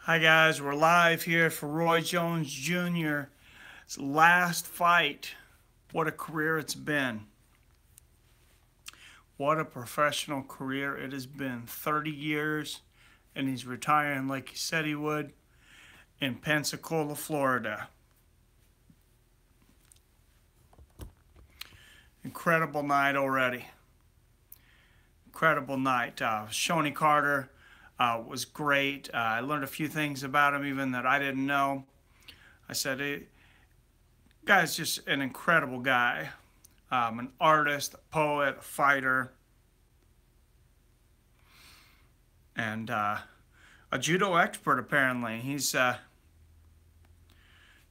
Hi guys, we're live here for Roy Jones Jr.'s last fight. What a career it's been. What a professional career it has been. 30 years, and he's retiring like he said he would in Pensacola, Florida. Incredible night already. Incredible night. Shoney Carter was great. I learned a few things about him even that I didn't know. I said, hey, guy's just an incredible guy. An artist, a poet, a fighter, and a judo expert apparently. He's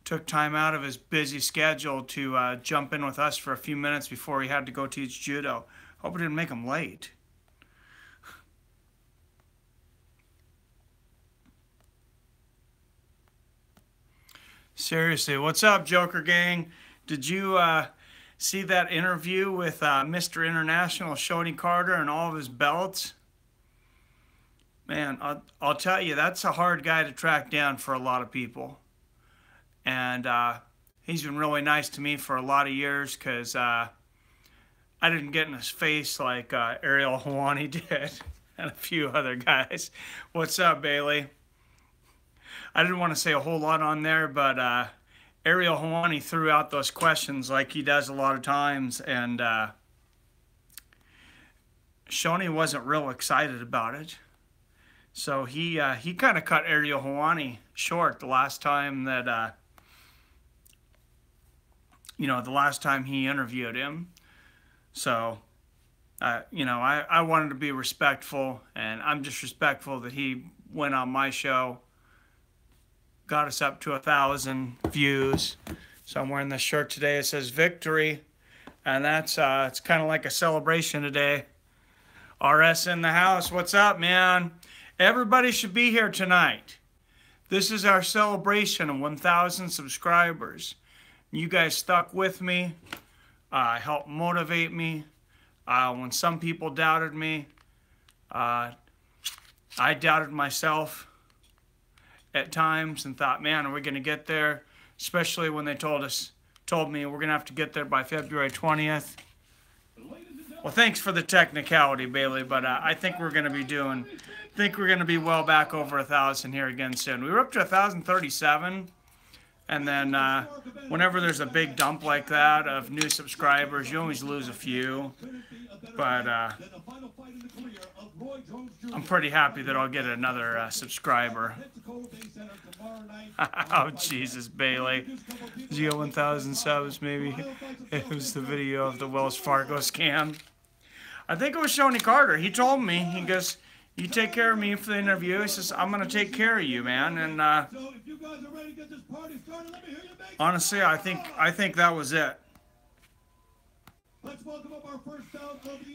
took time out of his busy schedule to jump in with us for a few minutes before he had to go teach judo. Hope it didn't make him late. Seriously, what's up, Joker Gang? Did you see that interview with Mr. International Shoney Carter and all of his belts? Man, I'll tell you, that's a hard guy to track down for a lot of people. And he's been really nice to me for a lot of years because I didn't get in his face like Ariel Helwani did and a few other guys. What's up, Bailey? I didn't want to say a whole lot on there, but Ariel Helwani threw out those questions like he does a lot of times, and Shoney wasn't real excited about it. So he kind of cut Ariel Helwani short the last time that, the last time he interviewed him. So, I wanted to be respectful, and I'm just respectful that he went on my show. Got us up to 1,000 views. So I'm wearing this shirt today. It says victory. And that's it's kind of like a celebration today. RS in the house. What's up, man? Everybody should be here tonight. This is our celebration of 1,000 subscribers. You guys stuck with me. Helped motivate me. When some people doubted me, I doubted myself at times and thought, man, are we going to get there? Especially when they told me we're going to have to get there by February 20th. Well, thanks for the technicality, Bailey, but I think we're going to be well back over 1,000 here again soon. We were up to 1,037, and then whenever there's a big dump like that of new subscribers, you always lose a few. But I'm pretty happy that I'll get another subscriber. Oh, Jesus, Bailey. Geo 1,000 subs, maybe. It was the video of the Wells Fargo scam. I think it was Shoney Carter. He told me, he goes, you take care of me for the interview. He says, I'm going to take care of you, man. And honestly, I think that was it.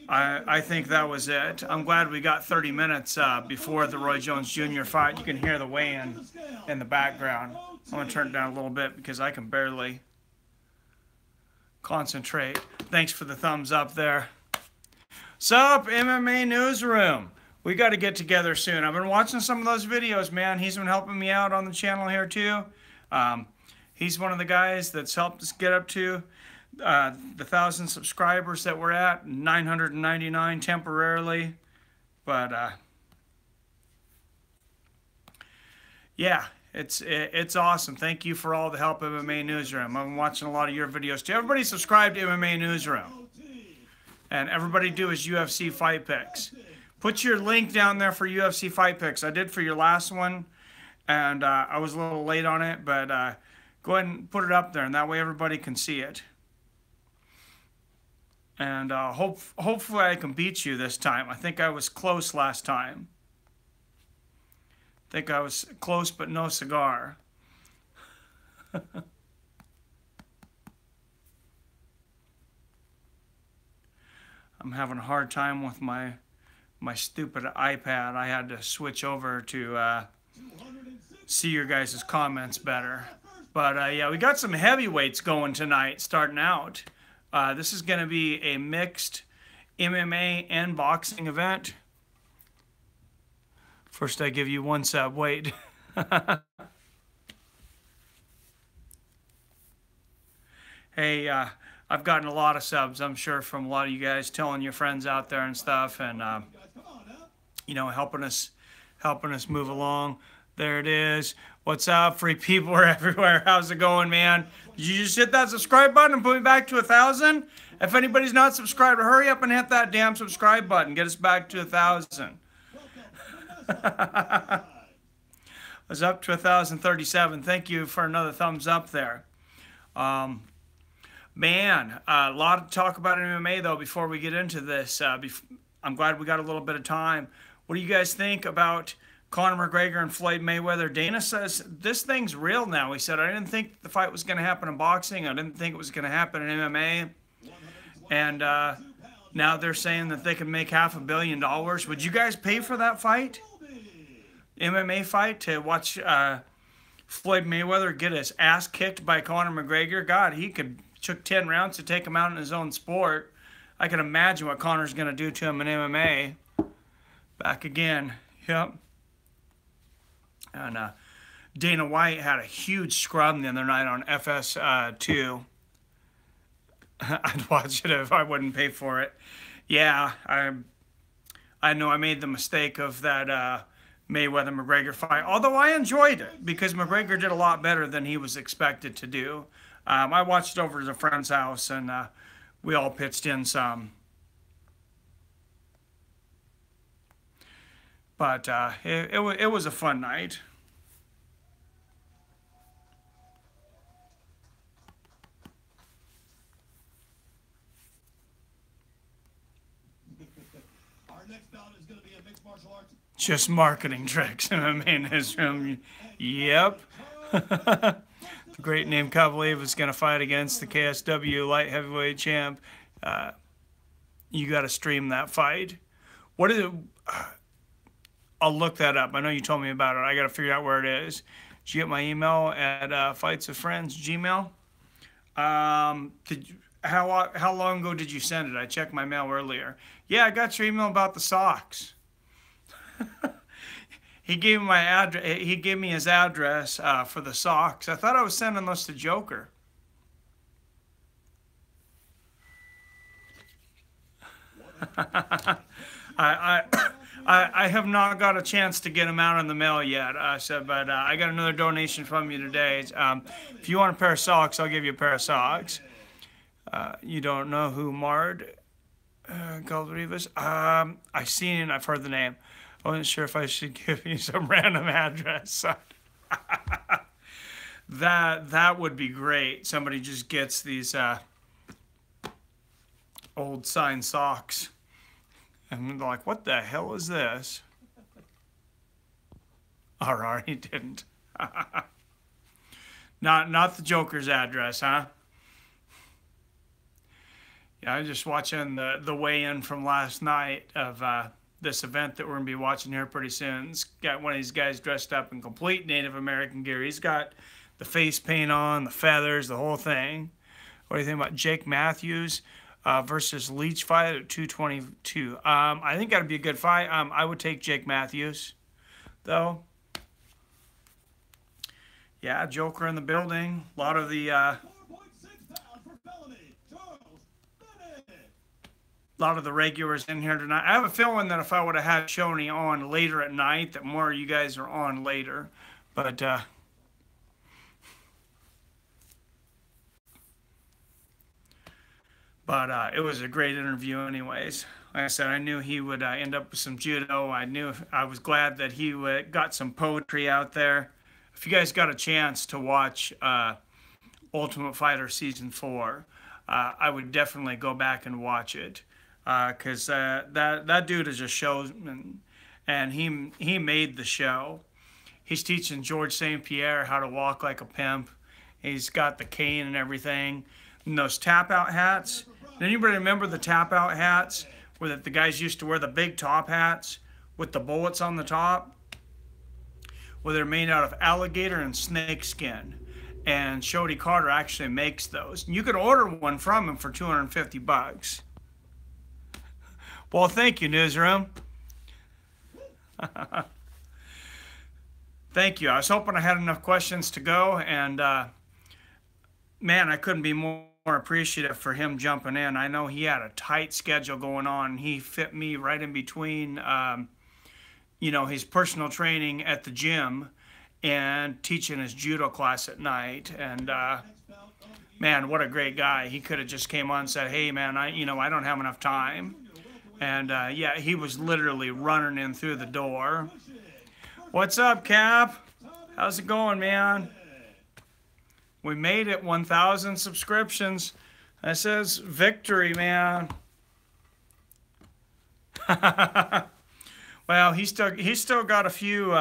I think that was it. I'm glad we got 30 minutes before the Roy Jones Jr. fight. You can hear the weigh-in in the background. I'm going to turn it down a little bit because I can barely concentrate. Thanks for the thumbs up there. Sup, MMA Newsroom. We got to get together soon. I've been watching some of those videos, man. He's been helping me out on the channel here, too. He's one of the guys that's helped us get up to the 1,000 subscribers that we're at, 999 temporarily, but yeah, it's awesome. Thank you for all the help, MMA Newsroom. I've been watching a lot of your videos too. Everybody subscribe to MMA Newsroom, and everybody do his UFC fight picks. Put your link down there for UFC fight picks. I did for your last one, and I was a little late on it, but go ahead and put it up there, and that way everybody can see it. And hopefully I can beat you this time. I think I was close last time. I think I was close, but no cigar. I'm having a hard time with my stupid iPad. I had to switch over to see your guys' comments better. But yeah, we got some heavyweights going tonight, starting out. This is going to be a mixed MMA and boxing event. First, I give you one sub. Wait. Hey, I've gotten a lot of subs, I'm sure, from a lot of you guys telling your friends out there and stuff, and helping us move along. There it is. What's up? Free people are everywhere. How's it going, man? Did you just hit that subscribe button and put me back to 1,000? If anybody's not subscribed, hurry up and hit that damn subscribe button. Get us back to 1,000. I was up to 1,037. Thank you for another thumbs up there. Man, a lot to talk about in MMA though before we get into this. I'm glad we got a little bit of time. What do you guys think about Conor McGregor and Floyd Mayweather? Dana says this thing's real now. He said, I didn't think the fight was going to happen in boxing. I didn't think it was going to happen in MMA. And now they're saying that they can make $500 million. Would you guys pay for that fight? MMA fight to watch Floyd Mayweather get his ass kicked by Conor McGregor? God, took 10 rounds to take him out in his own sport. I can imagine what Conor's going to do to him in MMA. Back again. Yep. And Dana White had a huge scrum the other night on FS2. I'd watch it if I wouldn't pay for it. Yeah, I know I made the mistake of that Mayweather-McGregor fight, although I enjoyed it because McGregor did a lot better than he was expected to do. I watched it over at a friend's house, and we all pitched in some. But it was a fun night. Our next bout is going to be a mixed martial arts. Just marketing tricks in the main room. Yep. The great name Kovalev is going to fight against the KSW light heavyweight champ. You got to stream that fight. What is it? I'll look that up. I know you told me about it. I got to figure out where it is. Did you get my email at Fights with Friends Gmail? How long ago did you send it? I checked my mail earlier. Yeah, I got your email about the socks. He gave me my address. He gave me his address for the socks. I thought I was sending those to Joker. I have not got a chance to get them out in the mail yet. But I got another donation from you today. If you want a pair of socks, I'll give you a pair of socks. You don't know who Mard Galderivas? I've seen it. I've heard the name. I wasn't sure if I should give you some random address. That would be great. Somebody just gets these old signed socks. And they're like, what the hell is this? Or he didn't. Not the Joker's address, huh? Yeah, I was just watching the weigh-in from last night of this event that we're going to be watching here pretty soon. It's got one of these guys dressed up in complete Native American gear. He's got the face paint on, the feathers, the whole thing. What do you think about Jake Matthews versus Leach fight at 222? I think that would be a good fight. I would take Jake Matthews, though. Yeah, Joker in the building. A lot of the... A lot of the regulars in here tonight. I have a feeling that if I would have had Shoney on later at night, that more of you guys are on later. But it was a great interview anyways. Like I said, I knew he would end up with some judo. I was glad that he got some poetry out there. If you guys got a chance to watch Ultimate Fighter Season 4, I would definitely go back and watch it. Because that dude is a showman, and he made the show. He's teaching George St. Pierre how to walk like a pimp. He's got the cane and everything. And those tap-out hats. Does anybody remember the tap-out hats where the guys used to wear the big top hats with the bullets on the top? Well, they're made out of alligator and snake skin. And Shody Carter actually makes those. You could order one from him for $250. Well, thank you, Newsroom. Thank you. I was hoping I had enough questions to go, and man, I couldn't be more appreciative for him jumping in. I know he had a tight schedule going on. He fit me right in between, his personal training at the gym and teaching his judo class at night. And man, what a great guy. He could have just came on and said, "Hey, man, I don't have enough time." And yeah, he was literally running in through the door. What's up, Cap? How's it going, man? We made it, 1,000 subscriptions. That says victory, man. Well, he's still got a few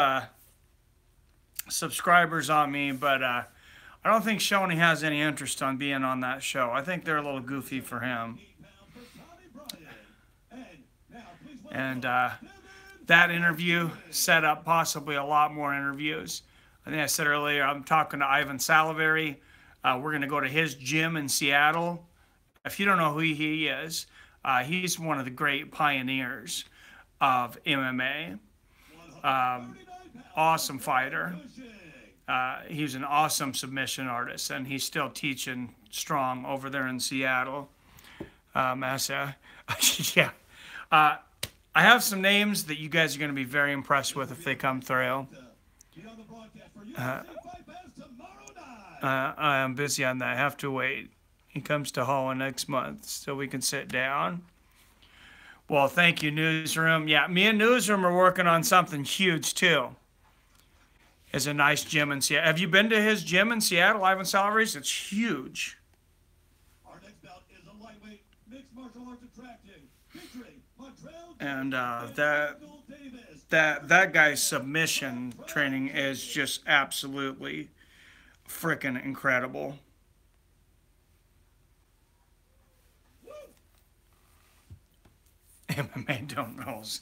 subscribers on me, but I don't think Shoney has any interest on being on that show. I think they're a little goofy for him. And that interview set up possibly a lot more interviews. I think I said earlier, I'm talking to Ivan Salivary. We're going to go to his gym in Seattle. If you don't know who he is, he's one of the great pioneers of MMA. Awesome fighter. He's an awesome submission artist, and he's still teaching strong over there in Seattle. Yeah. I have some names that you guys are going to be very impressed with if they come through. I'm busy on that. I have to wait. He comes to Holland next month, so we can sit down. Well, thank you, Newsroom. Yeah, me and Newsroom are working on something huge, too. It's a nice gym in Seattle. Have you been to his gym in Seattle, Ivan Salaries? It's huge. Our next bout is a lightweight mixed martial arts attraction featuring Montreal And that guy's submission training is just absolutely freaking incredible. MMA don't knows.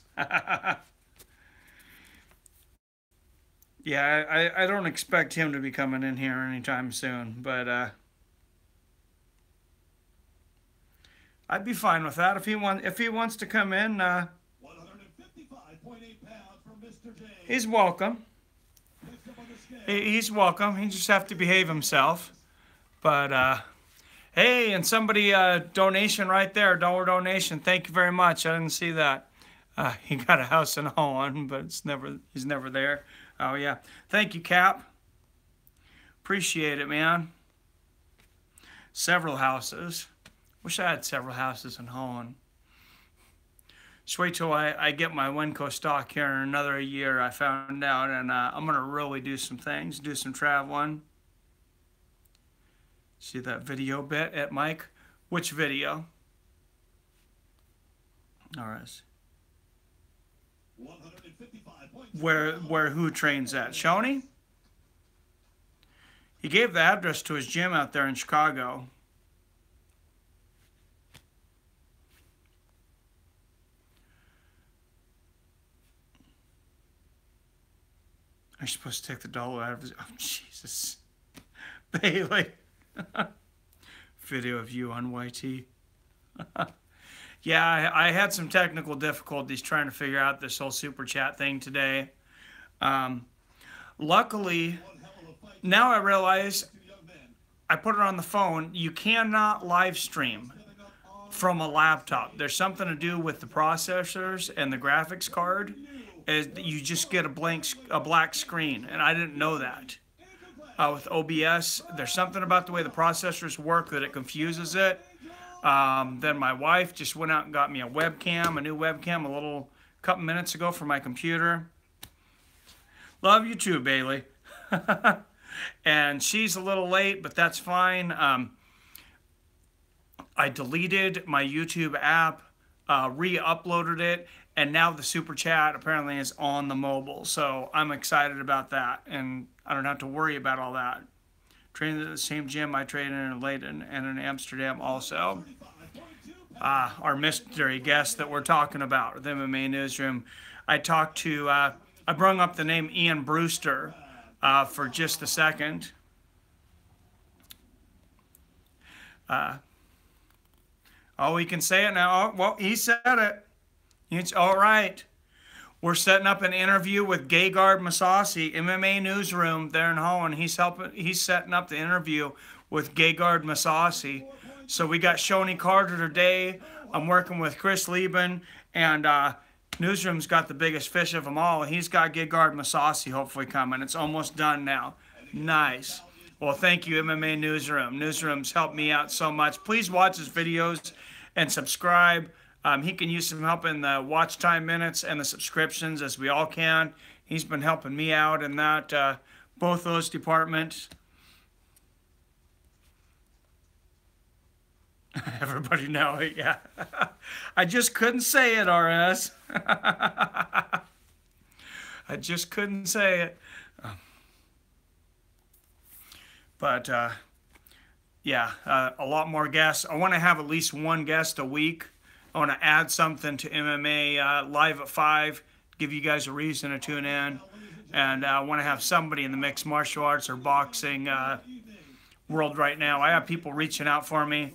Yeah, I don't expect him to be coming in here anytime soon, but I'd be fine with that if he wants to come in. 155.8 pounds from Mr. J. He's welcome. Next up on the scale, He's welcome. He just have to behave himself. But hey, and somebody donation right there, dollar donation. Thank you very much. I didn't see that. He got a house in Holland, but he's never there. Oh yeah. Thank you, Cap. Appreciate it, man. Several houses. Wish I had several houses in Holland. Just wait till I get my Winco stock here in another year, I found out, and I'm going to really do some things, do some traveling. See that video bit at Mike? Which video? All right. 155.2 Where who trains at? Shoney? He gave the address to his gym out there in Chicago. Are you supposed to take the dollar out of his... Oh, Jesus. Bailey. Video of you on YT. Yeah, I had some technical difficulties trying to figure out this whole super chat thing today. Luckily, now I realize I put it on the phone. You cannot live stream from a laptop. There's something to do with the processors and the graphics card. Is that you just get a black screen, and I didn't know that. With OBS, there's something about the way the processors work that it confuses it. Then my wife just went out and got me a new webcam, a couple minutes ago for my computer. Love you too, Bailey. And she's a little late, but that's fine. I deleted my YouTube app, re-uploaded it, and now the super chat apparently is on the mobile. So I'm excited about that, and I don't have to worry about all that. Training at the same gym I trained in Leiden and in Amsterdam also. Our mystery guest that we're talking about, the MMA Newsroom. I brung up the name Ian Brewster for just a second. Oh, we can say it now. Oh, well, he said it. It's all right. We're setting up an interview with Gegard Mousasi, MMA Newsroom there in Holland. He's setting up the interview with Gegard Mousasi. So we got Shoney Carter today. I'm working with Chris Lieben, and Newsroom's got the biggest fish of them all. He's got Gegard Mousasi hopefully coming. It's almost done now. Nice. Well, thank you, MMA Newsroom. Newsroom's helped me out so much. Please watch his videos and subscribe. He can use some help in the watch time minutes and the subscriptions, as we all can. He's been helping me out in that, both those departments. Everybody know it, yeah. I just couldn't say it, RS. I just couldn't say it. But, yeah, a lot more guests. I want to have at least one guest a week. I want to add something to MMA Live at 5, give you guys a reason to tune in. And I want to have somebody in the mixed martial arts or boxing world right now. I have people reaching out for me.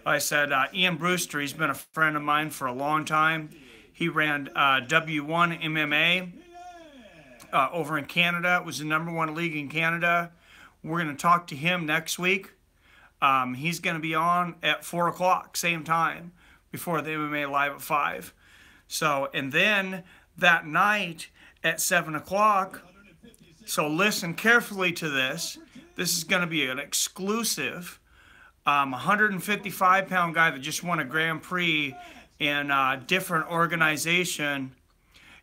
I said, Ian Brewster, he's been a friend of mine for a long time. He ran W1 MMA over in Canada. It was the #1 league in Canada. We're going to talk to him next week. He's going to be on at 4 o'clock, same time, before the MMA Live at 5. So, and then that night at 7 o'clock, so listen carefully to this. This is going to be an exclusive 155-pound guy that just won a Grand Prix in a different organization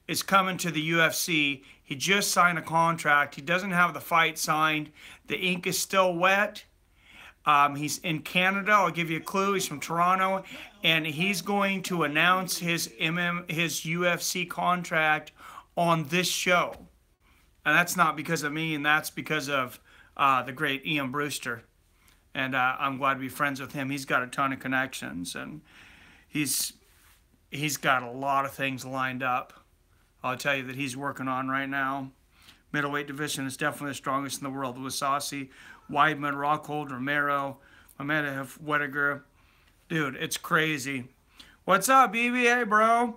is coming to the UFC. He just signed a contract. He doesn't have the fight signed. The ink is still wet. He's in Canada. I'll give you a clue. He's from Toronto, and he's going to announce his UFC contract on this show. And that's not because of me, and that's because of the great Ian Brewster. And I'm glad to be friends with him. He's got a ton of connections, and he's got a lot of things lined up. I'll tell you that he's working on right now. Middleweight division is definitely the strongest in the world. Mousasi, Weidman, Rockhold, Romero, Mamedev, Whittaker. Dude, it's crazy. What's up, BB? Hey, bro.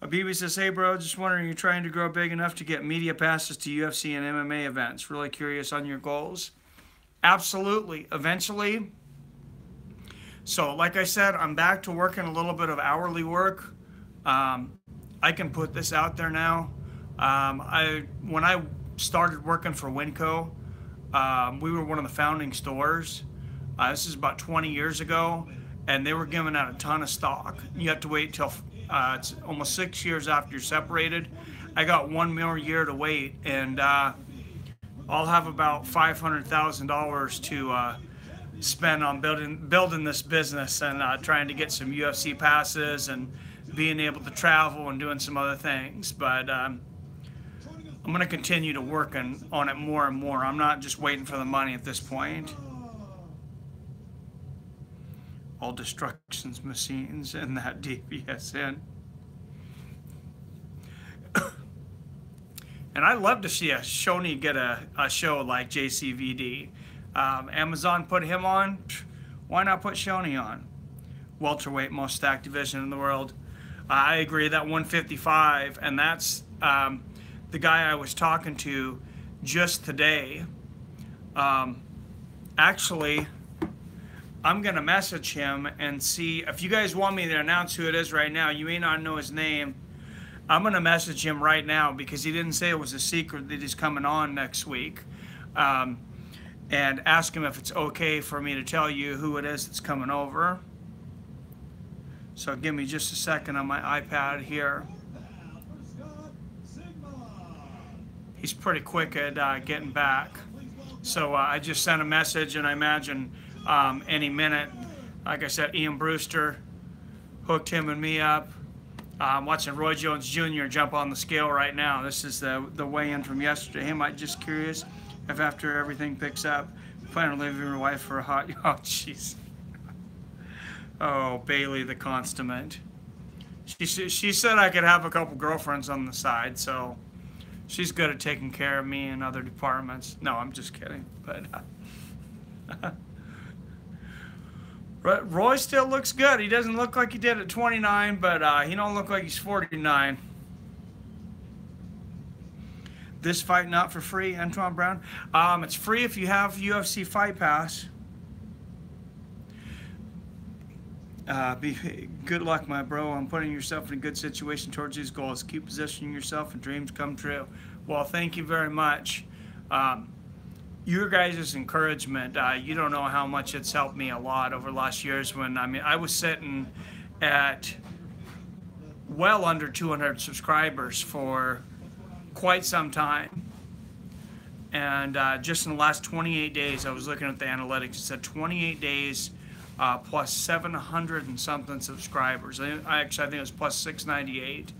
BB says, hey, bro, just wondering, you're trying to grow big enough to get media passes to UFC and MMA events. Really curious on your goals. Absolutely. Eventually. So, like I said, I'm back to working a little bit of hourly work. I can put this out there now. When I started working for Winco, we were one of the founding stores. This is about 20 years ago, and they were giving out a ton of stock. You have to wait till it's almost 6 years after you're separated. I got 1 more year to wait, and I'll have about $500,000 to spend on building this business and trying to get some UFC passes and being able to travel and doing some other things. But I'm going to continue to work on it more and more. I'm not just waiting for the money at this point. All destructions machines and that DVSN. And I'd love to see a Shoney get a show like JCVD. Amazon put him on. Why not put Shoney on? Welterweight, most stacked division in the world. I agree, that 155, and that's the guy I was talking to just today. Actually, I'm going to message him and see if you guys want me to announce who it is right now. You may not know his name. I'm going to message him right now because he didn't say it was a secret that he's coming on next week. And ask him if it's okay for me to tell you who it is that's coming over. So give me just a second on my iPad here. He's pretty quick at getting back. So I just sent a message, and I imagine any minute, like I said, Ian Brewster hooked him and me up. I'm watching Roy Jones Jr. jump on the scale right now. This is the weigh-in from yesterday. Am I just curious if after everything picks up, plan on leaving your wife for a hot... Oh, jeez. Oh, Bailey the consummate. She said I could have a couple girlfriends on the side, so she's good at taking care of me in other departments. No, I'm just kidding. But Roy still looks good. He doesn't look like he did at 29, but he don't look like he's 49. This fight not for free, Antoine Brown? It's free if you have UFC Fight Pass. Good luck, my bro, on putting yourself in a good situation towards these goals. Keep positioning yourself and dreams come true. Well, thank you very much. Your guys' encouragement, you don't know how much it's helped me a lot over the last years when, I was sitting at well under 200 subscribers for quite some time. And just in the last 28 days, I was looking at the analytics, it said 28 days plus 700 and something subscribers. I think it was plus 698.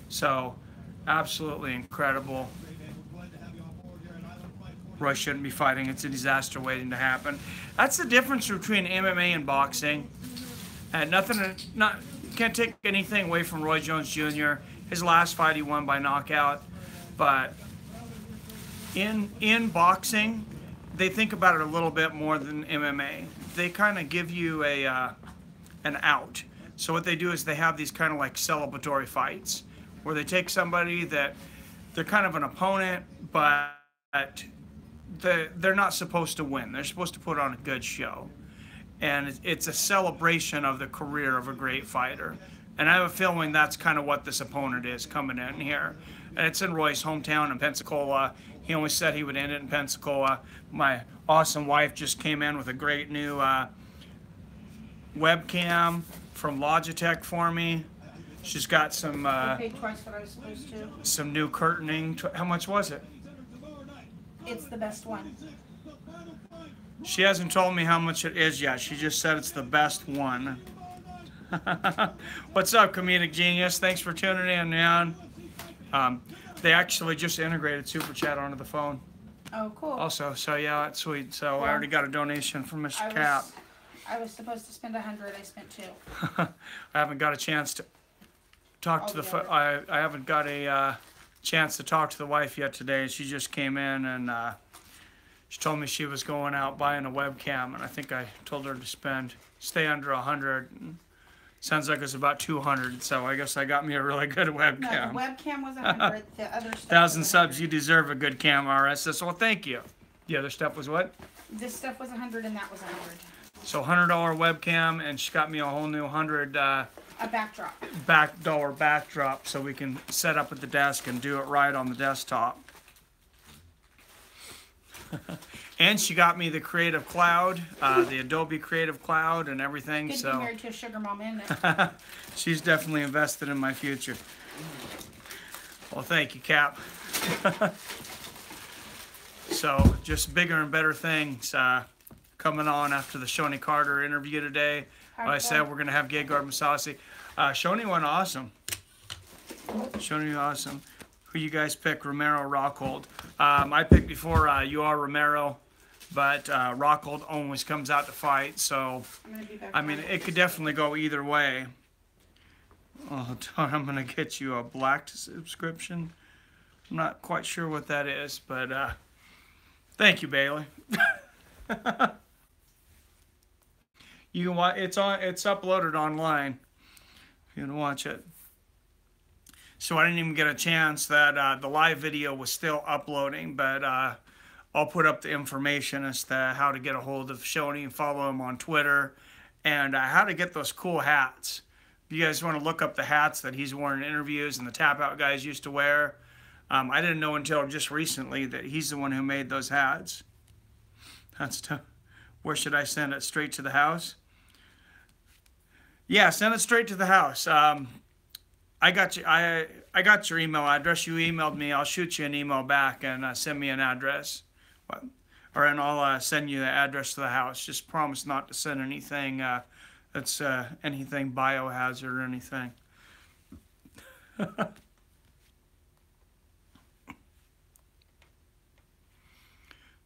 So absolutely incredible. Roy shouldn't be fighting. It's a disaster waiting to happen. That's the difference between MMA and boxing. And can't take anything away from Roy Jones Jr. His last fight he won by knockout. But in boxing, they think about it a little bit more than MMA. They kind of give you an out. So what they do is they have these kind of like celebratory fights where they take somebody that they're kind of an opponent, but they're not supposed to win. They're supposed to put on a good show. And it's a celebration of the career of a great fighter. And I have a feeling that's kind of what this opponent is coming in here. And it's in Roy's hometown in Pensacola. He always said he would end it in Pensacola. My awesome wife just came in with a great new webcam from Logitech for me. She's got some I paid twice what I was supposed to. some new curtaining. How much was it? It's the best one. She hasn't told me how much it is yet. She just said it's the best one. What's up, Comedic Genius? Thanks for tuning in, man. They actually just integrated Super Chat onto the phone. Oh, cool. Also, so yeah, that's sweet. So I already got a donation from Mr. Cap. I was supposed to spend 100. I spent 2. I haven't got a chance to talk to the. I haven't got a chance to talk to the wife yet today. She just came in and she told me she was going out buying a webcam, and I think I told her to stay under 100. And sounds like it's about 200, so I guess I got me a really good webcam. No, the webcam was 100. The other stuff 1,000 was subs, 100. you deserve a good cam, RSS. Well, thank you. The other stuff was what? This stuff was 100 and that was 100. So $100 webcam, and she got me a whole new 100 A backdrop. backdrop, so we can set up at the desk and do it right on the desktop. And she got me the Creative Cloud, the Adobe Creative Cloud, and everything. Good to so be married to a sugar mama, isn't it? she's definitely invested in my future. Well, thank you, Cap. So just bigger and better things coming on after the Shoni Carter interview today. Like I said, we're going to have Gegard Mousasi. Shoni went awesome. Shoni awesome. Who you guys pick, Romero, Rockhold? I picked before you are Romero, but Rockhold always comes out to fight. So, I mean, it could definitely go either way. Oh, I'm going to get you a black subscription. I'm not quite sure what that is, but thank you, Bailey. You can watch. It's uploaded online. You can watch it. So I didn't even get a chance that the live video was still uploading, but I'll put up the information as to how to get a hold of Shoni and follow him on Twitter, and how to get those cool hats. If you guys want to look up the hats that he's worn in interviews and the Tap Out guys used to wear, I didn't know until just recently that he's the one who made those hats. That's tough. Where should I send it? Straight to the house? Yeah, send it straight to the house. I got you. I got your email address. You emailed me. I'll shoot you an email back and send me an address, and I'll send you the address to the house. Just promise not to send anything that's anything biohazard or anything.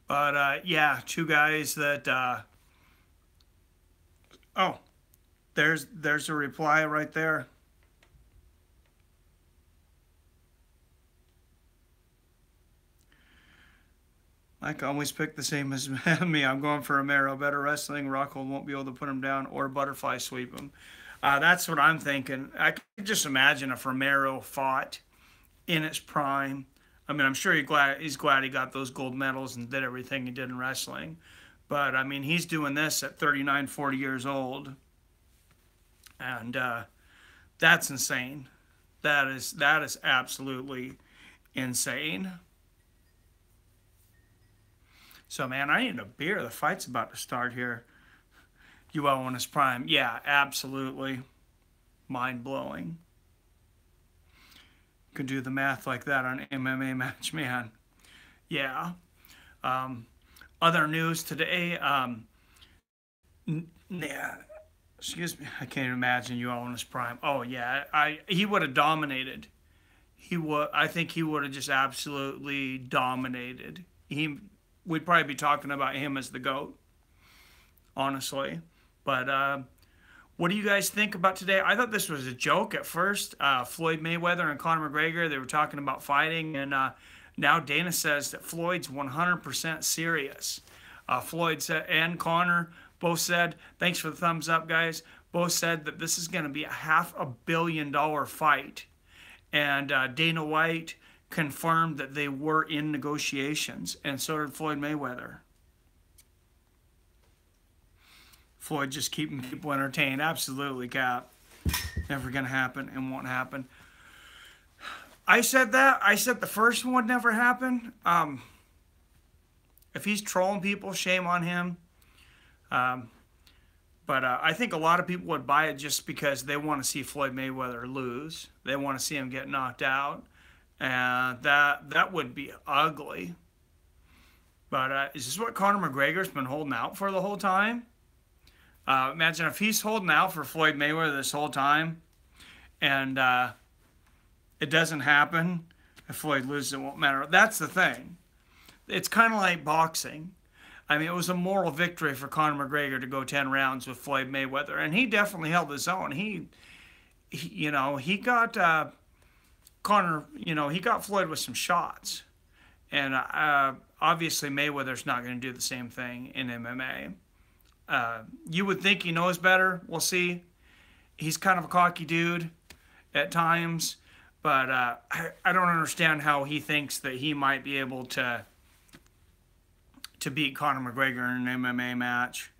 But yeah, two guys that. Oh, there's a reply right there. I can always pick the same as me. I'm going for Romero. Better wrestling. Rockhold won't be able to put him down or butterfly sweep him. That's what I'm thinking. I could just imagine if Romero fought in its prime I mean, I'm sure he's glad he got those gold medals and did everything he did in wrestling. But, I mean, he's doing this at 39, 40 years old. And that's insane. That is absolutely insane. So, man, I need a beer. The fight's about to start here. UL in his prime. Yeah, absolutely. Mind-blowing. Could do the math like that on MMA match, man. Yeah. Other news today. Yeah. Excuse me. I can't imagine UL in his prime. Oh yeah. He would have dominated. I think he would have just absolutely dominated. We'd probably be talking about him as the GOAT, honestly. But what do you guys think about today? I thought this was a joke at first. Floyd Mayweather and Conor McGregor, they were talking about fighting, and now Dana says that Floyd's 100% serious. Floyd said, and Conor both said, thanks for the thumbs up, guys, both said that this is going to be a $500 million fight. And Dana White confirmed that they were in negotiations, and so did Floyd Mayweather. Floyd just keeping people entertained. Absolutely, Cap. Never going to happen and won't happen. I said that. I said the first one would never happen. If he's trolling people, shame on him. But I think a lot of people would buy it just because they want to see Floyd Mayweather lose. They want to see him get knocked out. And that would be ugly. But is this what Conor McGregor's been holding out for the whole time? Imagine if he's holding out for Floyd Mayweather this whole time, and it doesn't happen. If Floyd loses, it won't matter. That's the thing. It's kind of like boxing. I mean, it was a moral victory for Conor McGregor to go 10 rounds with Floyd Mayweather, and he definitely held his own. He got Conor, he got Floyd with some shots, and obviously Mayweather's not going to do the same thing in MMA. You would think he knows better. We'll see. He's kind of a cocky dude at times, but I don't understand how he thinks that he might be able to beat Conor McGregor in an MMA match.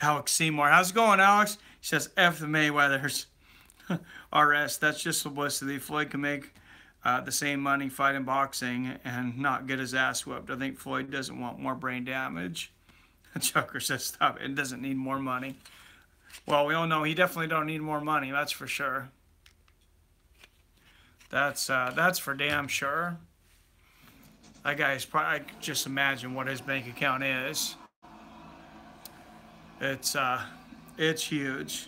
Alex Seymour. How's it going, Alex? He says, F the Mayweathers. RS, that's just publicity. Floyd can make the same money fighting boxing and not get his ass whipped. I think Floyd doesn't want more brain damage. Chucker says, stop it. It doesn't need more money. Well, we all know he definitely don't need more money. That's for sure. That's for damn sure. That guy's probably, I can just imagine what his bank account is. It's huge.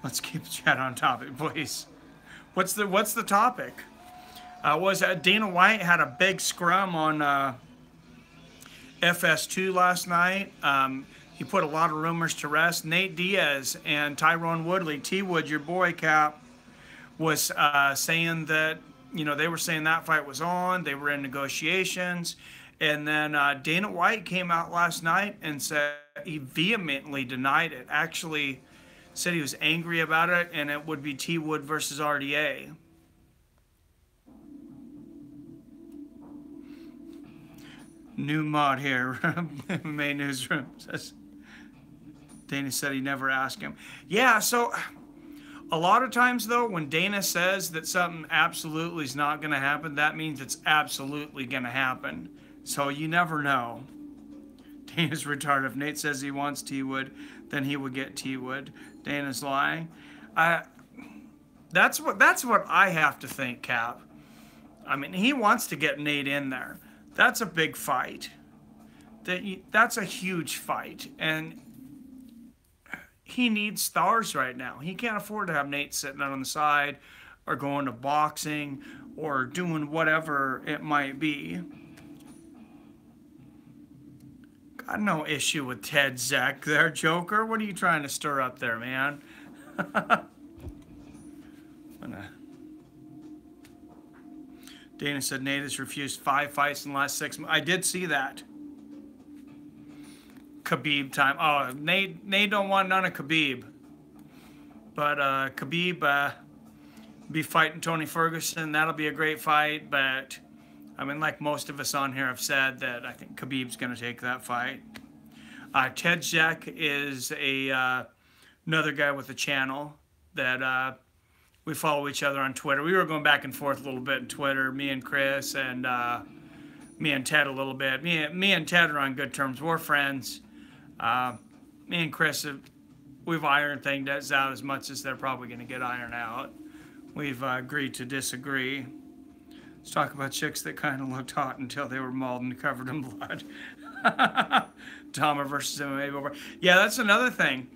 Let's keep the chat on topic, please. What's the topic? Was Dana White had a big scrum on FS2 last night. He put a lot of rumors to rest. Nate Diaz and Tyrone Woodley, T-Wood, your boy, Cap, was saying that, they were saying that fight was on. They were in negotiations. And then Dana White came out last night and said he vehemently denied it. Actually said he was angry about it, and it would be T-Wood versus RDA. New mod here. MMA newsroom says Dana said he never asked him. Yeah, so a lot of times though, when Dana says that something absolutely is not going to happen, that means it's absolutely going to happen. So you never know. Dana's retarded. If Nate says he wants T-Wood, then he would get T-Wood. Dana's lying. That's what I have to think, Cap. I mean, he wants to get Nate in there. That's a big fight. That's a huge fight, and he needs stars right now. He can't afford to have Nate sitting out on the side or going to boxing or doing whatever it might be. Got no issue with Ted Zek there, Joker. What are you trying to stir up there, man? Dana said Nate has refused 5 fights in the last 6 months. I did see that. Khabib time. Oh, Nate don't want none of Khabib. But Khabib be fighting Tony Ferguson. That'll be a great fight, but I mean, like most of us on here have said, that I think Khabib's going to take that fight. Ted Jack is another guy with a channel that we follow each other on Twitter. We were going back and forth a little bit on Twitter, me and Chris, and me and Ted a little bit. Me and Ted are on good terms. We're friends. Me and Chris, we've ironed things out as much as they're probably going to get ironed out. We've agreed to disagree. Let's talk about chicks that kind of looked hot until they were mauled and covered in blood. Dahmer versus MMA. Yeah, that's another thing.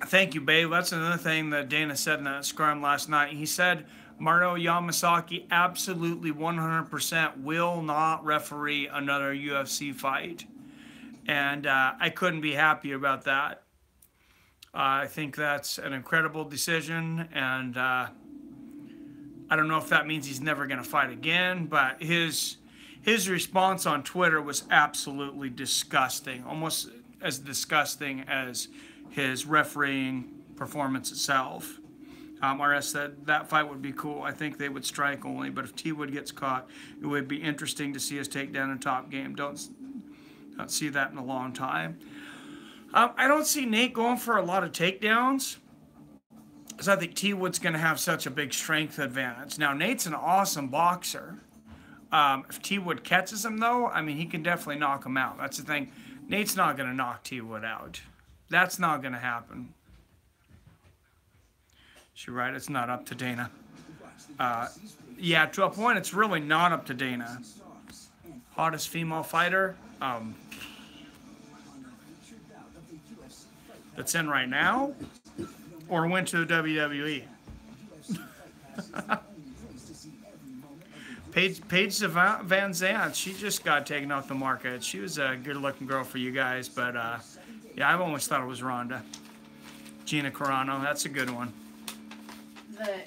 Thank you, babe. That's another thing that Dana said in that scrum last night. He said Mario Yamasaki absolutely 100% will not referee another UFC fight. And I couldn't be happier about that. I think that's an incredible decision, and I don't know if that means he's never going to fight again, but his response on Twitter was absolutely disgusting, almost as disgusting as his refereeing performance itself. RS said that fight would be cool. I think they would strike only, but if T-Wood gets caught, it would be interesting to see us take down a top game. Don't see that in a long time. I don't see Nate going for a lot of takedowns, because I think T-Wood's going to have such a big strength advantage. Now, Nate's an awesome boxer. If T-Wood catches him, though, I mean, he can definitely knock him out. That's the thing. Nate's not going to knock T-Wood out. That's not going to happen. She's right, it's not up to Dana. Yeah, to a point, it's really not up to Dana. Hottest female fighter that's in right now, or went to the WWE. Paige Van Zandt, she just got taken off the market. She was a good-looking girl for you guys, but yeah, I've always thought it was Ronda. Gina Carano, that's a good one.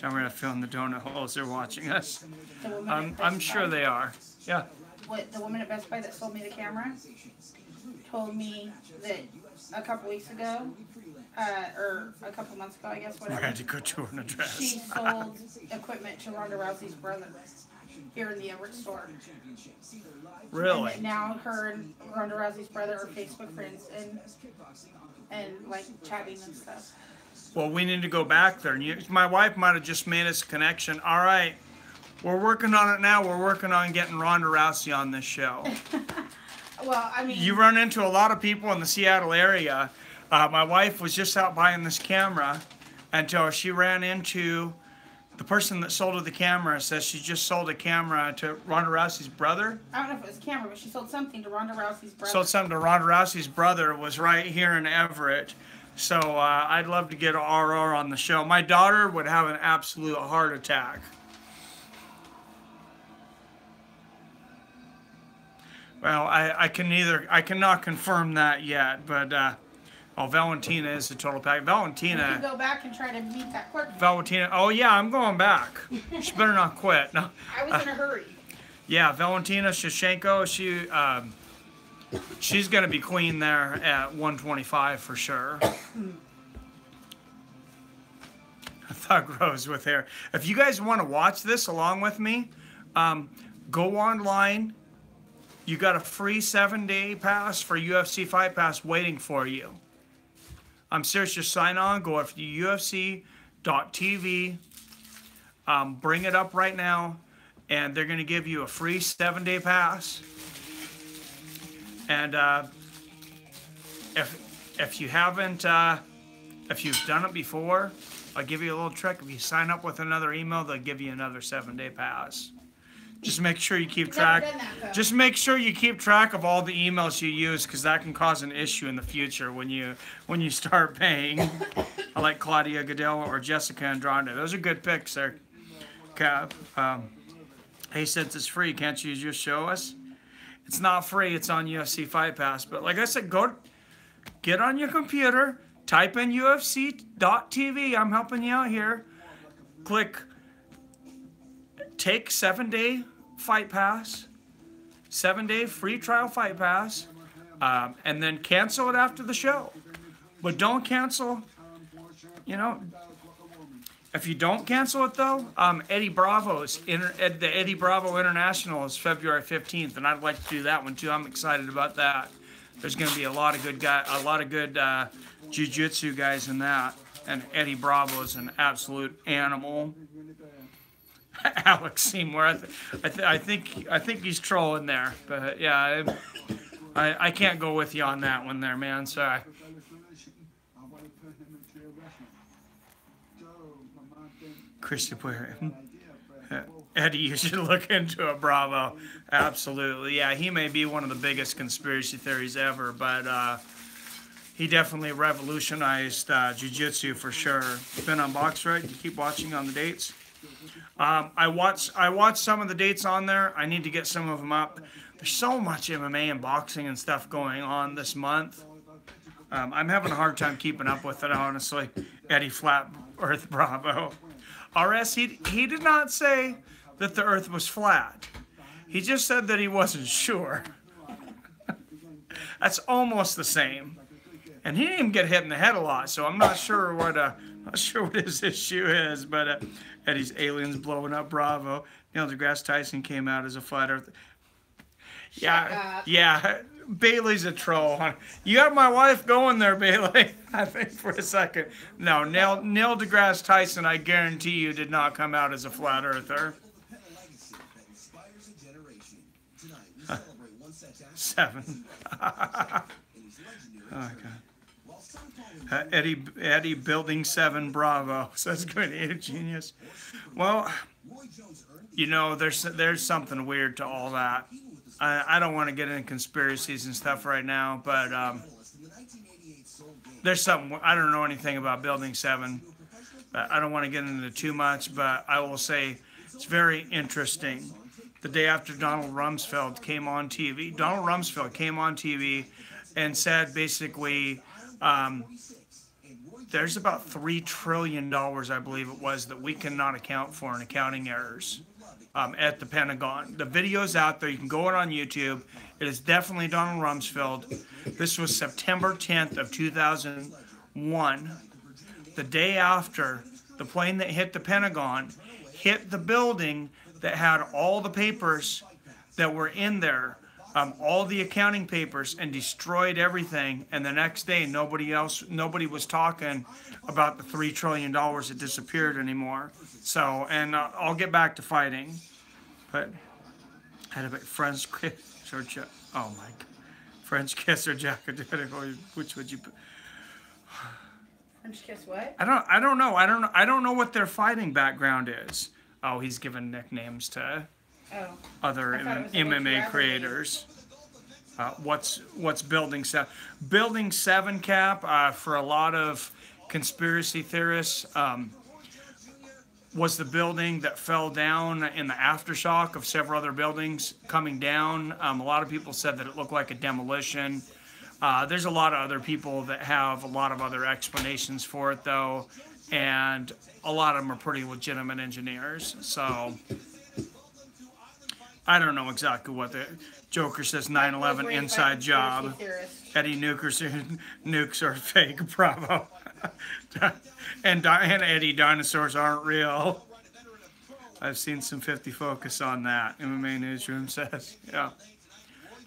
I'm gonna fill in the donut holes. They're watching us. I'm sure they are. Yeah. What the woman at Best Buy that sold me the camera told me that a couple weeks ago, or a couple months ago, I guess, whatever. We had to go to an address. She sold equipment to Ronda Rousey's brother here in the Everett store. Really? And now her and Ronda Rousey's brother are Facebook friends and like chatting and stuff. Well, we need to go back there. My wife might have just made us a connection. All right, we're working on it now. We're working on getting Ronda Rousey on this show. Well, I mean, You run into a lot of people in the Seattle area. My wife was just out buying this camera until she ran into the person that sold her the camera. Says she just sold a camera to Ronda Rousey's brother. I don't know if it was a camera, but she sold something to Ronda Rousey's brother. Sold something to Ronda Rousey's brother. Was right here in Everett. So I'd love to get RR on the show. My daughter would have an absolute heart attack. Well, I cannot confirm that yet, but Valentina is a total pack. You Valentina. can go back and try to meet that clerk. Valentina. Oh yeah, I'm going back. She better not quit. No. I was in a hurry. Yeah, Valentina Shevchenko. She's going to be queen there at 125 for sure. Thug Rose with hair. If you guys want to watch this along with me, go online. You got a free 7-day pass for UFC Fight Pass waiting for you. I'm serious. Just sign on. Go up to UFC.tv. Bring it up right now, and they're going to give you a free 7-day pass. And if you haven't, if you've done it before, I'll give you a little trick. If you sign up with another email, they'll give you another 7-day pass. Just make sure you keep track. Just make sure you keep track of all the emails you use, because that can cause an issue in the future when you start paying. I like Claudia Goodell or Jessica Andrade. Those are good picks there. Hey, since it's free, can't you just show us? It's not free. It's on UFC Fight Pass. But like I said, go get on your computer, type in UFC.tv. I'm helping you out here. Click take 7-day Fight Pass, 7-day free trial Fight Pass, and then cancel it after the show. But don't cancel, If you don't cancel it though, the Eddie Bravo International is February 15th, and I'd like to do that one too. I'm excited about that. There's going to be a lot of good jiu-jitsu guys in that, and Eddie Bravo is an absolute animal. Alex Seymour, I think he's trolling there, but yeah, I can't go with you on that one there, man. Sorry. Christy Blair. Eddie, you should look into a Bravo. Absolutely. Yeah, he may be one of the biggest conspiracy theories ever, but he definitely revolutionized jiu-jitsu for sure. Been on Box Right? You keep watching on the dates? I watched some of the dates on there. I need to get some of them up. There's so much MMA and boxing and stuff going on this month. I'm having a hard time keeping up with it, honestly. Eddie Flat Earth Bravo. RS, he did not say that the earth was flat. He just said that he wasn't sure. That's almost the same. And he didn't even get hit in the head a lot, so I'm not sure what his issue is. But Eddie's aliens blowing up Bravo. Neil deGrasse Tyson came out as a flat earth. Yeah. Bailey's a troll. You got my wife going there, Bailey. I think for a second. No, Neil deGrasse Tyson, I guarantee you, did not come out as a flat earther. 7. Oh my God. Eddie Building 7 Bravo says good genius. Well, you know, there's something weird to all that. I don't want to get into conspiracies and stuff right now, but there's something. I don't know anything about Building 7. But I don't want to get into too much, but I will say it's very interesting. The day after Donald Rumsfeld came on TV, Donald Rumsfeld came on TV and said basically there's about $3 trillion, I believe it was, that we cannot account for in accounting errors. At the Pentagon. The video's out there. You can go on YouTube. It is definitely Donald Rumsfeld. This was September 10th of 2001. The day after the plane that hit the Pentagon hit the building that had all the papers that were in there, all the accounting papers, and destroyed everything. And the next day, nobody was talking about the $3 trillion that disappeared anymore. So, and I'll get back to fighting, but I had a bit French kiss or oh my God, French kiss or jacket, which would you put? French kiss what? I don't know. I don't know what their fighting background is. Oh, he's given nicknames to other MMA creators. What's Building 7? Building 7 cap for a lot of conspiracy theorists. Was the building that fell down in the aftershock of several other buildings coming down. A lot of people said that it looked like a demolition. There's a lot of other people that have a lot of other explanations for it, though, and a lot of them are pretty legitimate engineers. So I don't know exactly what the Joker says. 9/11 inside job. Eddie nukes are fake. Bravo. And Eddie dinosaurs aren't real. I've seen some 50 Focus on that. MMA Newsroom says,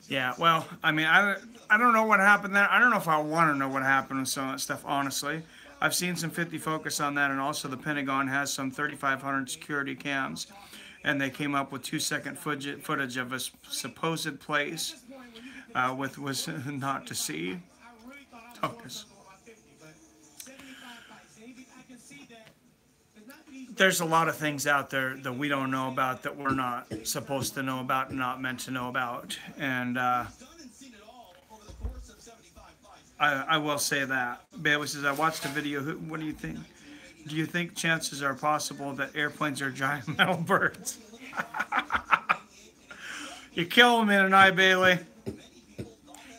yeah. Well, I mean, I don't know what happened there. I don't know if I want to know what happened with some of that stuff. Honestly, I've seen some 50 Focus on that, and also the Pentagon has some 3,500 security cams, and they came up with 2-second footage of a supposed place was not to see. Focus. There's a lot of things out there that we don't know about, that we're not supposed to know about and not meant to know about. And I will say that. Bailey says, I watched a video. What do you think? Do you think chances are possible that airplanes are giant metal birds? You're killing me tonight, Bailey.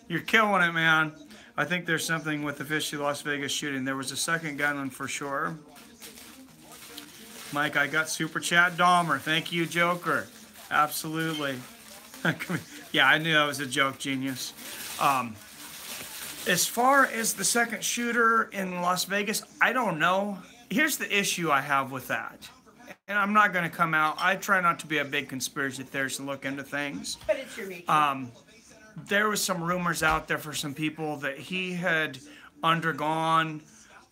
You're killing it, man. I think there's something with the fishy Las Vegas shooting. There was a second gunman for sure. Mike, I got Super Chat Dahmer. Thank you, Joker. Absolutely. Yeah, I knew that was a joke, genius. As far as the second shooter in Las Vegas, I don't know. here's the issue I have with that. And I'm not going to come out. I try not to be a big conspiracy theorist and look into things. But it's your nature. There was some rumors out there for some people that he had undergone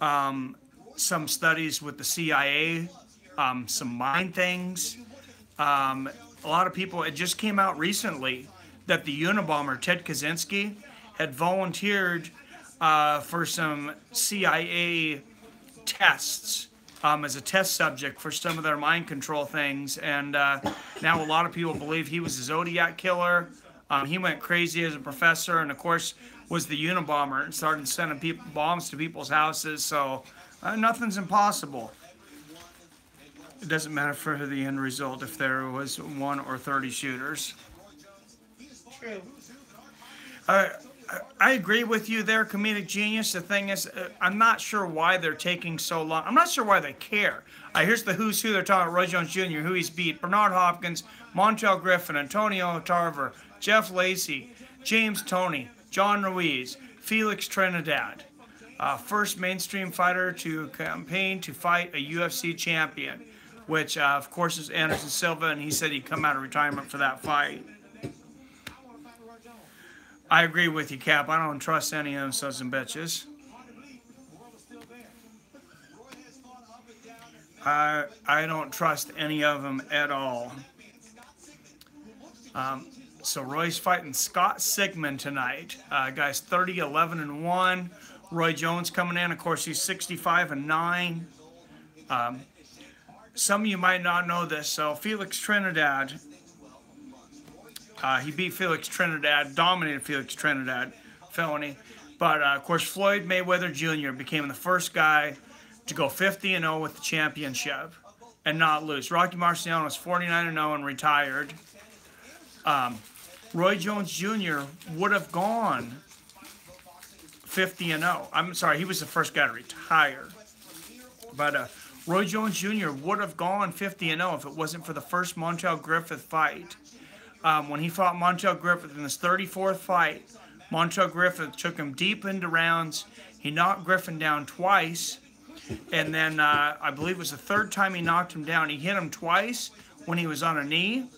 some studies with the CIA, some mind things. A lot of people, it just came out recently that the Unabomber, Ted Kaczynski, had volunteered for some CIA tests as a test subject for some of their mind control things. And now a lot of people believe he was a Zodiac killer. He went crazy as a professor and, of course, was the Unabomber and started sending bombs to people's houses. So nothing's impossible. It doesn't matter for the end result if there was 1 or 30 shooters. True. I agree with you there, comedic genius. The thing is, I'm not sure why they're taking so long. I'm not sure why they care. Here's the who's who. They're talking about Roy Jones Jr., who he's beat. Bernard Hopkins, Montel Griffin, Antonio Tarver, Jeff Lacey, James Toney, John Ruiz, Felix Trinidad. First mainstream fighter to campaign to fight a UFC champion, which, of course, is Anderson Silva, and he said he'd come out of retirement for that fight. I agree with you, Cap. I don't trust any of them sons and bitches. I don't trust any of them at all. So Roy's fighting Scott Sigmund tonight. Guy's 30-11-1. Roy Jones coming in. Of course, he's 65-9. Some of you might not know this. So Felix Trinidad. He beat Felix Trinidad, dominated Felix Trinidad, felony. But, of course, Floyd Mayweather Jr. became the first guy to go 50-0 with the championship and not lose. Rocky Marciano was 49-0 and retired. Roy Jones Jr. would have gone 50-0. I'm sorry, he was the first guy to retire. But Roy Jones Jr. would have gone 50-0 if it wasn't for the first Montel Griffith fight. When he fought Montel Griffith in his 34th fight, Montel Griffith took him deep into rounds. He knocked Griffin down twice. And then I believe it was the third time he knocked him down. He hit him twice when he was on a knee.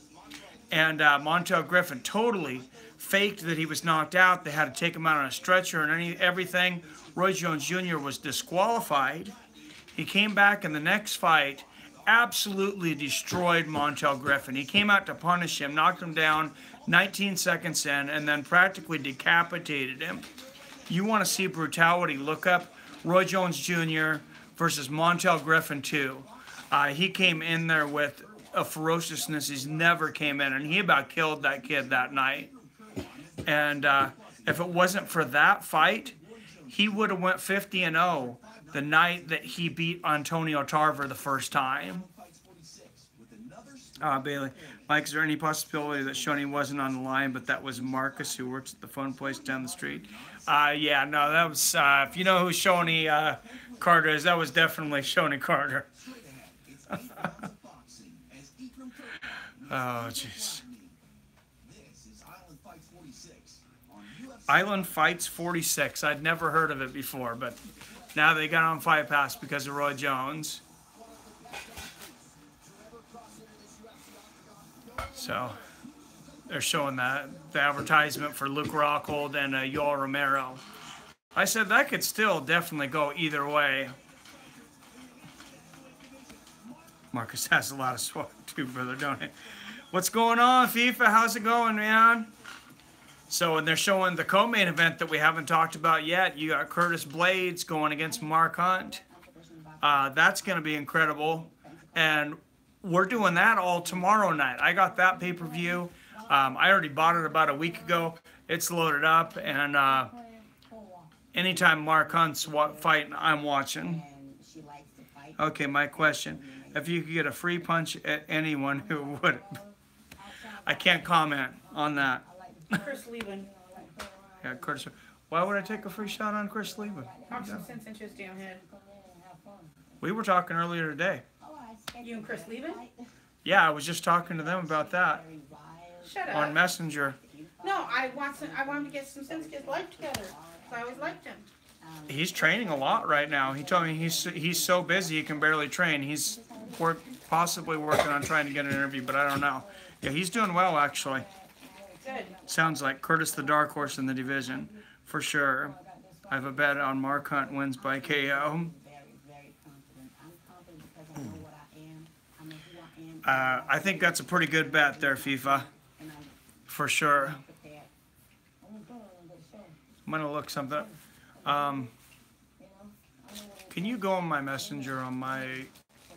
And Montel Griffin totally faked that he was knocked out. They had to take him out on a stretcher and everything. Roy Jones Jr. was disqualified. He came back in the next fight, absolutely destroyed Montel Griffin. He came out to punish him, knocked him down 19 seconds in, and then practically decapitated him. You want to see brutality, look up Roy Jones Jr. versus Montel Griffin 2. He came in there with a ferociousness he's never came in, and he about killed that kid that night. And if it wasn't for that fight, he would have went 50-0 the night that he beat Antonio Tarver the first time. Bailey, Mike, is there any possibility that Shoney wasn't on the line, but that was Marcus who works at the phone place down the street? Yeah, no, that was, if you know who Shoney Carter is, that was definitely Shoney Carter. Oh, jeez. Island Fights 46. I'd never heard of it before, but now they got on Fight Pass because of Roy Jones. So they're showing the advertisement for Luke Rockhold and Yoel Romero. I said that could still definitely go either way. Marcus has a lot of swag too, brother, don't he? What's going on, FIFA? How's it going, man? So, and they're showing the co-main event that we haven't talked about yet. You got Curtis Blades going against Mark Hunt. That's going to be incredible. And we're doing that all tomorrow night. I got that pay-per-view. I already bought it about a week ago. It's loaded up. And anytime Mark Hunt's fighting, I'm watching. Okay, my question. If you could get a free punch at anyone, who would it? I can't comment on that. Chris Lieben. Yeah, Curtis. Why would I take a free shot on Chris Lieben? Talk some sense into his damn head. We were talking earlier today. You and Chris Lieben? Yeah, I was just talking to them about that Shut up. on Messenger. No, I want him to get some sense, get his life together. So I always liked him. He's training a lot right now. He told me he's so busy he can barely train. He's possibly working on trying to get an interview, but I don't know. Yeah, he's doing well actually. Good. Sounds like Curtis the dark horse in the division for sure. I have a bet on Mark Hunt wins by KO. I think that's a pretty good bet there, FIFA, for sure. I'm gonna look something up. Can you go on my messenger, on my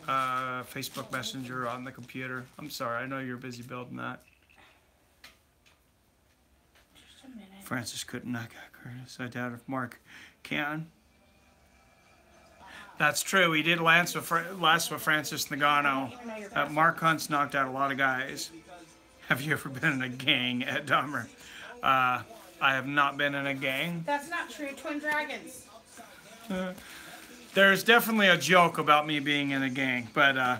Facebook Messenger on the computer? I'm sorry, I know you're busy building that. Just a minute. Francis couldn't knock out Curtis. I doubt if Mark can. That's true. He did last with Francis Ngannou. Mark Hunt's knocked out a lot of guys. Have you ever been in a gang, Ed Dahmer? I have not been in a gang. That's not true. Twin Dragons. There's definitely a joke about me being in a gang, but and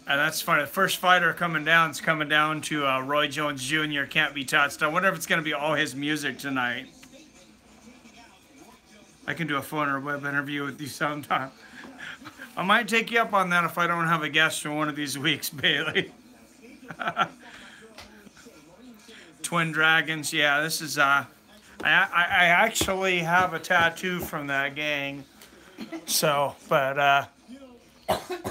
that's funny. The first fighter coming down is coming down to Roy Jones Jr. Can't Be Touched. I wonder if it's going to be all his music tonight. I can do a phone or web interview with you sometime. I might take you up on that if I don't have a guest for one of these weeks, Bailey. Twin Dragons, yeah, this is, I actually have a tattoo from that gang. So, but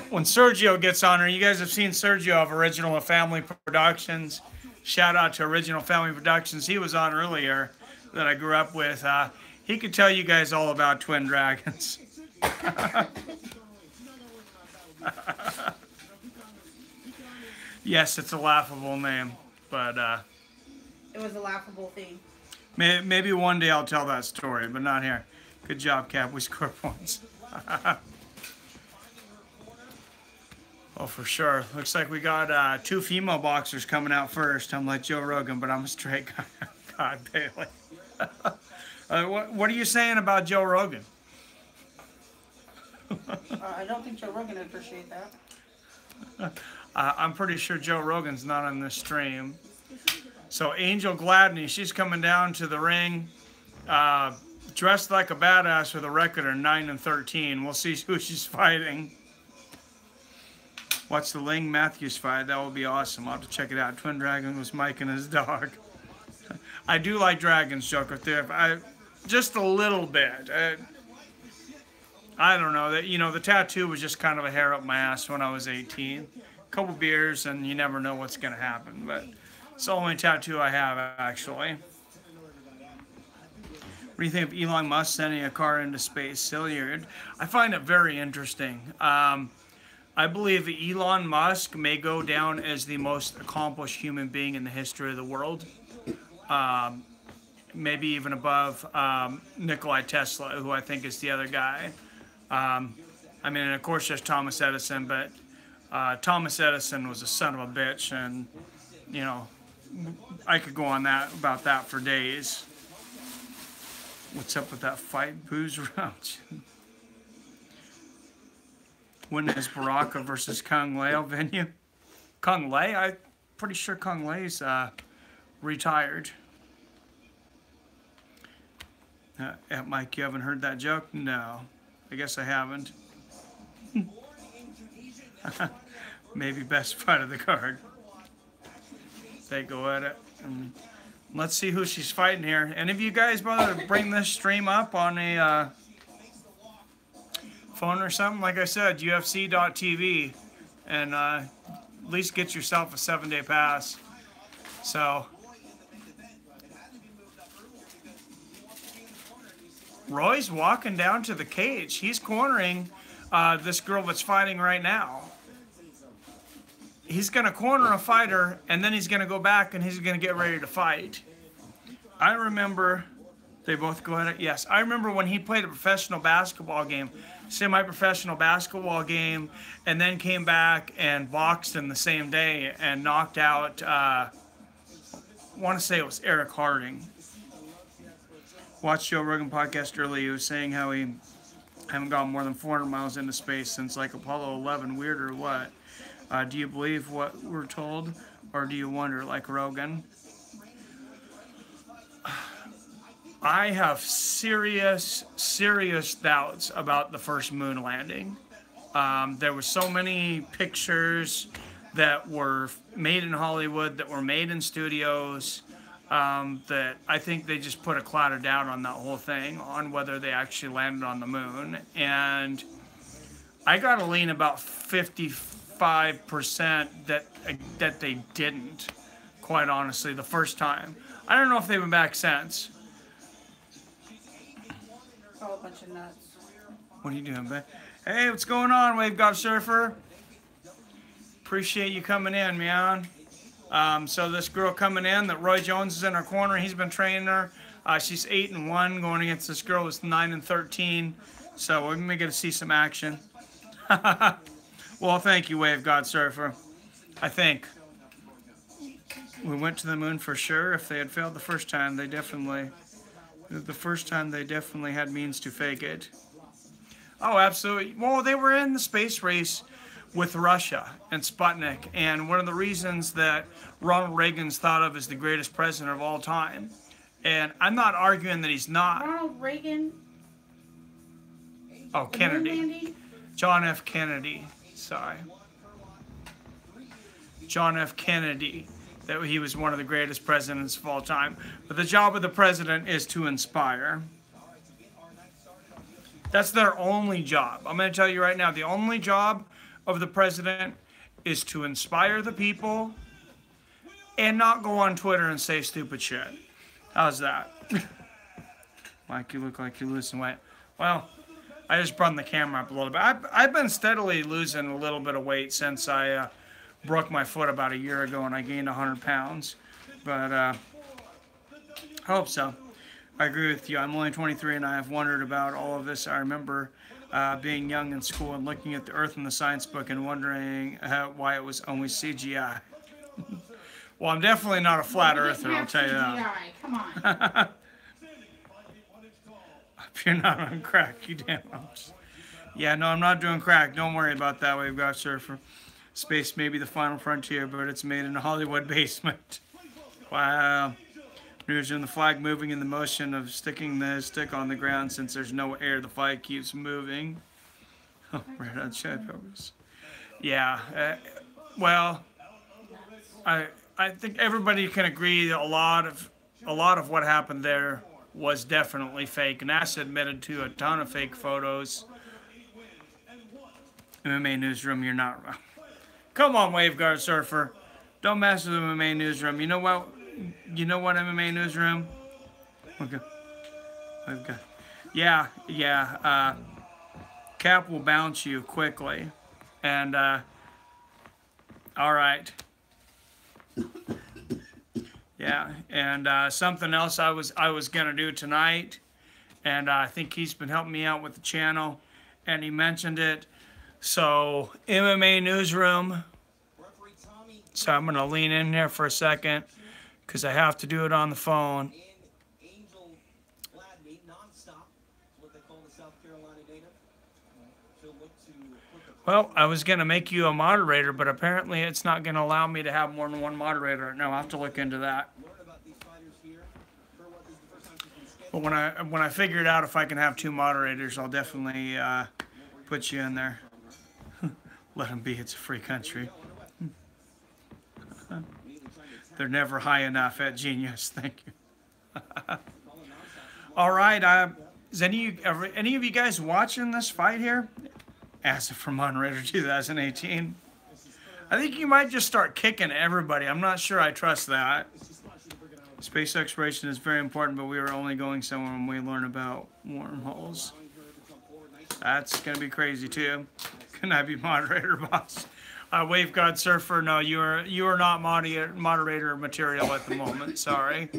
when Sergio gets on her, you guys have seen Sergio of Original Family Productions. Shout out to Original Family Productions. He was on earlier that I grew up with. He could tell you guys all about Twin Dragons. Yes, it's a laughable name, but It was a laughable thing. maybe one day I'll tell that story, but not here. Good job, Cap. We score points. Oh, for sure. Looks like we got 2 female boxers coming out first. I'm like Joe Rogan, but I'm a straight guy. God, Bailey. What are you saying about Joe Rogan? I don't think Joe Rogan would appreciate that. I'm pretty sure Joe Rogan's not on this stream. So Angel Gladney, she's coming down to the ring, dressed like a badass with a record of 9-13. We'll see who she's fighting. Watch the Ling Matthews fight. That will be awesome. I'll have to check it out. Twin Dragon was Mike and his dog. I do like dragons, Joker. Just a little bit. I don't know. The tattoo was just kind of a hair up my ass when I was 18. A couple beers and you never know what's going to happen. But it's the only tattoo I have, actually. What do you think of Elon Musk sending a car into space? Silly. I find it very interesting. I believe Elon Musk may go down as the most accomplished human being in the history of the world. Maybe even above Nikola Tesla, who I think is the other guy. I mean, of course, there's Thomas Edison, but Thomas Edison was a son of a bitch, and, you know, I could go on about that for days. What's up with that fight? Booze Roach. When is Baraka versus Kung Lao venue? Kung Lei? I'm pretty sure Kung Lei's retired. Mike, you haven't heard that joke? No. I guess I haven't. Maybe best fight of the card. Take a look at it. And let's see who she's fighting here. Any of you guys bother to bring this stream up on a phone or something? Like I said, UFC.tv, and at least get yourself a 7-day pass. So Roy's walking down to the cage. He's cornering this girl that's fighting right now. He's going to corner a fighter, and then he's going to go back, and he's going to get ready to fight. I remember, they both go at it. Yes, I remember when he played a professional basketball game, semi-professional basketball game, and then came back and boxed in the same day and knocked out, I want to say it was Eric Harding. Watched Joe Rogan podcast earlier. He was saying how he haven't gone more than 400 miles into space since like Apollo 11. Weird or what? Do you believe what we're told, or do you wonder like Rogan? I have serious, serious doubts about the first moon landing. There were so many pictures that were made in Hollywood, that were made in studios, that I think they just put a cloud of doubt on that whole thing, on whether they actually landed on the moon. And I got to lean about 55% that they didn't, quite honestly, the first time. I don't know if they've been back since. All a bunch of nuts. What are you doing, babe? Hey, what's going on, Wave God Surfer? Appreciate you coming in, man. So this girl coming in, that Roy Jones is in her corner. He's been training her. She's 8-1, going against this girl who's 9-13. So we're gonna get to see some action. Well, thank you, Wave God Surfer. I think we went to the moon for sure. If they had failed the first time, they definitely had means to fake it. Oh, absolutely. Well, they were in the space race with Russia and Sputnik, and one of the reasons that Ronald Reagan's thought of as the greatest president of all time, and I'm not arguing that he's not. Ronald Reagan. Oh, Kennedy. John F. Kennedy. Sorry. John F. Kennedy. That he was one of the greatest presidents of all time. But the job of the president is to inspire. That's their only job. I'm going to tell you right now, the only job of the president is to inspire the people and not go on Twitter and say stupid shit. How's that? Mike, you look like you're losing weight. Well, I just brought the camera up a little bit. I've been steadily losing a little bit of weight since I broke my foot about a year ago and I gained 100 pounds. But I hope so. I agree with you. I'm only 23 and I have wondered about all of this. I remember being young in school and looking at the Earth in the science book and wondering why it was only CGI. Well, I'm definitely not a flat earther, I'll tell you that. Come on. If you're not on crack, you damn well. Yeah, no, I'm not doing crack. Don't worry about that. We've got Surfer. Space may be the final frontier, but it's made in a Hollywood basement. Wow. Newsroom, the flag moving in the motion of sticking the stick on the ground. Since there's no air, the flag keeps moving. Oh, Red Hot Chili Peppers. Yeah. Well, I think everybody can agree that a lot of what happened there was definitely fake. NASA admitted to a ton of fake photos. MMA Newsroom, you're not wrong. Come on, Waveguard Surfer. Don't mess with MMA Newsroom. You know what? MMA Newsroom? Okay. Okay. Yeah. Cap will bounce you quickly. And, all right. Yeah, and something else I was gonna do tonight, and I think he's been helping me out with the channel, and he mentioned it. So MMA Newsroom. So I'm gonna lean in there for a second, because I have to do it on the phone. Well, I was going to make you a moderator, but apparently it's not going to allow me to have more than one moderator. No, I'll have to look into that. But when I figure it out if I can have 2 moderators, I'll definitely put you in there. Let them be. It's a free country. They're never high enough at Genius. Thank you. All right. Is any of you guys watching this fight here? As of from Moderator 2018. I think you might just start kicking everybody. I'm not sure I trust that. Space exploration is very important, but we are only going somewhere when we learn about wormholes. That's going to be crazy too. Can I be moderator, boss? Wave God Surfer, no, you are not moderator material at the moment. Sorry.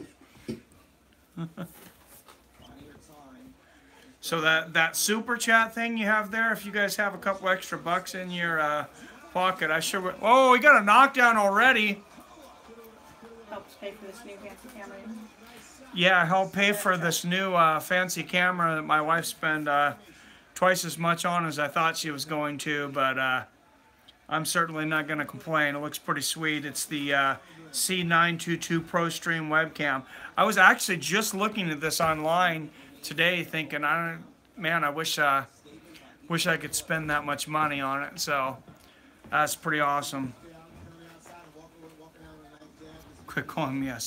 So that super chat thing you have there, if you guys have a couple extra bucks in your pocket, I sure would. Oh, we got a knockdown already. Helps pay for this new fancy camera. Yeah, help pay for this new fancy camera that my wife spent twice as much on as I thought she was going to, but I'm certainly not going to complain. It looks pretty sweet. It's the C922 Pro Stream webcam. I was actually just looking at this online today, thinking, man, I wish I could spend that much money on it. So that's pretty awesome. Quit calling me a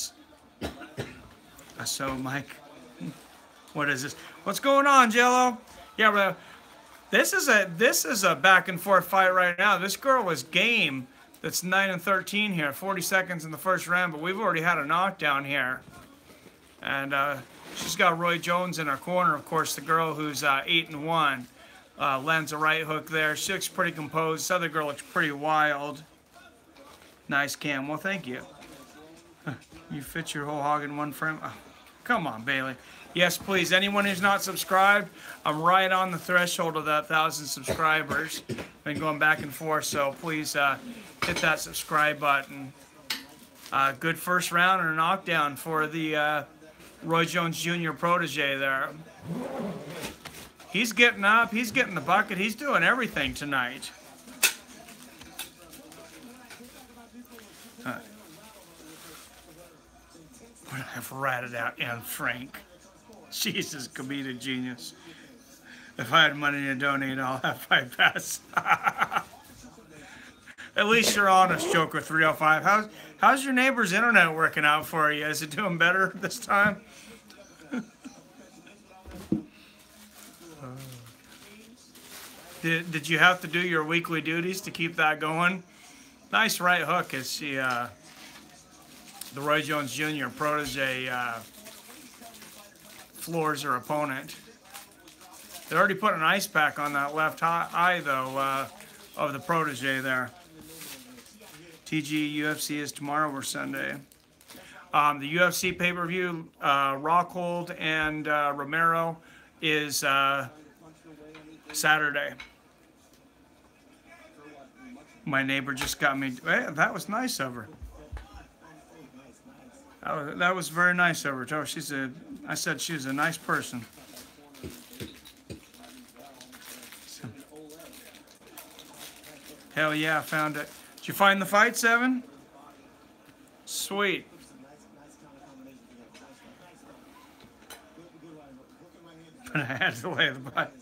so Mike. What is this? What's going on, Jello? Yeah, bro. This is a back and forth fight right now. This girl is game. That's 9-13 here. 40 seconds in the first round, but we've already had a knockdown here. And she's got Roy Jones in her corner, of course, the girl who's 8-1. Lands a right hook there. She looks pretty composed. This other girl looks pretty wild. Nice, Cam. Well, thank you. You fit your whole hog in one frame. Oh, come on, Bailey. Yes, please. Anyone who's not subscribed, I'm right on the threshold of that 1,000 subscribers. Been going back and forth, so please hit that subscribe button. Good first round and a knockdown for the Roy Jones Jr. protege there. He's getting up. He's getting the bucket. He's doing everything tonight. I've ratted out Anne Frank. Jesus, comedic genius. If I had money to donate, I'll have 5 pass. At least you're honest, Joker 305. How's your neighbor's internet working out for you? Is it doing better this time? Did you have to do your weekly duties to keep that going? Nice right hook as she, the Roy Jones Jr. protege floors her opponent. They already put an ice pack on that left eye, though, of the protege there. TG UFC is tomorrow or Sunday. The UFC pay-per-view, Rockhold and Romero is Saturday. My neighbor just got me. Hey, that was nice of her. That was very nice of her. Oh, I said she was a nice person. Hell yeah, I found it. Did you find the fight, Seven? Sweet. But I had to lay the butt.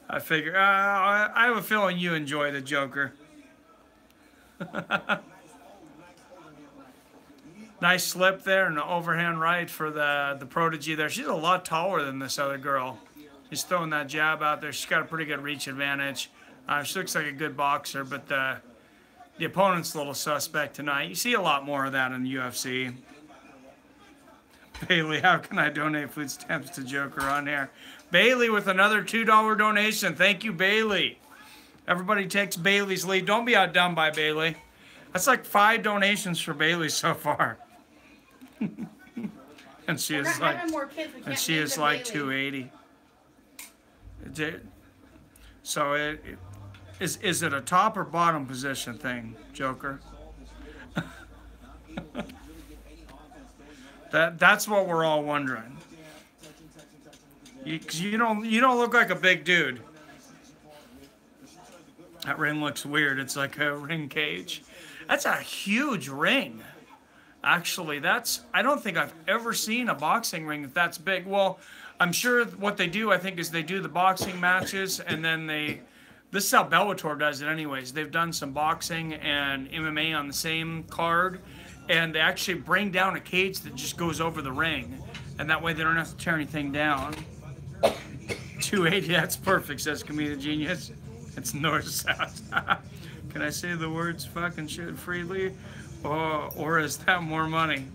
I figure, I have a feeling you enjoy the Joker. Nice slip there and an overhand right for the protege there. She's a lot taller than this other girl. She's throwing that jab out there. She's got a pretty good reach advantage. She looks like a good boxer, but the opponent's a little suspect tonight. You see a lot more of that in the UFC. Bailey, how can I donate food stamps to Joker on here? Bailey with another $2 donation. Thank you, Bailey. Everybody takes Bailey's lead. Don't be outdone by Bailey. That's like 5 donations for Bailey so far. And she is like 280. So is it a top or bottom position thing, Joker? That's what we're all wondering. Because you don't look like a big dude. That ring looks weird. It's like a ring cage. That's a huge ring. Actually, I don't think I've ever seen a boxing ring that's big. Well, I'm sure what they do, I think, is they do the boxing matches, and then this is how Bellator does it anyways. They've done some boxing and MMA on the same card, and they actually bring down a cage that just goes over the ring, and that way they don't have to tear anything down. 280, that's perfect, says Comedic Genius. It's north-south. Can I say the words fucking shit freely? Or is that more money?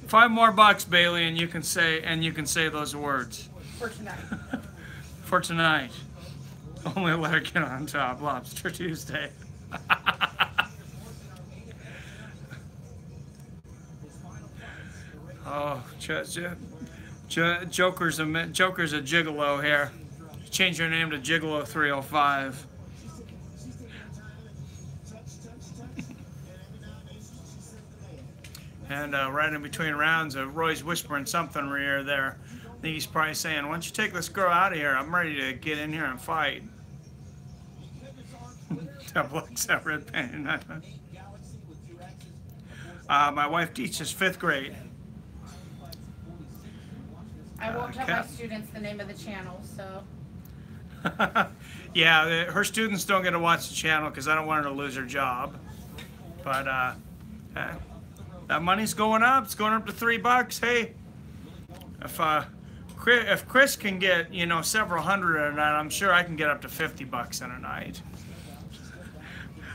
$5 more, Bailey, and you can say those words. For tonight. For tonight. Only let her get on top. Lobster Tuesday. Oh, Joker's a gigolo here. Change your name to Gigolo 305. And right in between rounds, Roy's whispering something in her ear there. I think he's probably saying, why don't you take this girl out of here? I'm ready to get in here and fight. Double What's that red pen? My wife teaches 5th grade. I won't tell my students the name of the channel, so. Yeah, her students don't get to watch the channel because I don't want her to lose her job. But that money's going up. It's going up to $3. Hey, if Chris can get, you know, several hundred a night, I'm sure I can get up to $50 in a night.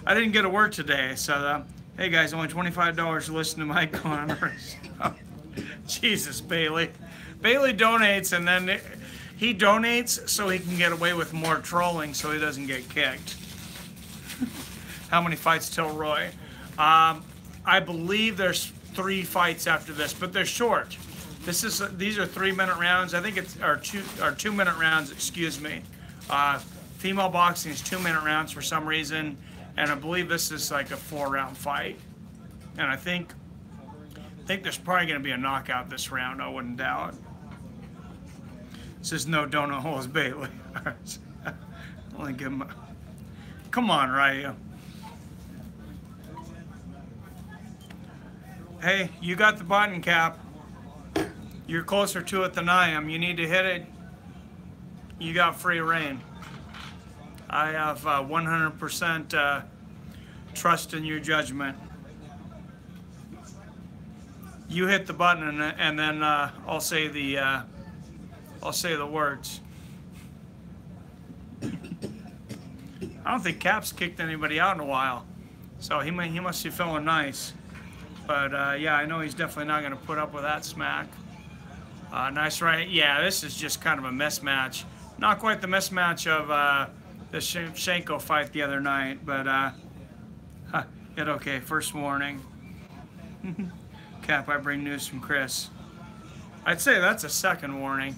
I didn't get to work today, so hey guys, only $25 to listen to my conversation. Jesus, Bailey. Bailey donates, and then he donates so he can get away with more trolling so he doesn't get kicked. How many fights till Roy? I believe there's 3 fights after this, but they're short. These are 3-minute rounds. I think it's or 2-minute rounds. Excuse me. Female boxing is 2-minute rounds for some reason, and I believe this is like a 4-round fight. And I think there's probably going to be a knockout this round. I wouldn't doubt. It says no donut holes, Bailey. Only give him. Come on, Ryu. Hey, you got the button, Cap. You're closer to it than I am. You need to hit it. You got free reign. I have 100% trust in your judgment. You hit the button, and then I'll say the words. I don't think Cap's kicked anybody out in a while, so he must be feeling nice. But yeah, I know he's definitely not going to put up with that smack. Nice right. Yeah, this is just kind of a mismatch. Not quite the mismatch of the Shenko fight the other night, but hit okay. First warning. Cap, I bring news from Chris. I'd say that's a second warning.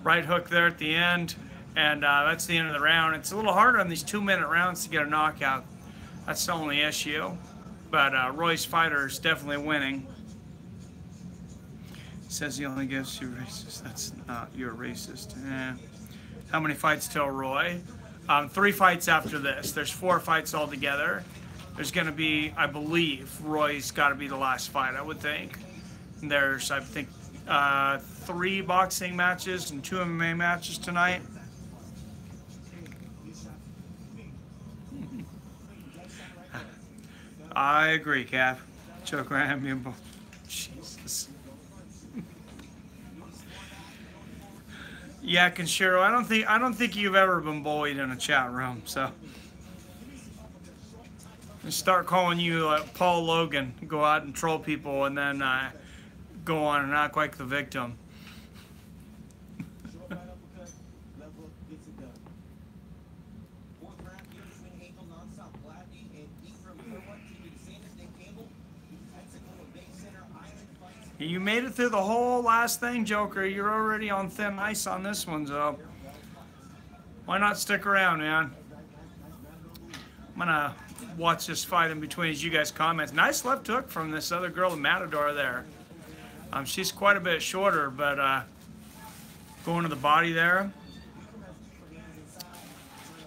Right hook there at the end, and that's the end of the round. It's a little harder on these 2-minute rounds to get a knockout. That's the only issue. But Roy's fighter is definitely winning. Says he only gives you racist. That's not, you're a racist. How many fights till Roy? 3 fights after this. There's 4 fights altogether. There's going to be, I believe, Roy's got to be the last fight, I would think. There's, I think, 3 boxing matches and 2 MMA matches tonight. I agree, Cap. Choke ram you. Jesus. Yeah, Kenshiro, I don't think you've ever been bullied in a chat room, so just start calling you Paul Logan, go out and troll people, and then go on and act like the victim. You made it through the whole last thing, Joker. You're already on thin ice on this one, so why not stick around, man? I'm gonna watch this fight in between as you guys comment. Nice left hook from this other girl, the Matador there. She's quite a bit shorter, but going to the body there.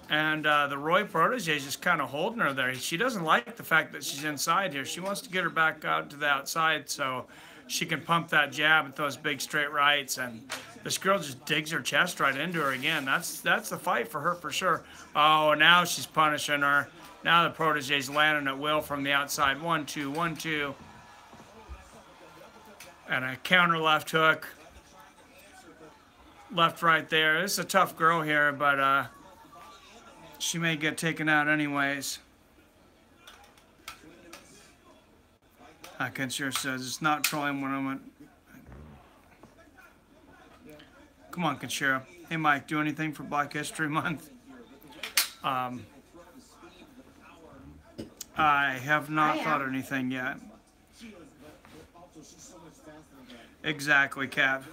And the Roy protege is just kind of holding her there. She doesn't like the fact that she's inside here. She wants to get her back out to the outside so she can pump that jab and those big straight rights. And this girl just digs her chest right into her again. That's the fight for her for sure. Oh, now she's punishing her. Now the protege's landing at will from the outside. 1, 2, 1, 2. And a counter left hook. Left right there. This is a tough girl here, but she may get taken out anyways. Kenshiro says it's not trolling when I went. Come on, Kenshiro. Hey, Mike, do anything for Black History Month? I have not thought of anything yet. Exactly, Cap.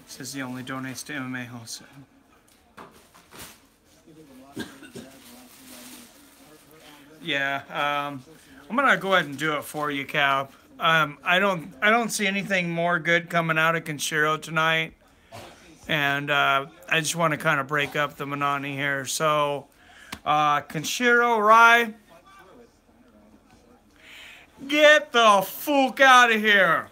Says he only donates to MMA wholesale. Yeah, I'm gonna go ahead and do it for you, Cap. I don't see anything more good coming out of Kenshiro tonight. And I just want to kind of break up the monotony here. So, Kenshiro Rai, get the fuck out of here.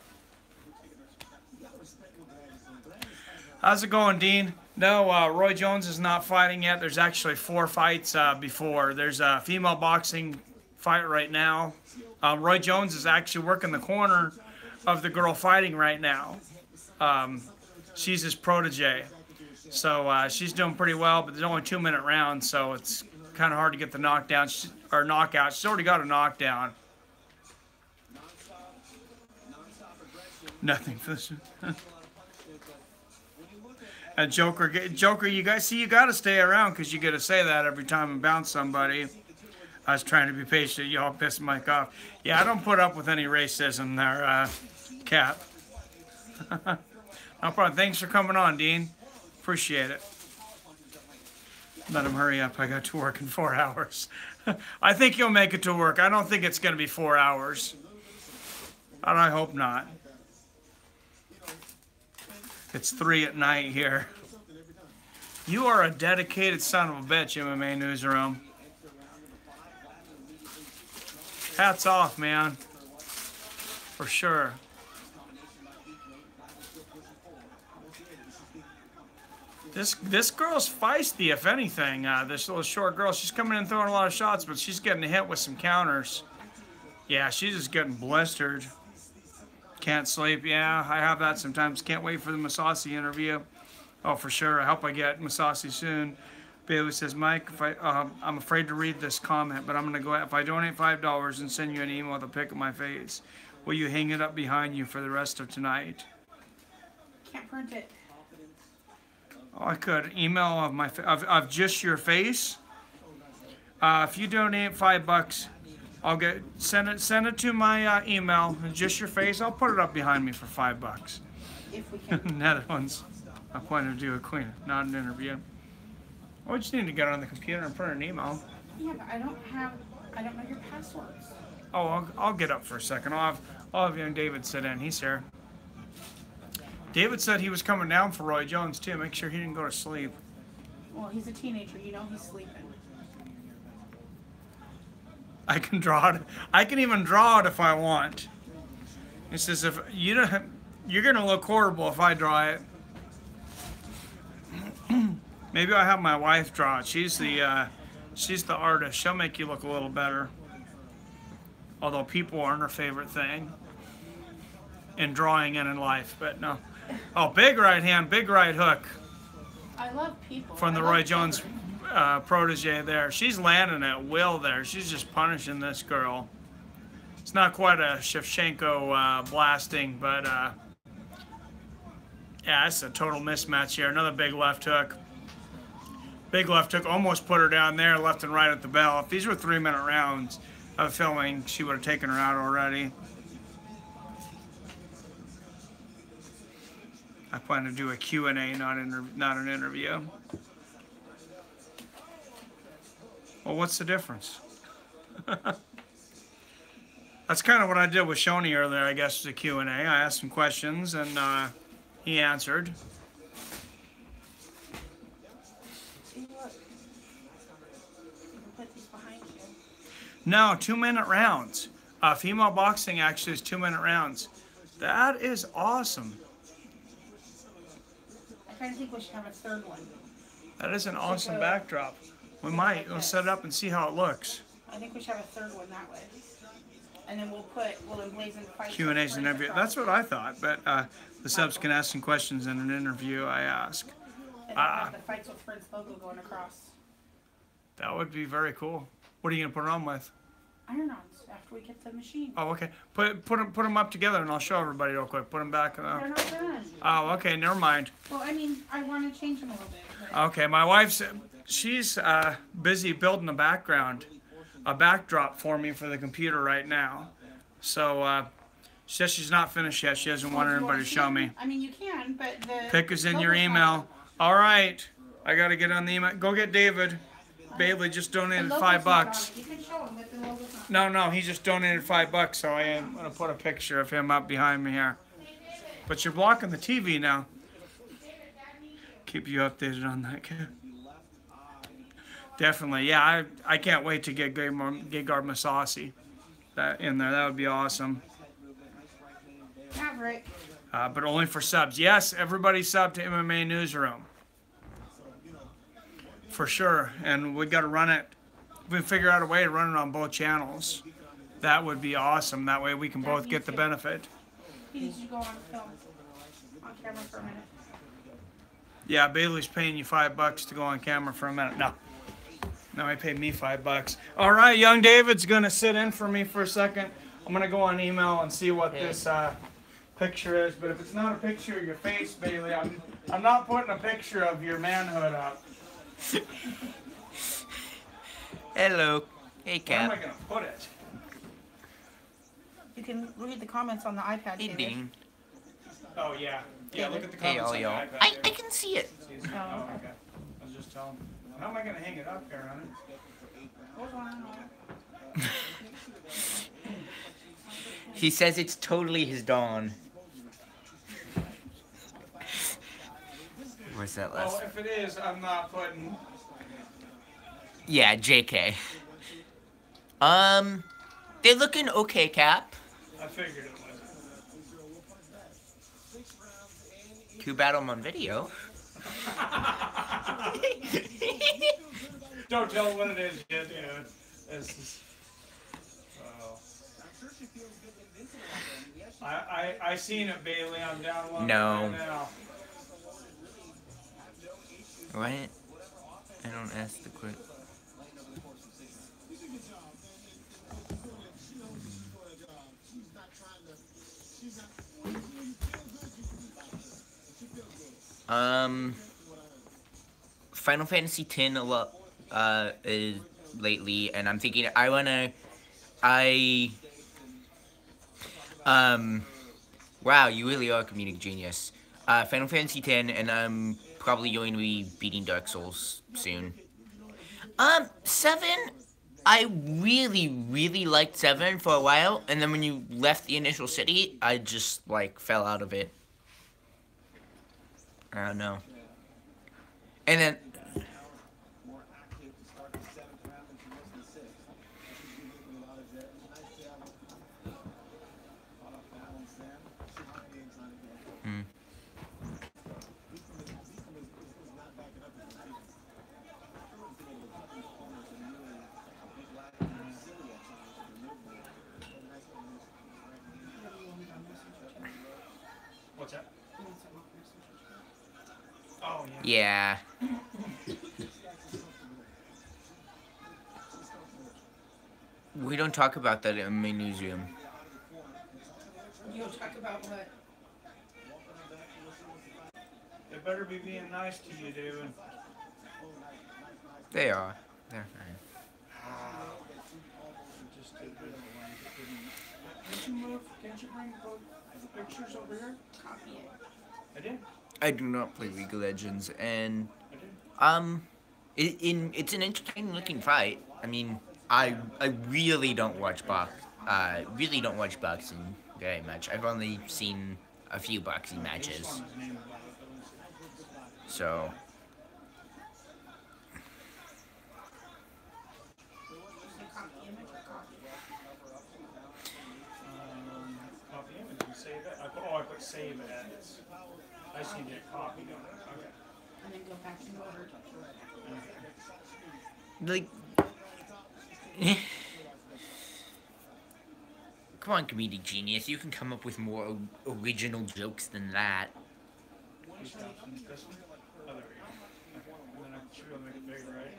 How's it going, Dean? No, Roy Jones is not fighting yet. There's actually 4 fights before. There's a female boxing fight right now. Roy Jones is actually working the corner of the girl fighting right now. She's his protege. So she's doing pretty well, but there's only 2-minute rounds, so it's kind of hard to get the knockdown or knockout. She's already got a knockdown. Nothing for this. And Joker, you guys see, you got to stay around because you got to say that every time and bounce somebody. I was trying to be patient. Y'all pissed Mike off. Yeah, I don't put up with any racism there, Cap. No problem. Thanks for coming on, Dean. Appreciate it. Let him hurry up. I got to work in 4 hours. I think you'll make it to work. I don't think it's going to be 4 hours. And I hope not. It's 3 at night here. You are a dedicated son of a bitch, MMA Newsroom. Hats off, man. For sure. This girl's feisty, if anything. This little short girl, she's coming in throwing a lot of shots, but she's getting hit with some counters. Yeah, she's just getting blistered. Can't sleep. Yeah, I have that sometimes. Can't wait for the Masasi interview. Oh, for sure. I hope I get Masasi soon. Bailey says, Mike, I'm afraid to read this comment, but I'm going to go ahead. If I donate $5 and send you an email with a pic of my face, will you hang it up behind you for the rest of tonight? Can't print it. Oh, I could. Email of just your face. If you donate $5, I'll send it to my email. Just your face. I'll put it up behind me for $5. If we can. Netherlands. I plan to do a queen, not an interview. We just need to get on the computer and print an email. Yeah, but I don't know your passwords. Oh, I'll get up for a second. I'll have young David sit in. He's here. David said he was coming down for Roy Jones too. Make sure he didn't go to sleep. Well, he's a teenager. You know he's sleeping. I can draw it. I can even draw it if I want. He says if you don't, you're gonna look horrible if I draw it. Maybe I'll have my wife draw it. She's the artist. She'll make you look a little better. Although people aren't her favorite thing in drawing and in life, but no. Oh, big right hand, big right hook. I love people. From the Roy Jones protege there. She's landing at will there. She's just punishing this girl. It's not quite a Shevchenko blasting, but yeah, it's a total mismatch here. Another big left hook. Big left hook almost put her down there, left and right at the bell. If these were 3-minute rounds of filming, she would have taken her out already. I plan to do a Q&A, not an interview. Well, what's the difference? That's kind of what I did with Shoney earlier, I guess, was a Q&A. I asked him questions, and he answered. No, 2-minute rounds. Female boxing actually is 2-minute rounds. That is awesome. I kind of think we should have a third one. That is an awesome backdrop. We might. We'll set it up and see how it looks. I think we should have a third one that way. And then we'll emblazon fights. Q&As and everything. That's what I thought. But the subs can ask some questions in an interview, I ask. And have the fights with Fred's logo going across. That would be very cool. What are you going to put it on with? Iron-ons after we get the machine. Oh, okay. Put them up together and I'll show everybody real quick. Put them back. They're not done. Oh, okay. Never mind. Well, I mean, I want to change them a little bit. But... Okay. My wife's, she's busy building a backdrop for me for the computer right now. So she says she's not finished yet. She doesn't want everybody to show me. I mean, you can, but the... Pick is in your email. All right. I got to get on the email. Go get David. Bailey just donated $5. You can show him, but the logo's No, not. no, he just donated $5, so I am gonna put a picture of him up behind me here. But you're blocking the TV now. keep you updated on that. Definitely, yeah. I can't wait to get Gegard Mousasi that in there. That would be awesome. Maverick. But only for subs. Yes, everybody sub to MMA Newsroom. For sure. And we got to run it. We figure out a way to run it on both channels. That would be awesome. That way we can both get the benefit. He needs to go on film. On camera for a minute. Yeah, Bailey's paying you $5 to go on camera for a minute. No. No, he paid me $5. All right, young David's going to sit in for me for a second. I'm going to go on email and see what this picture is. But if it's not a picture of your face, Bailey, I'm not putting a picture of your manhood up. Hello. Hey, Where am I Cap. going to put it? You can read the comments on the iPad. Hey, David. Ding. Oh, yeah. Yeah, look at the Hey, comments all on the y'all. iPad I there. can see it. Oh, okay. I was just telling him. How am I going to hang it up here, honey? Hold on. He says it's totally his dawn. Where's that Oh, last? if it is, I'm not putting... Yeah, JK. They're looking okay, Cap. I figured it was. Too bad I'm on video. Don't tell what it is yet, dude. This is... Oh. I seen it, Bailey. I'm downloading No. it right now. What? I don't ask the quick. Final Fantasy X a lot is lately, and I'm thinking wow, you really are a comedic genius. Final Fantasy X, and I'm probably going to be beating Dark Souls soon. 7, I really liked 7 for a while, and then when you left the initial city, I just, like, fell out of it. I don't know. And then... What's that? Oh, Yeah. We don't talk about that in my newsroom. You don't talk about what? They better be being nice to you, David. They are. They're fine. Can't you move? Can't you bring both pictures over here? Copy it. I did. I do not play League of Legends, and I did. it's an entertaining looking fight. I mean, I really don't watch boxing very much. I've only seen a few boxing matches. So Copy image or copy? Copy image and save it. I put save as. I just need to copy on it. Okay. And then go back in order. like come on, comedic genius, you can come up with more original jokes than that. This one? Oh, there we go. Okay. And then I should be able to make it bigger, right?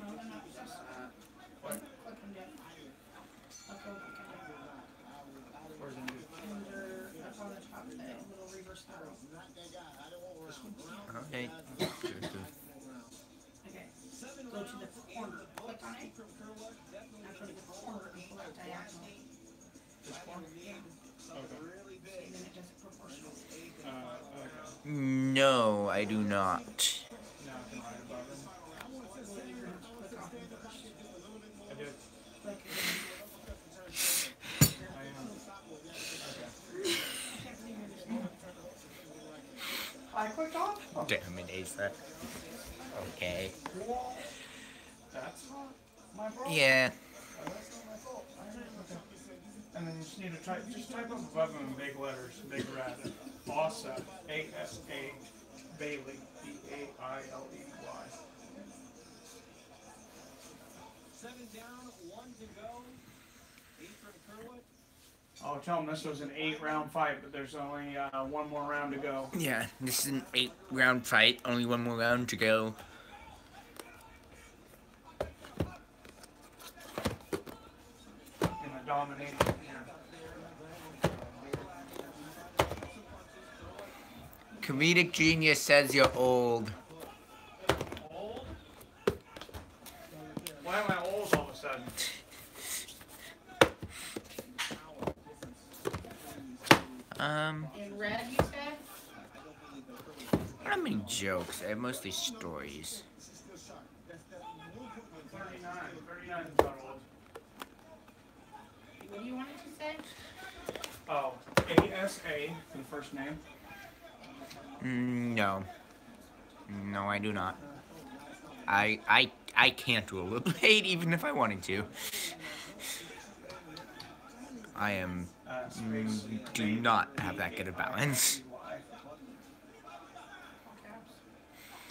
No, no, just What? click and do. Look over, click and do. Where's it? Under, up on the top, the little reverse arrow. Okay. Okay. Go to the corner. Click on it. After the corner, and pull it diagonal. This one? Yeah. Okay. And then it does it proportional. Okay. No, I do not. Now I can write above it. Well, you're gonna have to click off it first. I did. Click again. I am. Okay. I can't believe you're this new. Damn it, Asa. Okay. That's not my problem. Yeah. That's not my fault. Okay. And then you just need to type up above them in big letters, big red. Asa, A-S-A, Bailey, B-A-I-L-E-Y. 7 down, 1 to go. 8 for Kerwood. I'll tell them this was an 8-round fight, but there's only one more round to go. Yeah, this is an 8-round fight. Only one more round to go. In a domination here. Comedic Genius says you're old. Old? Why am I old all of a sudden? In red, you said? I don't have many jokes. I have mostly stories. 39. 39 is not old. What do you want it to say? Oh, A-S-A, the first name. No. No, I do not. I can't rollerblade even if I wanted to. I am do not have that good a balance.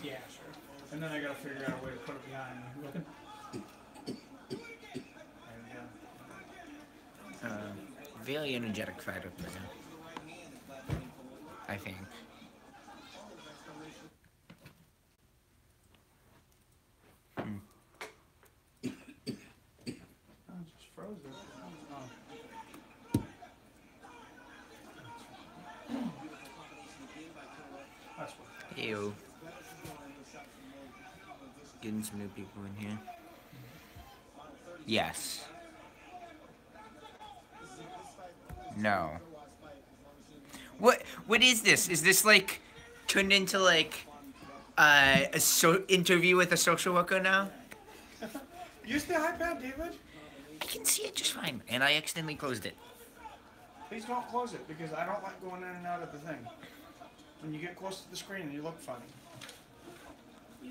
Yeah, sure. And then I gotta figure out a way to put it behind me. Looking. There Very energetic fighter man. I think. we go. Oh, it just froze it. Oh. That's what. Ew. Getting some new people in here. Yes. No. What is this? Is this like turned into like a interview with a social worker now? Use the iPad, David. I can see it just fine, and I accidentally closed it. Please don't close it because I don't like going in and out of the thing. When you get close to the screen, you look funny.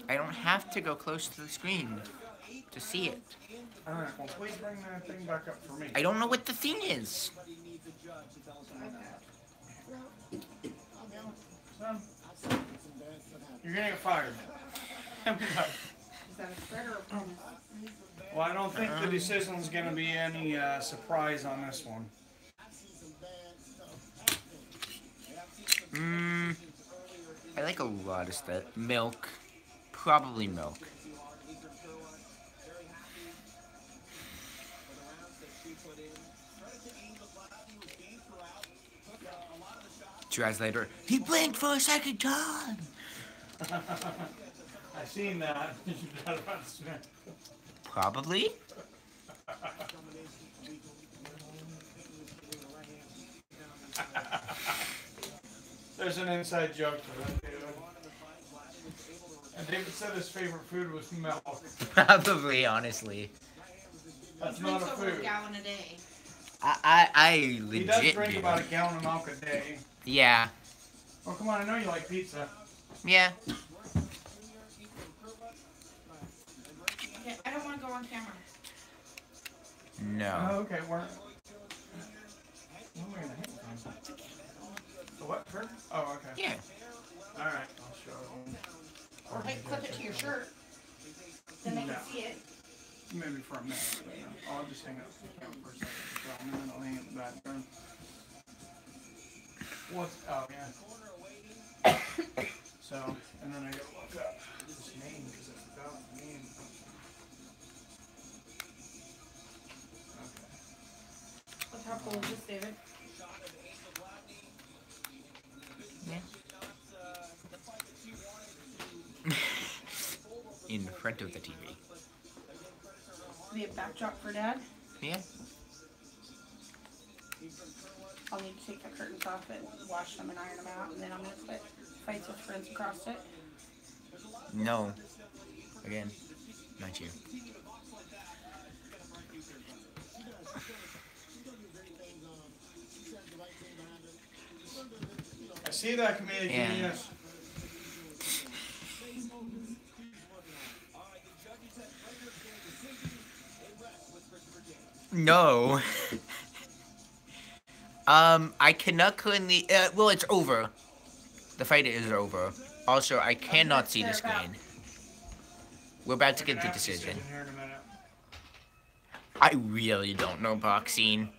I don't have to go close to the screen to see it. All right. Well, please bring that thing back up for me. I don't know what the thing is. Son, you're gonna get fired. Is that a threat or a promise? Well, I don't think the decision's gonna be any surprise on this one. I like a lot of stuff. Milk. Probably milk. Translator. He blinked for a second time. I seen that. Probably. There's an inside joke to that, David. And David said his favorite food was milk. Probably, honestly. That's not a Drinks over a food. gallon a day. I legit He does drink do. about a gallon of milk a day. Yeah. Oh, come on, I know you like pizza. Yeah. Okay, I don't want to go on camera. Oh, No. okay, we're... When are we gonna hit them? The what, Kurt? Oh, okay. Yeah. Alright, I'll show them. Or like clip it to your shirt. Then they can No. see it. Maybe for a minute. But no. I'll just hang up the camera for a second. So, and then I'll hang it in the background. What's... Oh, yeah. So, and then I gotta look up his name because I forgot his name. Okay. How cool is this, David? In front of the TV. Be a backdrop for Dad. Yeah. I'll need to take the curtains off and wash them and iron them out, and then I'm gonna put Fights with Friends across it. No. Again, not you. I see that, comedic Yeah. genius. No. I cannot currently. Well, it's over. The fight is over. Also, I cannot see the screen. We're about to get the decision. Here in a minute. I really don't know boxing.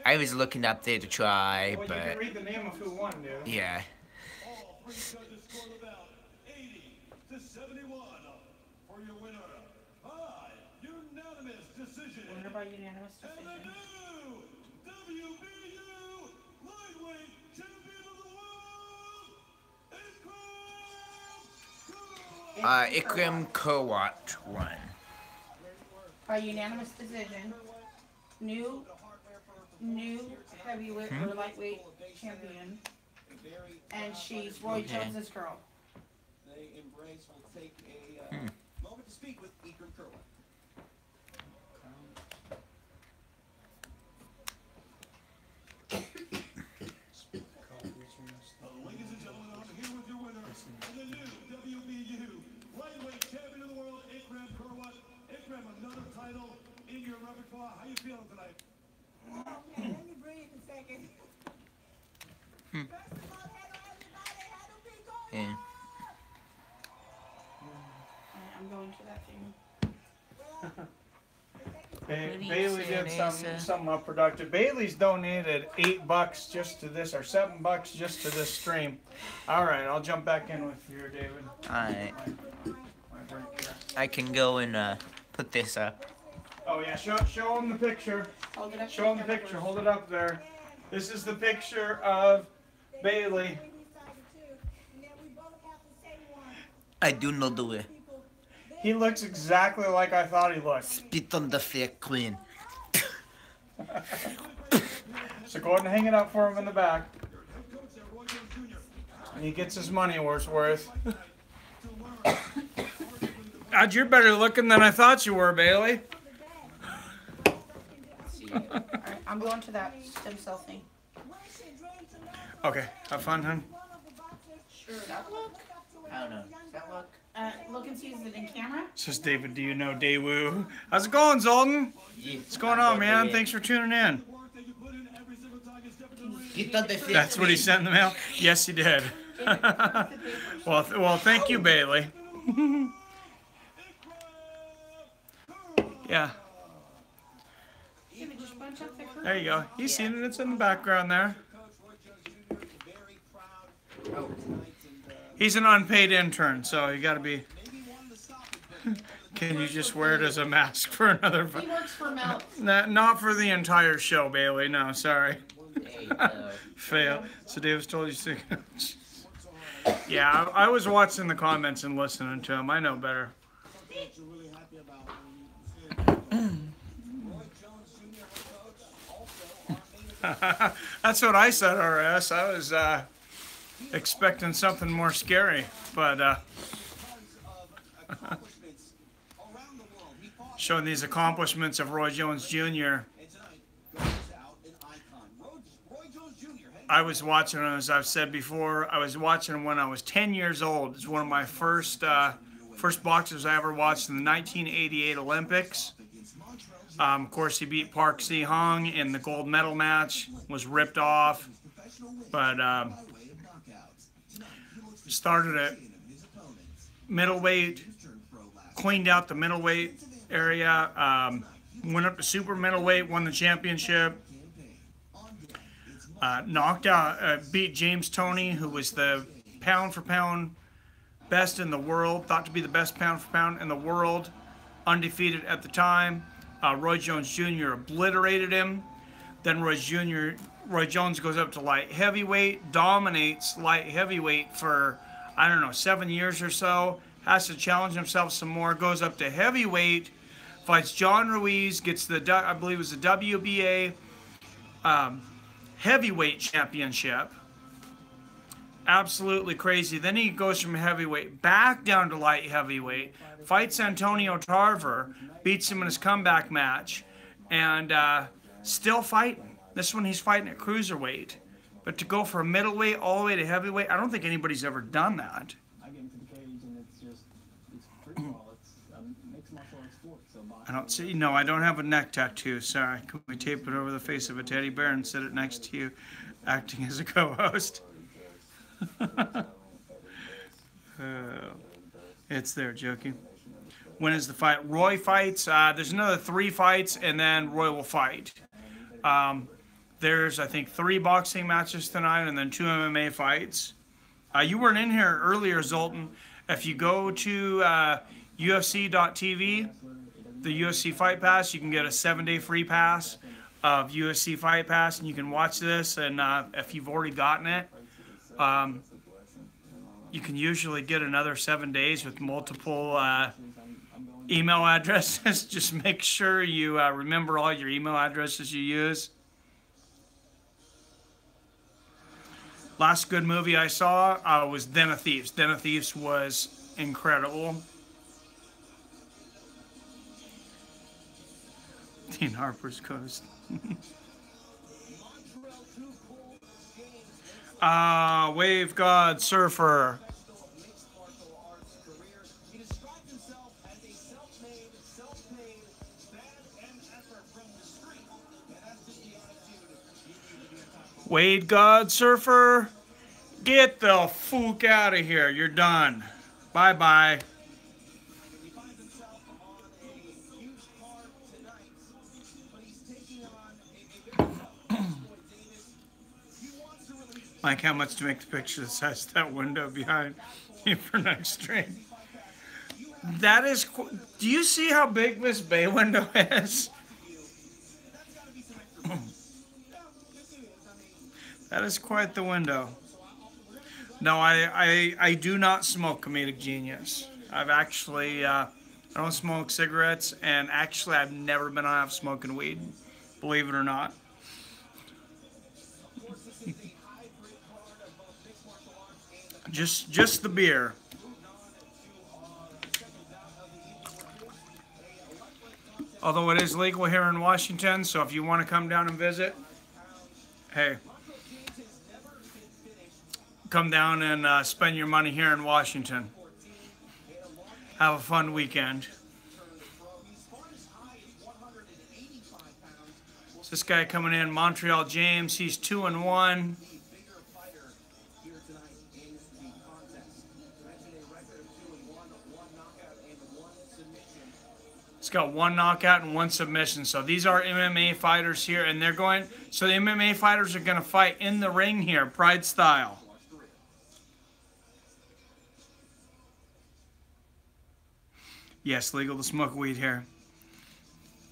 I was looking up there to try, Well, you can but read the name of who won, dude. yeah. All three judges scored the bout 80 to 71 for your winner by unanimous decision. Winner by unanimous And the decision. new WBU lightweight champion of the world, Ikram Kowat won. By unanimous decision. New heavyweight or lightweight champion. And she's Roy Jones's girl. They embrace will take a moment to speak with Ikram Kerwin. Ladies and gentlemen, I'm here with your winner and the new WBU lightweight champion of the world, Ikram Kerwin. Ikram, another title in your repertoire. How you feeling tonight? Okay, let me breathe a second. First of all, hello everybody, how do we go? Yeah. I'm going to that thing. Bailey did something unproductive. Bailey's donated $8 just to this, or $7 just to this stream. All right, I'll jump back in with you, David. Alright. My drink here. I can go and put this up. Oh yeah, show him the picture. Hold it up. Show him the picture. Hold it up there. This is the picture of Bailey. I do not do it. He looks exactly like I thought he looked. Spit on the fake queen. So go ahead and hang it up for him in the back. And he gets his money worth. God, you're better looking than I thought you were, Bailey. Alright, I'm going to that stem cell thing. Okay, have fun, hon. Sure, that look. I don't know. Does that look? Look and see, is it in camera? Says David, do you know Daewoo? How's it going, Zoltan? What's going on, man? Thanks for tuning in. That's what he sent in the mail? Yes, he did. Well, thank you, Bailey. Yeah, David, just bunch up the curtain. there you go. He's seen it. It's in the background there. He's an unpaid intern, so you got to be... Can you just wear it as a mask for another... He works for Mel. Not for the entire show, Bailey. No, sorry. Fail. So Davis told you to... Yeah, I was watching the comments and listening to him. I know better. That's what I said, RS. I was expecting something more scary, but showing these accomplishments of Roy Jones Jr. I was watching him, as I've said before, I was watching him when I was 10 years old. It's one of my first boxers I ever watched in the 1988 Olympics. Of course, he beat Park Si-hong in the gold medal match, was ripped off, but started at middleweight, cleaned out the middleweight area, went up to super middleweight, won the championship, knocked out, beat James Toney, who was the pound-for-pound best in the world, thought to be the best pound-for-pound in the world, undefeated at the time. Roy Jones Jr. obliterated him. Then Roy Jones goes up to light heavyweight, dominates light heavyweight for, I don't know, 7 years or so. Has to challenge himself some more. Goes up to heavyweight, fights John Ruiz, gets the, I believe it was the WBA heavyweight championship. Absolutely crazy. Then he goes from heavyweight back down to light heavyweight, fights Antonio Tarver, beats him in his comeback match, and still fighting. This one he's fighting at cruiserweight. But to go from middleweight all the way to heavyweight, I don't think anybody's ever done that. I get into the cage and it's pretty well. It's a mixed martial arts sport, so I don't see. No, I don't have a neck tattoo. Sorry. Can we tape it over the face of a teddy bear and sit it next to you, acting as a co-host? It's there, joking. When is the fight? Roy fights. There's another 3 fights, and then Roy will fight. There's, I think, 3 boxing matches tonight, and then 2 MMA fights. You weren't in here earlier, Zoltan. If you go to UFC.tv, the UFC Fight Pass, you can get a 7-day free pass of UFC Fight Pass, and you can watch this. And if you've already gotten it, you can usually get another 7 days with multiple email addresses. Just make sure you remember all your email addresses you use. Last good movie I saw was Den of Thieves. Den of Thieves was incredible. Dean Harper's Coast. Wave God Surfer. He described himself as a self-made, self-paid, bad MFer from the street. And that's just the attitude you need to be a top. Wade God Surfer. Get the fuck out of here. You're done. Bye-bye. He finds himself on a huge card tonight, but he's taking on a very tough boy, Davis. He wants to release Like how much to make the picture the size of that window behind you for next stream. That is, do you see how big this bay window is? That is quite the window. No, I do not smoke Comedic Genius. I've actually, I don't smoke cigarettes, and actually I've never been off smoking weed, believe it or not. Just the beer. Although it is legal here in Washington, so if you want to come down and visit, hey, come down and spend your money here in Washington. Have a fun weekend. So this guy coming in, Montreal James, he's 2-1. He's got 1 knockout and 1 submission. So these are MMA fighters here, and they're going. So the MMA fighters are going to fight in the ring here, Pride style. Yes, legal to smoke weed here.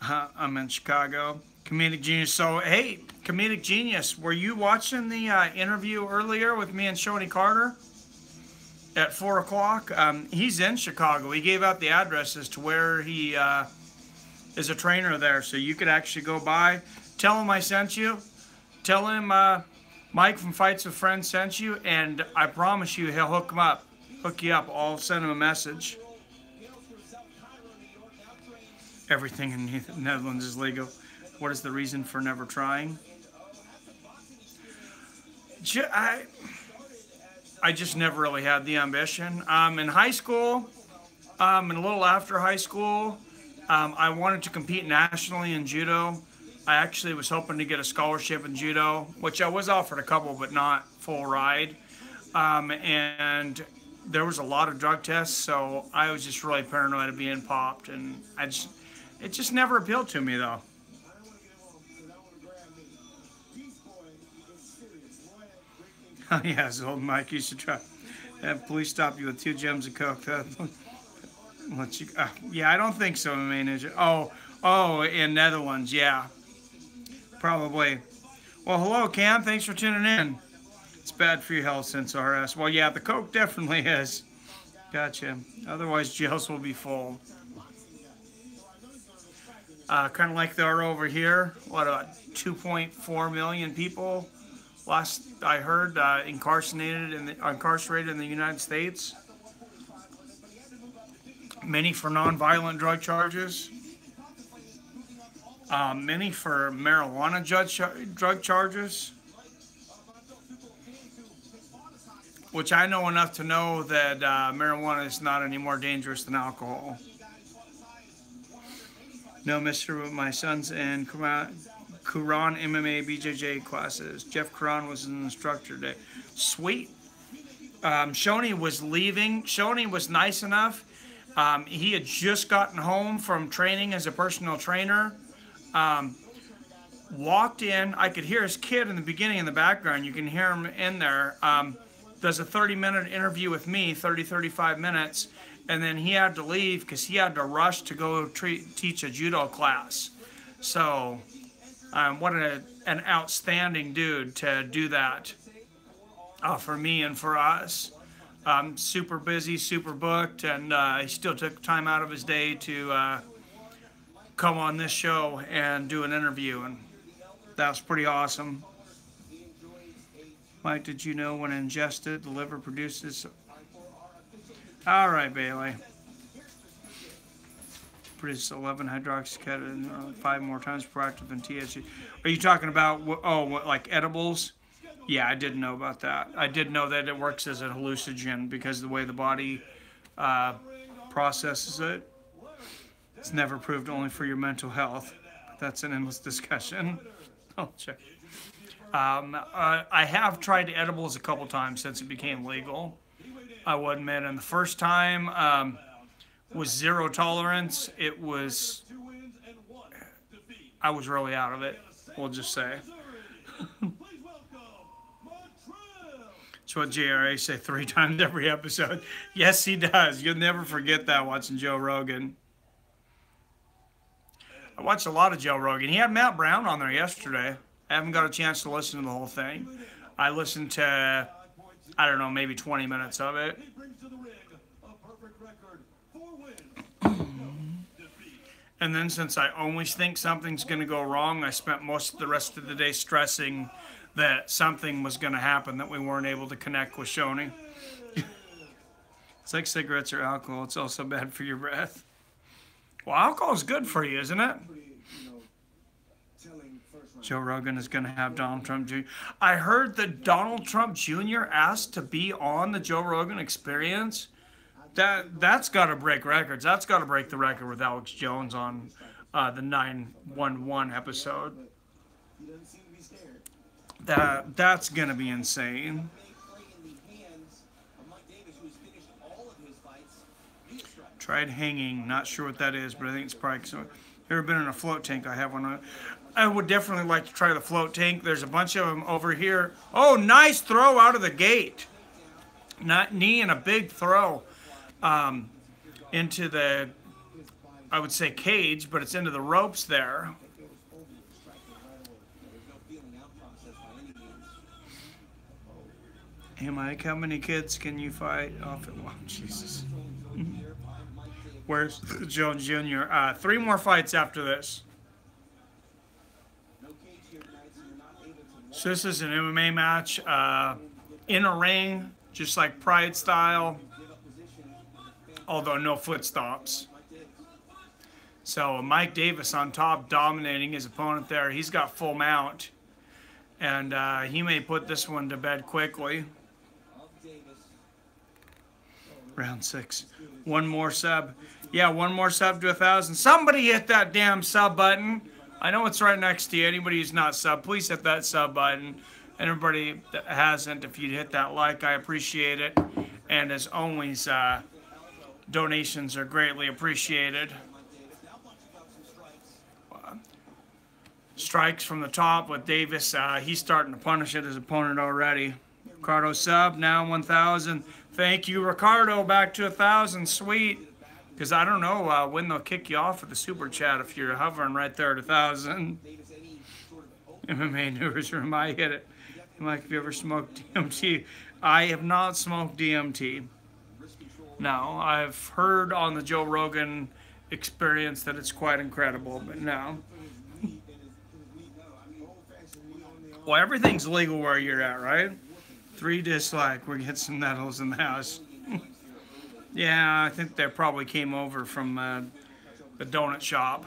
I'm in Chicago. Comedic Genius. So, hey, Comedic Genius, were you watching the interview earlier with me and Shoney Carter at 4 o'clock? He's in Chicago. He gave out the addresses to where he is a trainer there, so you could actually go by. Tell him I sent you. Tell him Mike from Fights with Friends sent you, and I promise you he'll hook you up. I'll send him a message. Everything in the Netherlands is legal. What is the reason for never trying? I just never really had the ambition. In high school, and a little after high school, I wanted to compete nationally in judo. I actually was hoping to get a scholarship in judo, which I was offered a couple, but not full ride. And there was a lot of drug tests, so I was just really paranoid of being popped, and it just never appealed to me, though. Oh, yeah, it's old Mike. You should try. Have police stop you with 2 gems of coke. Let you, yeah, I don't think so, main ninja. Oh, in Netherlands, yeah. Probably. Well, hello, Cam. Thanks for tuning in. It's bad for your health since RS. Well, yeah, the coke definitely is. Gotcha. Otherwise, jails will be full. Kind of like they are over here. What, about 2.4 million people, last I heard, incarcerated in the United States. Many for non-violent drug charges. Many for marijuana drug charges. Which I know enough to know that marijuana is not any more dangerous than alcohol. No, mister, but my son's in Quran MMA BJJ classes. Jeff Quran was an instructor today. Sweet. Shoney was leaving. Shoney was nice enough. He had just gotten home from training as a personal trainer. Walked in. I could hear his kid in the beginning in the background. You can hear him in there. Does a 30-minute interview with me, 35 minutes. And then he had to leave because he had to rush to go teach a judo class. So, what an outstanding dude to do that for me and for us. Super busy, super booked, and he still took time out of his day to come on this show and do an interview, and that was pretty awesome. Mike, did you know when ingested, the liver produces... All right, Bailey. Produces 11 hydroxyketamine 5 more times proactive than THC. Are you talking about, like edibles? Yeah, I didn't know about that. I did know that it works as a hallucinogen because of the way the body processes it. It's never proved only for your mental health. That's an endless discussion. I'll check. I have tried edibles a couple times since it became legal. I will admit, and the first time was zero tolerance. It was, I was really out of it, we'll just say. That's what JRA say 3 times every episode. Yes, he does. You'll never forget that watching Joe Rogan. I watched a lot of Joe Rogan. He had Matt Brown on there yesterday. I haven't got a chance to listen to the whole thing. I listened to, I don't know, maybe 20 minutes of it. And then since I always think something's going to go wrong, I spent most of the rest of the day stressing that something was going to happen that we weren't able to connect with Shoney. It's like cigarettes or alcohol. It's also bad for your breath. Well, alcohol is good for you, isn't it? Joe Rogan is going to have Donald Trump Jr. I heard that Donald Trump Jr. asked to be on the Joe Rogan Experience. That's got to break records. That's got to break the record with Alex Jones on the 911 episode. That's going to be insane. Tried hanging. Not sure what that is, but I think it's probably... So, ever been in a float tank? I have one. I would definitely like to try the float tank. There's a bunch of them over here. Oh, nice throw out of the gate. Not knee and a big throw into the, I would say cage, but it's into the ropes there. Hey Mike, how many kids can you fight off at once? Jesus. Where's Jones Jr.? 3 more fights after this. So this is an MMA match in a ring, just like Pride style, although no foot stops. So Mike Davis on top, dominating his opponent there. He's got full mount, and he may put this one to bed quickly. Round 6. One more sub. Yeah, one more sub to 1,000. Somebody hit that damn sub button. I know it's right next to you. Anybody who's not sub, please hit that sub button. And everybody that hasn't, if you'd hit that like, I appreciate it. And as always, donations are greatly appreciated. Strikes from the top with Davis. He's starting to punish his opponent already. Ricardo sub, now 1,000. Thank you, Ricardo. Back to 1,000. Sweet. Because I don't know when they'll kick you off with the super chat if you're hovering right there at 1,000. MMA newsroom, I hit it. Mike, have you ever smoked DMT? I have not smoked DMT. No, I've heard on the Joe Rogan Experience that it's quite incredible, but no. Well, everything's legal where you're at, right? 3 dislike. We're getting some nettles in the house. Yeah, I think they probably came over from the donut shop.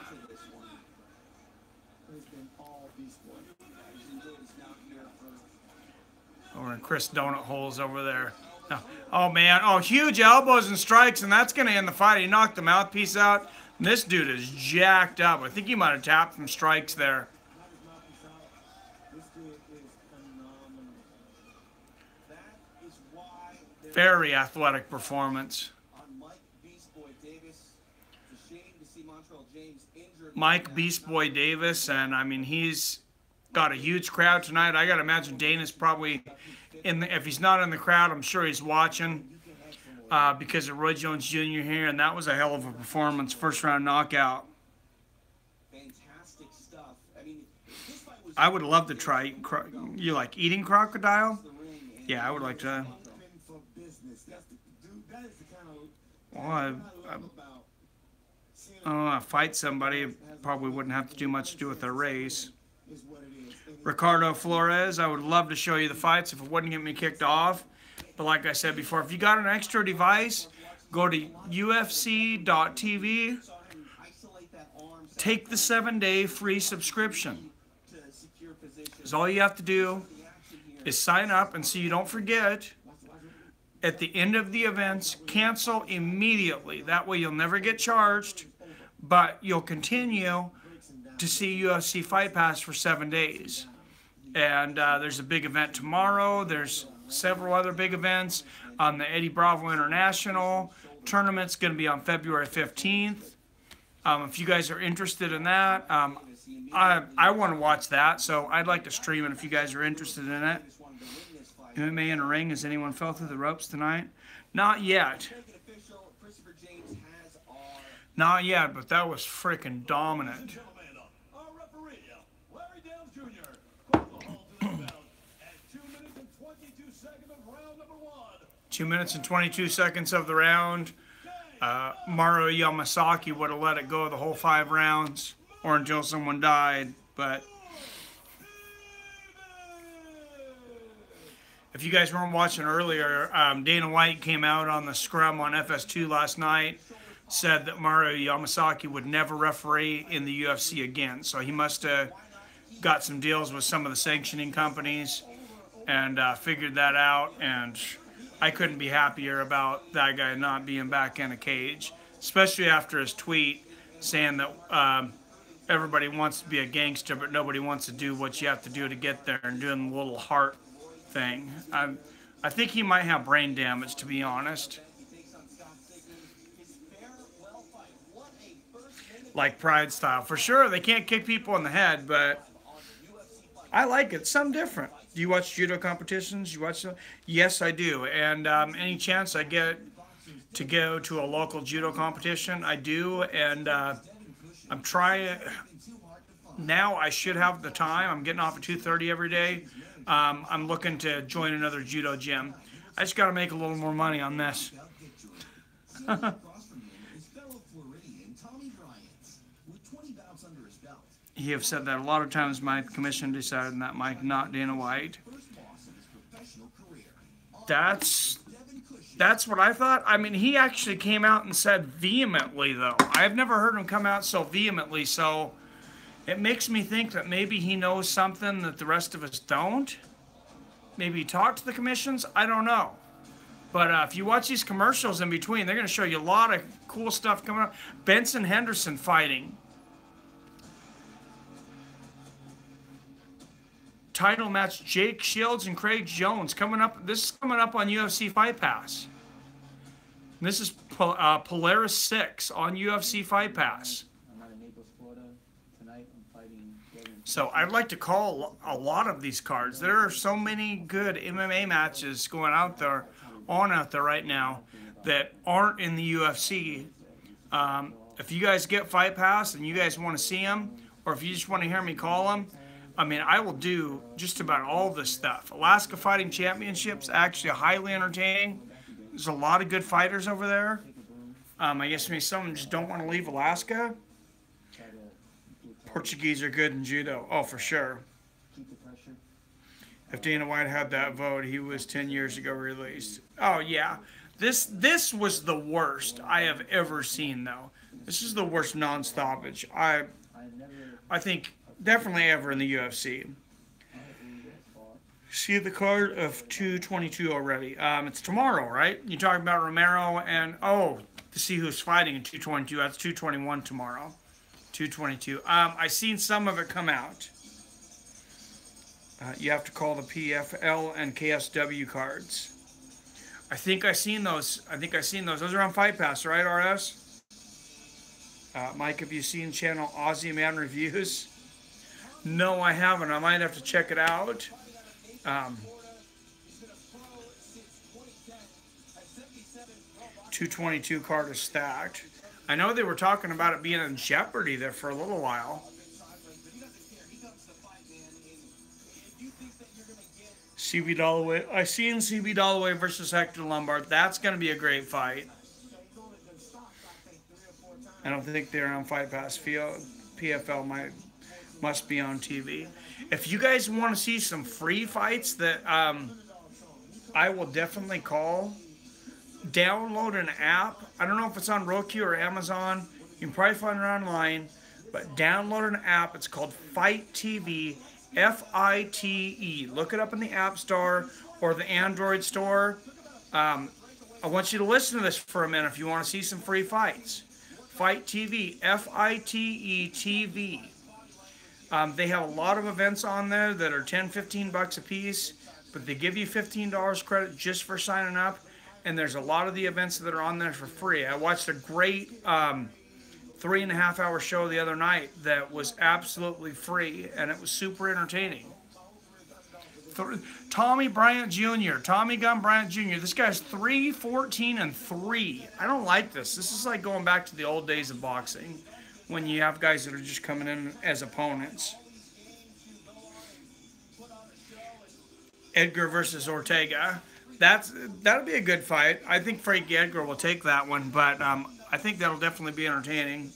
Over in Chris Donut Holes over there. Oh, man. Oh, huge elbows and strikes, and that's going to end the fight. He knocked the mouthpiece out. This dude is jacked up. I think he might have tapped some strikes there. Not his mouthpiece out. This dude is phenomenal. That is why they're Very athletic performance. on Mike Beast Boy Davis. It's a shame to see Montreal James injured. Mike Beast Boy Davis, and I mean, he's got a huge crowd tonight. I got to imagine Dana's probably if he's not in the crowd, I'm sure he's watching because of Roy Jones Jr. here, and that was a hell of a performance. First round knockout. Fantastic stuff. I mean, this fight was I would love to try. You like eating crocodile? the ring and Yeah, I would like to. Open for business. That's the dude. That is the kind of Well, I love about seeing I don't know, fight somebody probably wouldn't have to do much to do with their race. is what it is. And Ricardo Flores, I would love to show you the fights if it wouldn't get me kicked off. But like I said before, if you got an extra device, go to UFC.tv, saw him isolate that arm take the 7-day free subscription. to secure position. Because all you have to do The action here. is sign up, and so you don't forget, at the end of the events, cancel immediately. That way you'll never get charged, but you'll continue to see UFC Fight Pass for 7 days. And there's a big event tomorrow. There's several other big events. The Eddie Bravo International tournament's going to be on February 15th. If you guys are interested in that, I want to watch that, so I'd like to stream it if you guys are interested in it. MMA in a ring. Has anyone fell through the ropes tonight? Not yet. Make it official. Christopher James has our Not yet, but that was freaking dominant. gentlemen, our referee, Larry Dale Jr. calls the halt to the bout at 2 minutes and 22 seconds of round number 1. 2 minutes and 22 seconds of the round. Mario Yamasaki would have let it go the whole 5 rounds or until someone died. But if you guys weren't watching earlier, Dana White came out on the scrum on FS2 last night, said that Mario Yamasaki would never referee in the UFC again. So he must have got some deals with some of the sanctioning companies and figured that out. And I couldn't be happier about that guy not being back in a cage, especially after his tweet saying that everybody wants to be a gangster, but nobody wants to do what you have to do to get there, and doing the little heart thing. I think he might have brain damage, to be honest. Like Pride style. For sure, they can't kick people in the head, but I like it. Something different. Do you watch judo competitions? You watch them? Yes, I do. And any chance I get to go to a local judo competition, I do. And I'm trying. Now I should have the time. I'm getting off at 2:30 every day. I'm looking to join another judo gym. I just got to make a little more money on this. You have said that a lot of times. My commission decided on that, Mike, not Dana White. That's what I thought. I mean, he actually came out and said vehemently, though. I've never heard him come out so vehemently, so it makes me think that maybe he knows something that the rest of us don't. Maybe he talked to the commissions. I don't know. But if you watch these commercials in between, they're going to show you a lot of cool stuff coming up. Benson Henderson fighting. Title match, Jake Shields and Craig Jones coming up. This is coming up on UFC Fight Pass. This is Polaris 6 on UFC Fight Pass. I'm out in Naples, Florida. Tonight I'm fighting Logan. So I'd like to call a lot of these cards. There are so many good MMA matches going out there right now that aren't in the UFC. If you guys get Fight Pass and you guys want to see them, or if you just want to hear me call them, I mean, I will do just about all this stuff. Alaska Fighting Championships, actually highly entertaining. There's a lot of good fighters over there. I guess maybe some of them just don't want to leave Alaska. Portuguese are good in judo. Oh, for sure. Keep the pressure. If Dana White had that vote, he was 10 years ago released. Oh, yeah. This was the worst I have ever seen, though. This is the worst non-stoppage I think definitely ever in the UFC. See the card of 222 already. It's tomorrow, right? You talking about Romero and to see who's fighting in 222. That's 221 tomorrow. 222. I seen some of it come out. You have to call the PFL and KSW cards. I think I seen those. Those are on Fight Pass, right, RS? Mike, have you seen channel Aussie Man Reviews? No, I haven't. I might have to check it out. 222 card is stacked. I know they were talking about it being in jeopardy there for a little while. CB Dalloway. I seen CB Dalloway versus Hector Lombard. That's going to be a great fight. I don't think they're on Fight Pass. PFL must be on TV. If you guys want to see some free fights that I will definitely call, download an app. I don't know if it's on Roku or Amazon. You can probably find it online. But download an app. It's called Fight TV. FITE. Look it up in the App Store or the Android store. I want you to listen to this for a minute if you want to see some free fights. Fight TV. FITE TV. They have a lot of events on there that are $10, $15 a piece, but they give you $15 credit just for signing up. And there's a lot of the events that are on there for free. I watched a great 3.5-hour show the other night that was absolutely free, and it was super entertaining. Tommy Bryant Jr., Tommy Gunn Bryant Jr., this guy's 3-14-3. I don't like this. This is like going back to the old days of boxing when you have guys that are just coming in as opponents. Edgar versus Ortega. That'll be a good fight. I think Frankie Edgar will take that one, but I think that'll definitely be entertaining.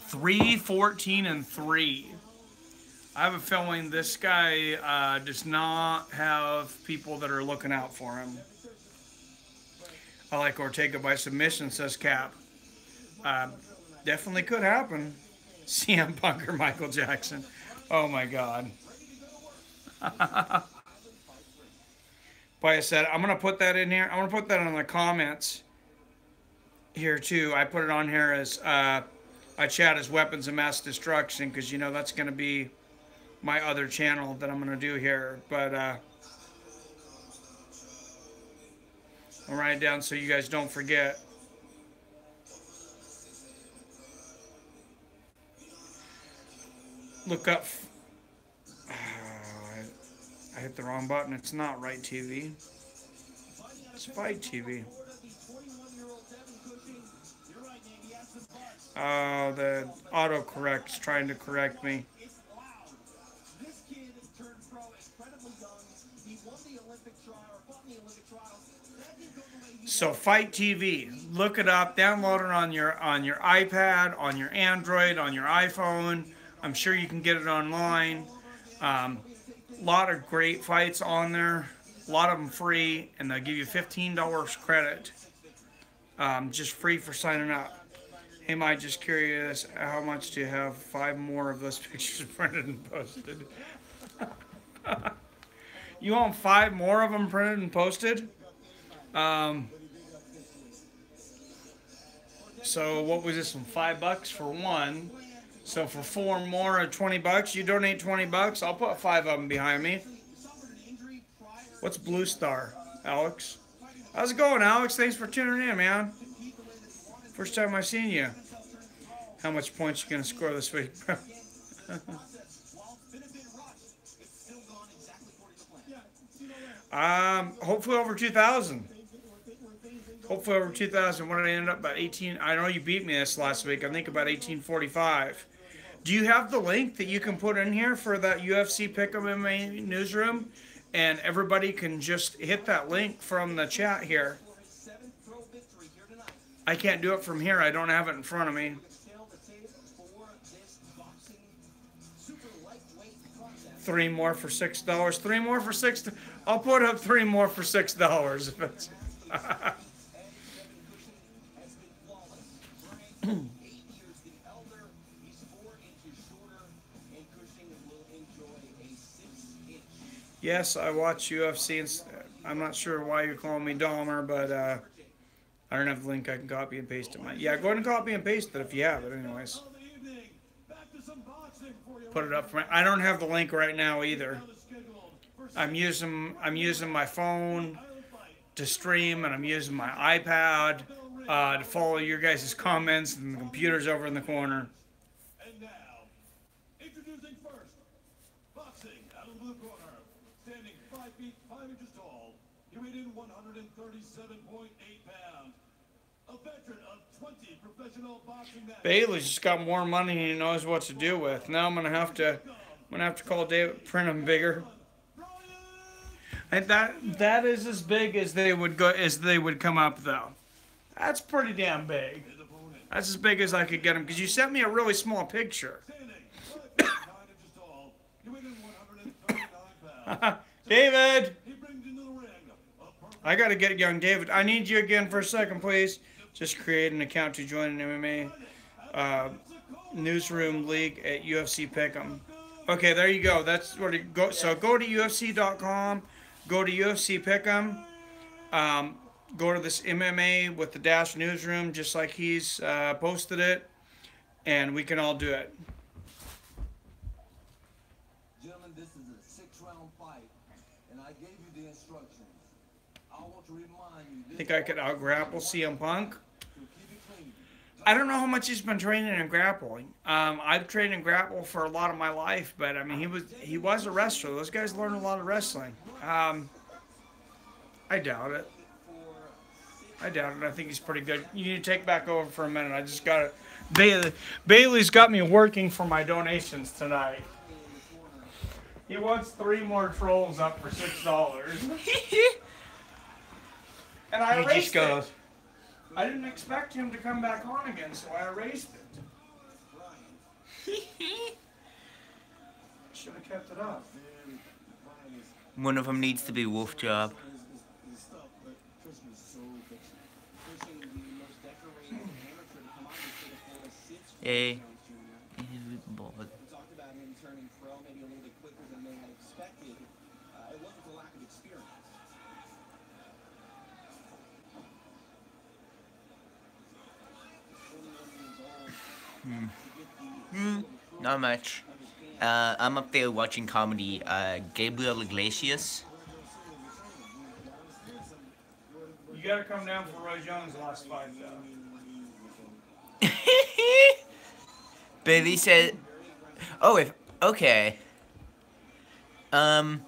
Three, 14-3. I have a feeling this guy does not have people that are looking out for him. I like Ortega by submission, says Cap. Definitely could happen. CM Punk or Michael Jackson. Oh my God. But I said, I'm going to put that in here. I'm going to put that in the comments here too. I put it on here as I chat as weapons of mass destruction because, you know, that's going to be my other channel that I'm going to do here. But I'll write it down so you guys don't forget. Look up. I hit the wrong button. It's not Right TV. It's Fight TV. The autocorrect's trying to correct me. So Fight TV, look it up, download it on your iPad, on your Android, on your iPhone. I'm sure you can get it online. A lot of great fights on there, a lot of them free, and they'll give you $15 credit, just free for signing up. Hey, Mike, just curious, how much do you have 5 more of those pictures printed and posted? You want 5 more of them printed and posted? So what was this one? $5 for one. So for 4 more at $20, you donate $20. I'll put 5 of them behind me. What's Blue Star, Alex? How's it going, Alex? Thanks for tuning in, man. First time I've seen you. How much points you gonna score this week? Hopefully over 2,000. Hopefully over 2,000. What did I end up about 18? I know you beat me this last week. I think about 1845. Do you have the link that you can put in here for that UFC Pick'em MMA newsroom? And everybody can just hit that link from the chat here. I can't do it from here. I don't have it in front of me. 3 more for $6. 3 more for $6. I'll put up 3 more for $6 if it's. Yes, I watch UFC. And I'm not sure why you're calling me Dahmer, but I don't have the link. I can copy and paste it. Yeah, go ahead and copy and paste it if you have it, anyways. Of the evening. Back to some boxing for you. Put it up for me. I don't have the link right now either. Now the schedule for I'm using my phone title fight. to stream, and I'm using my iPad to follow your guys' comments, and the computer's over in the corner. And now, introducing first, boxing out of the blue corner, standing 5 feet 5 inches tall, he weighed in 137.8 pounds. A veteran of 20 professional boxing matches. Bailey's just got more money than he knows what to do with. Now I'm gonna have to call David, print him bigger. And that is as big as they would come up though. That's pretty damn big. That's as big as I could get him because you sent me a really small picture. Standing 5 feet 9 inches tall, he weighed in 139 pounds. David, He brings into the ring a perfect I gotta get young David. I need you again for a second, please. Just create an account to join an MMA newsroom league at UFC Pick'em. Okay, there you go. That's where to go. So go to UFC.com. Go to UFC Pick'em. Go to this MMA with the Dash newsroom, just like he's posted it, and we can all do it. Gentlemen, this is a 6-round fight, and I gave you the instructions. I want to remind you. I think I could out-grapple CM Punk. So keep it clean. I don't know how much he's been training in grappling. I've trained in grapple for a lot of my life, but I mean he was a wrestler. Those guys learn a lot of wrestling. I doubt it. I think he's pretty good. You need to take back over for a minute. I just got it. Bailey's got me working for my donations tonight. He wants 3 more trolls up for $6. And I erased it. I didn't expect him to come back on again, so I erased it. Should have kept it up. One of them needs to be Wolf Job. Hey. We talked about him turning pro maybe a little bit quicker than they had expected. It wasn't for lack of experience. Not much. I'm up there watching comedy. Gabriel Iglesias. You gotta come down for Roy Jones' last fight, though. Bailey said, "Oh, okay. I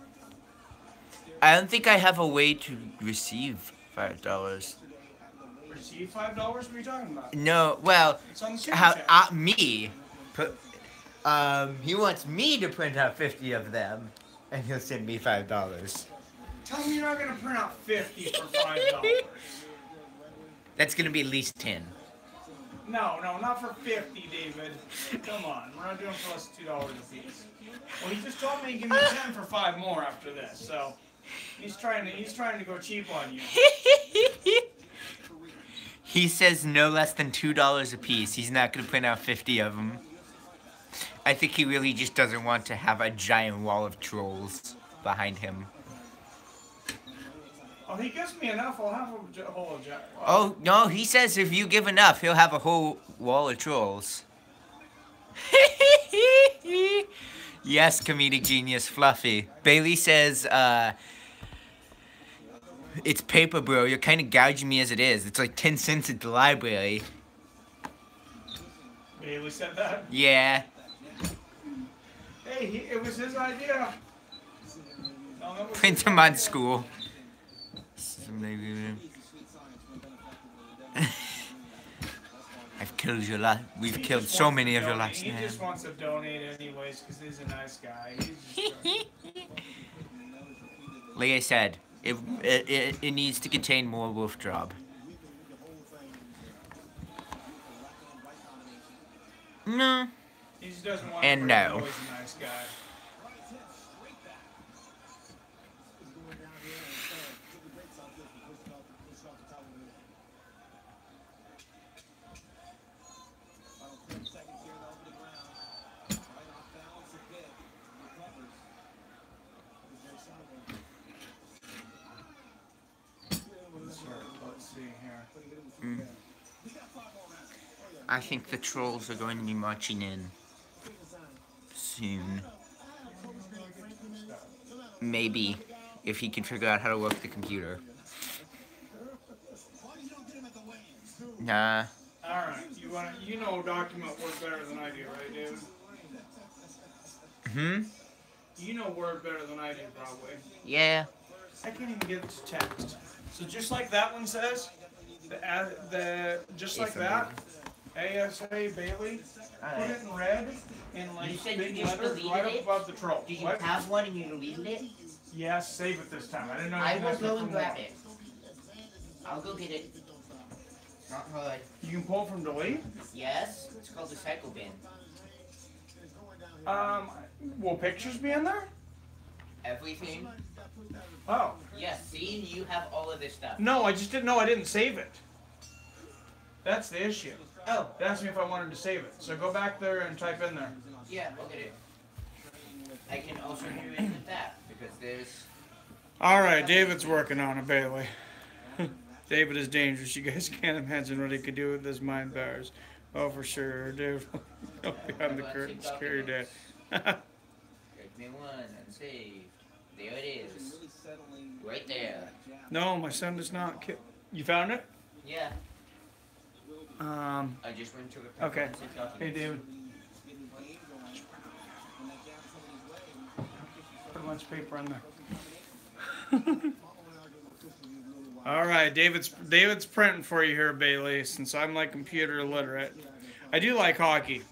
don't think I have a way to receive $5. Receive $5? What are you talking about? No, well, It's on the super chat. me. He wants me to print out 50 of them, and he'll send me $5. Tell him you're not gonna print out 50 for $5. That's gonna be at least 10. No, not for 50, David. Come on, we're not doing plus $2 a piece. Well, he just told me he'd give me 10 for 5 more after this, so he's trying to go cheap on you. He says no less than $2 a piece. He's not gonna print out 50 of them. I think he really just doesn't want to have a giant wall of trolls behind him. Oh, he gives me enough. I'll have a whole jack. Oh, no, he says if you give enough, he'll have a whole wall of trolls. Yes, comedic genius Fluffy. Bailey says, it's paper, bro. You're kind of gouging me as it is. It's like 10 cents at the library. Bailey said that. Yeah. Hey, it was his idea. No, that was Print his them on idea. school. I've killed your last. We've He killed just so wants many to of your donate. last He name. just wants to donate anyways because he's a nice guy. He's just Like I said, it needs to contain more wolf job. No. he just doesn't want And to no. know he's a nice guy. I think the trolls are going to be marching in soon. Maybe, if he can figure out how to work the computer. Nah. All right, you know document Word better than I do, right, dude? You know Word better than I do, probably. Yeah. I can't even get it to text. So just like that one says, just like that, ASA Bailey, put it in red in like You said big you just letters deleted right up it? above the troll. Did you What? have one and you deleted it? Yes, save it this time. I didn't know you I could will mess go with and it grab more. it. I'll go get it. Not hard. You can pull from delete. Yes, it's called the cycle bin. Will pictures be in there? Everything. Oh. Yes, see, you have all of this stuff. No, I just didn't know I didn't save it. That's the issue. Oh, It asked me if I wanted to save it. So go back there and type in there. yeah, look at it. I can also do it with that, because there's... All right, David's working on it, Bailey. David is dangerous. You guys can't imagine what he could do with his mind powers. Oh, for sure, dude. Behind the curtain, scary day. Take me one, unsaved. There it is. Right there. No, my son does not. You found it? Yeah, I just went to the Okay. preferences document. Hey, David. Put a bunch of paper on there. All right, David's printing for you here, Bailey. Since I'm like computer illiterate, I do like hockey.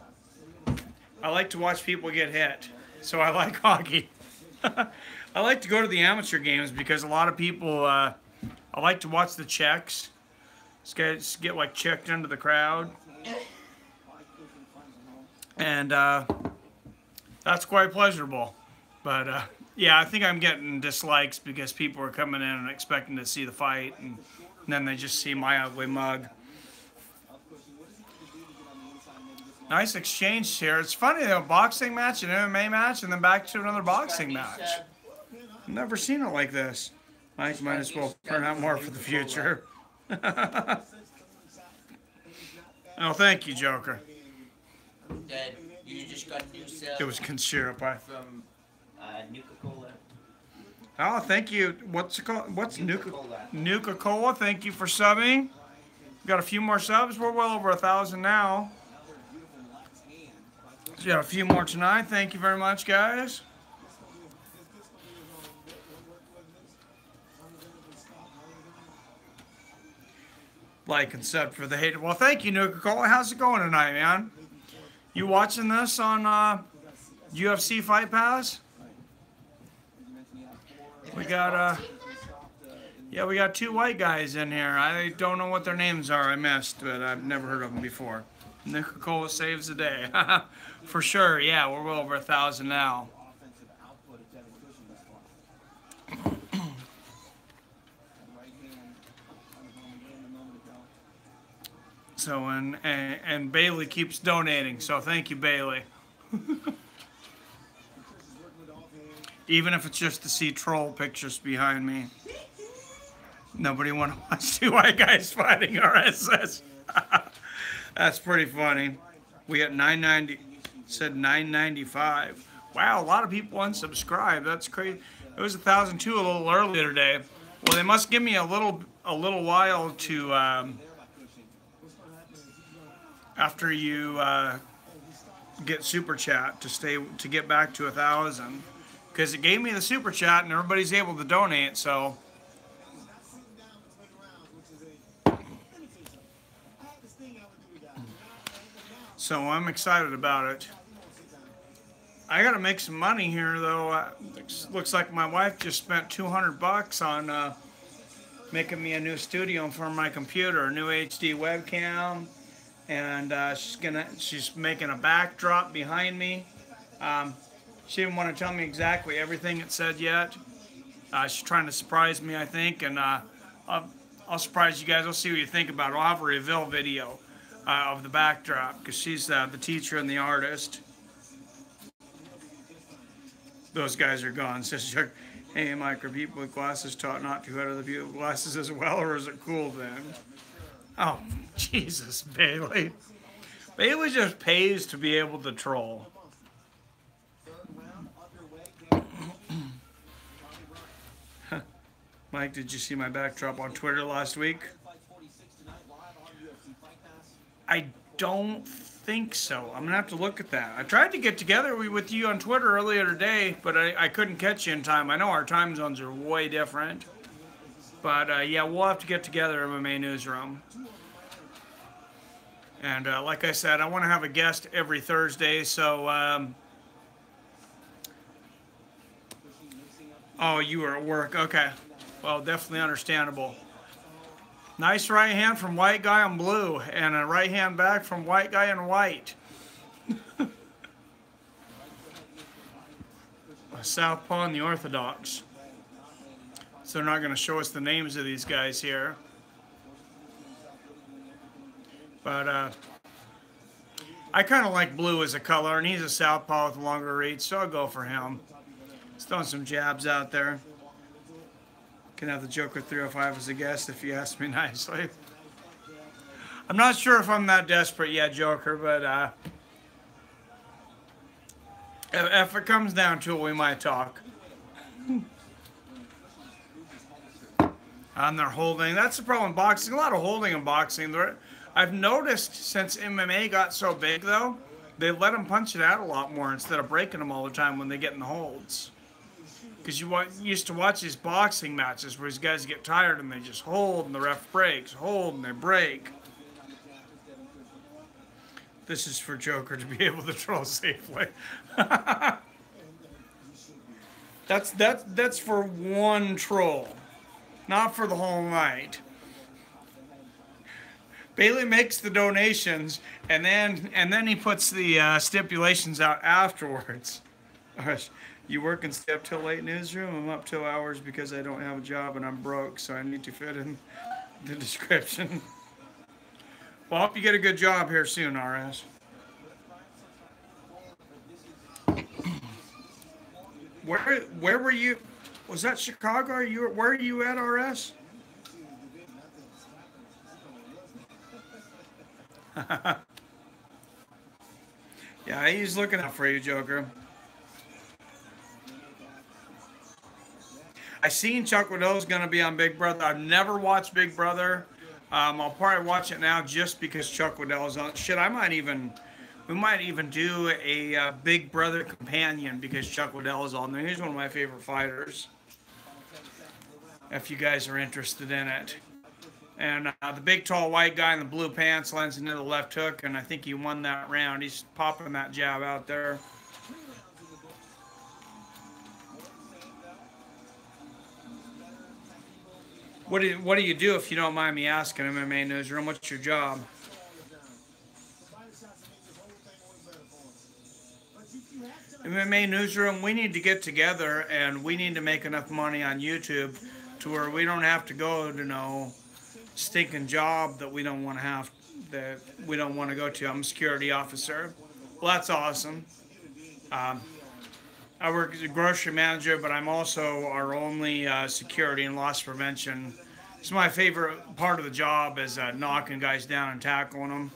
I like to watch people get hit, so I like hockey. I like to go to the amateur games because a lot of people. I like to watch the checks. Just get like checked into the crowd, and that's quite pleasurable. But yeah, I think I'm getting dislikes because people are coming in and expecting to see the fight, and then they just see my ugly mug. Nice exchange here. It's funny though, boxing match, an MMA match, and then back to another boxing match. I've never seen it like this. I might as well turn out more for the future. Oh, thank you, Joker. Dad, you just got new sub It was syrup. from Nuka-Cola. Oh, thank you. What's it called? What's Nuka-Cola. Nuka-Cola? Thank you for subbing. Got a few more subs. We're well over 1,000 now. Got a few more tonight. Thank you very much, guys. Like and sub for the hater. Well, thank you, Nuka-Cola. How's it going tonight, man? You watching this on UFC Fight Pass? We got yeah, we got two white guys in here. I don't know what their names are. I missed, but I've never heard of them before. Nuka-Cola saves the day. For sure, yeah, we're well over 1,000 now. So, and Bailey keeps donating, so thank you, Bailey. Even if it's just to see troll pictures behind me. Nobody want to watch two white guys fighting RSS. That's pretty funny. We got 990, said 995. Wow, a lot of people unsubscribed. That's crazy. It was 1,002 a little earlier today. Well, they must give me a little while to after you get super chat to get back to 1,000, because it gave me the super chat and everybody's able to donate. So I'm excited about it. I gotta make some money here though. Looks like my wife just spent $200 on making me a new studio for my computer, a new HD webcam, and she's making a backdrop behind me. She didn't want to tell me exactly everything it said yet. She's trying to surprise me, I think, and I'll surprise you guys. I'll see what you think about it. I'll have a reveal video of the backdrop, because she's the teacher and the artist. Those guys are gone. Says, hey, Mike, are people with glasses taught not to hit other people with glasses as well, or is it cool then? Oh, Jesus, Bailey. Bailey just pays to be able to troll. Third round underway. Can't Tommy Bryant. Mike, did you see my backdrop on Twitter last week? Fight 46 tonight live on UFC Fight Pass. I don't think so. I'm gonna have to look at that. I tried to get together with you on Twitter earlier today, but I couldn't catch you in time. I know our time zones are way different. But yeah, we'll have to get together, MMA Newsroom. And like I said, I want to have a guest every Thursday, so... oh, you were at work. Okay. Well, definitely understandable. Nice right hand from white guy in blue, and a right hand back from white guy in white. A southpaw and the orthodox. So they're not going to show us the names of these guys here. But I kind of like blue as a color, and he's a southpaw with a longer reach, so I'll go for him. He's throwing some jabs out there. Can have the Joker 305 as a guest if you ask me nicely. I'm not sure if I'm that desperate yet, Joker, but if it comes down to it, we might talk. And they're holding. That's the problem in boxing. A lot of holding in boxing. I've noticed since MMA got so big, though, they let them punch it out a lot more instead of breaking them all the time when they get in the holds. Because you used to watch these boxing matches where these guys get tired and they just hold and the ref breaks, hold and they break. This is for Joker to be able to troll safely. That's for one troll, not for the whole night. Bailey makes the donations and then he puts the stipulations out afterwards. You work and stay up till late newsroom? I'm up till hours because I don't have a job and I'm broke, so I need to fit in the description. Well, I hope you get a good job here soon, RS. Where were you? Was that Chicago? Where are you at, RS? Yeah, he's looking out for you, Joker. I seen Chuck Waddell's going to be on Big Brother. I've never watched Big Brother. I'll probably watch it now just because Chuck Waddell's on. Shit, we might even do a Big Brother companion because Chuck Waddell is on there. He's one of my favorite fighters. If you guys are interested in it. And the big tall white guy in the blue pants lands into the left hook, and I think he won that round. He's popping that jab out there. What do you do if you don't mind me asking, MMA Newsroom? What's your job? MMA Newsroom, we need to get together and we need to make enough money on YouTube to where we don't have to go to no stinking job that we don't want to go to. I'm a security officer. Well, that's awesome. I work as a grocery manager, but I'm also our only security and loss prevention. It's my favorite part of the job is knocking guys down and tackling them.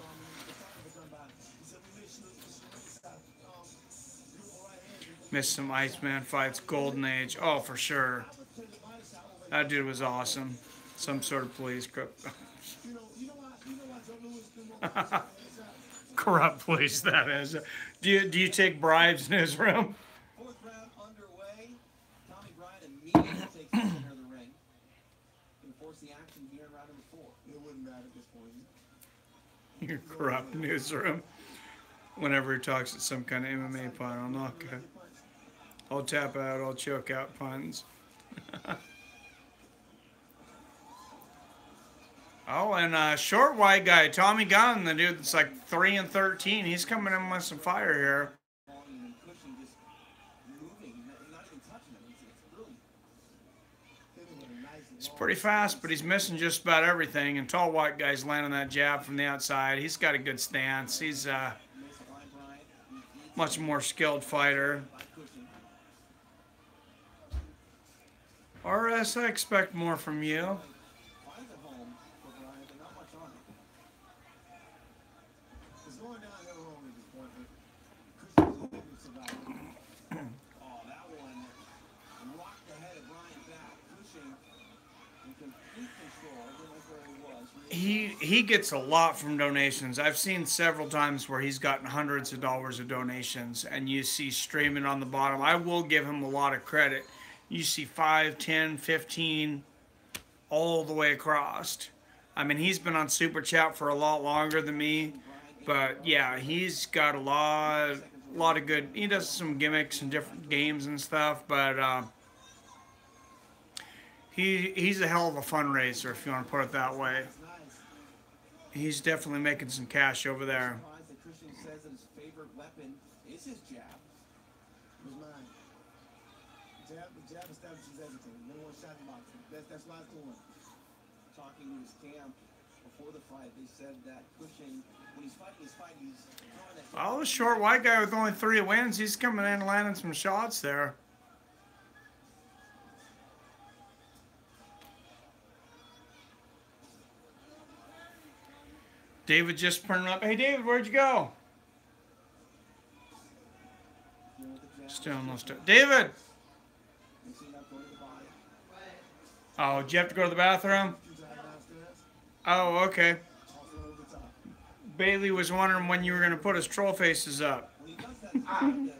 Missed some Iceman fights, Golden Age. Oh, for sure. That dude was awesome. Some sort of police crook. Corrupt police, that is. Do you take bribes in his room? Fourth round underway. Tommy Bryant immediately takes the center of the ring. Going to force the action here in round number 4. It wouldn't matter at this point. Your corrupt newsroom. Whenever he talks at some kind of MMA pun, I'll knock it. I'll tap out, I'll choke out puns. Oh, and short white guy, Tommy Gunn, the dude that's like 3-13, he's coming in with some fire here. He's pretty fast, but he's missing just about everything. And tall white guy's landing that jab from the outside. He's got a good stance. He's a much more skilled fighter. RS, I expect more from you. Oh, that one rocked the head of Brian back. Cushing in complete control. I don't know where he was. He gets a lot from donations. I've seen several times where he's gotten hundreds of dollars of donations, and you see streaming on the bottom. I will give him a lot of credit. You see 5, 10, 15, all the way across. I mean, he's been on Super Chat for a lot longer than me, but yeah, he's got a lot of good. He does some gimmicks and different games and stuff, but he's a hell of a fundraiser, if you want to put it that way. He's definitely making some cash over there. Cushing says that his favorite weapon is his jab. It was mine. The jab establishes everything. No one shot in boxing. That's why it's going. Talking to his camp before the fight, they said that Cushing, when he's fighting his fight, he's throwing that. Oh, the short white guy with only 3 wins, he's coming in and landing some shots there. David just printing up. Hey, David, where'd you go? Still no stuff. David! Oh, did you have to go to the bathroom? Oh, okay. Bailey was wondering when you were going to put his troll faces up. How many?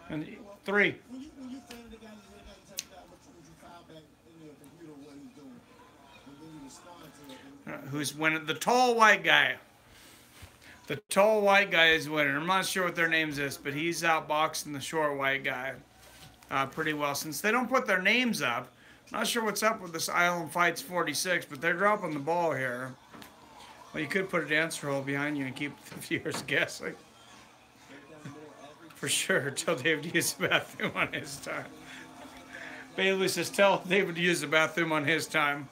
And 3. When you fan the guy, you got to check out what you file back in your computer what he's doing. And then you respond to it. Who's winning? The tall white guy. The tall white guy is winning. I'm not sure what their names is, but he's outboxing the short white guy pretty well. Since they don't put their names up, I'm not sure what's up with this Island Fights 46, but they're dropping the ball here. Well, you could put a dance roll behind you and keep the viewers guessing. For sure, tell David to use the bathroom on his time. Bailey says, tell David to use the bathroom on his time.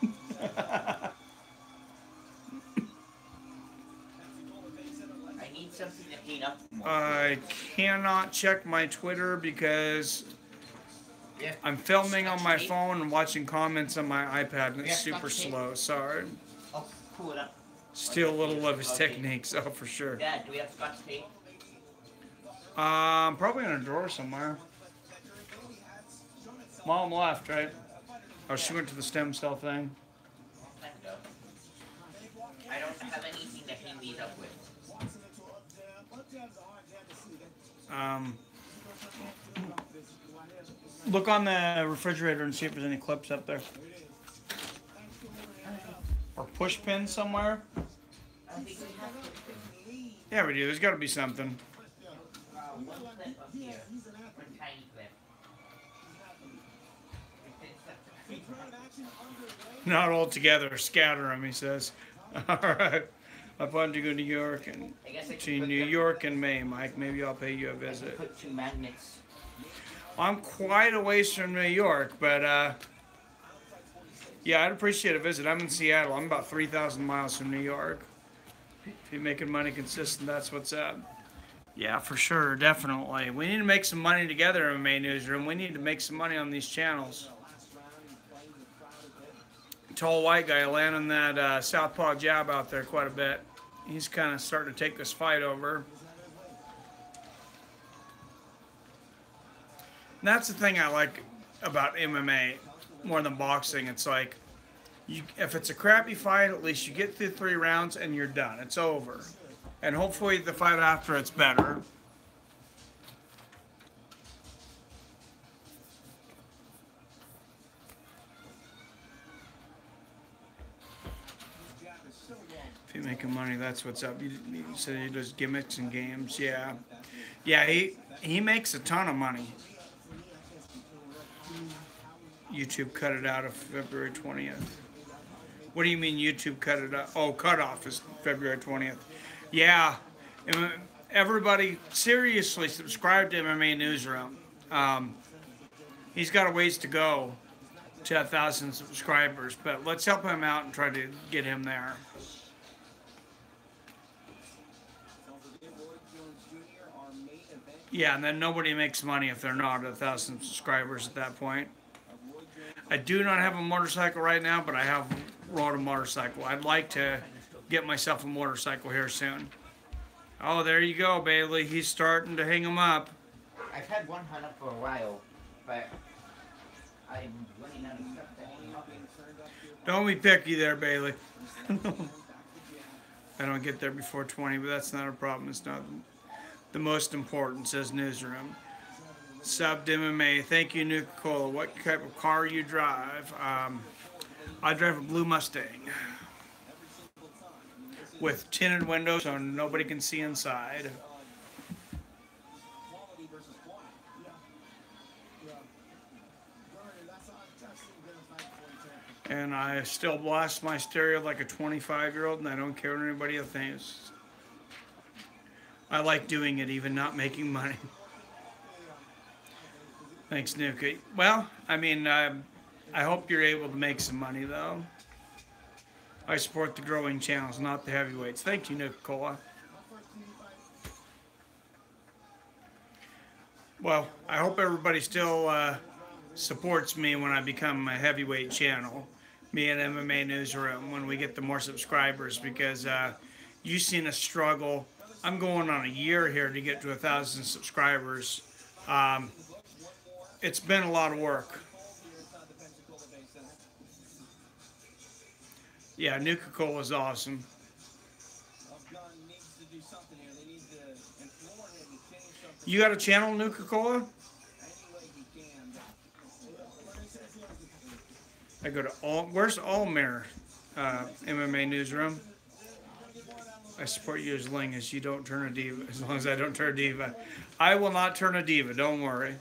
I need something to heat up more. I cannot check my Twitter because Yeah. I'm filming on my phone and watching comments on my iPad, and it's Yeah, super Scotch tape. slow. Sorry. Oh, cool it up. Steal a little of his techniques, oh, for sure. Dad, do we have Scotch tape? Probably in a drawer somewhere. Mom left, right? Oh, she went to the stem cell thing. Let's go. I don't have anything to hang these up with. Look on the refrigerator and see if there's any clips up there. Or push pins somewhere. I think we have to Yeah, we do. There's got to be something. one clip up here. One tiny clip. Not all together. Scatter them, he says. All right. I plan to go to New York and I guess I could to put New them- York in May, Mike. Maybe I'll pay you a I can visit. put 2 magnets. I'm quite a ways from New York, but yeah, I'd appreciate a visit. I'm in Seattle. I'm about 3,000 miles from New York. If you're making money consistent, that's what's up. Yeah, for sure, definitely. We need to make some money together in MMA Newsroom. We need to make some money on these channels. Tall white guy landing that southpaw jab out there quite a bit. He's kind of starting to take this fight over. And that's the thing I like about MMA more than boxing. It's like, if it's a crappy fight, at least you get through 3 rounds and you're done. It's over. And hopefully the fight after it's better. If you're making money, that's what's up. You said he does gimmicks and games. Yeah. Yeah, he makes a ton of money. YouTube cut it out of February 20th. What do you mean YouTube cut it out? Oh, cutoff is February 20th. Yeah. Everybody, seriously subscribe to MMA Newsroom. He's got a ways to go to 1,000 subscribers, but let's help him out and try to get him there. Yeah, and then nobody makes money if they're not 1,000 subscribers at that point. I do not have a motorcycle right now, but I have rode a motorcycle. I'd like to get myself a motorcycle here soon. Oh, there you go, Bailey. He's starting to hang him up. I've had one hung up for a while, but I'm running out of stuff to hang up. Don't be picky there, Bailey. I don't get there before 20, but that's not a problem. It's not the most important, says Newsroom. Sub MMA. Thank you, Nuka-Cola. What type of car you drive? I drive a blue Mustang with tinted windows so nobody can see inside. Quality versus quantity. Yeah. Gardner, that's been a fact for you. And I still blast my stereo like a 25-year-old, and I don't care what anybody else thinks. I like doing it, even not making money. Thanks, Nuka. Well, I mean, I hope you're able to make some money, though. I support the growing channels, not the heavyweights. Thank you, Nuka-Cola. Well, I hope everybody still supports me when I become a heavyweight channel, me and MMA Newsroom, when we get the more subscribers, because you've seen us struggle. I'm going on a year here to get to 1,000 subscribers. It's been a lot of work. Yeah, Nuka-Cola is awesome. You got a channel, Nuka-Cola? I go to where's Almere MMA Newsroom? I support you as long as you don't turn a diva. As long as I don't turn a diva. I will not turn a diva, don't worry.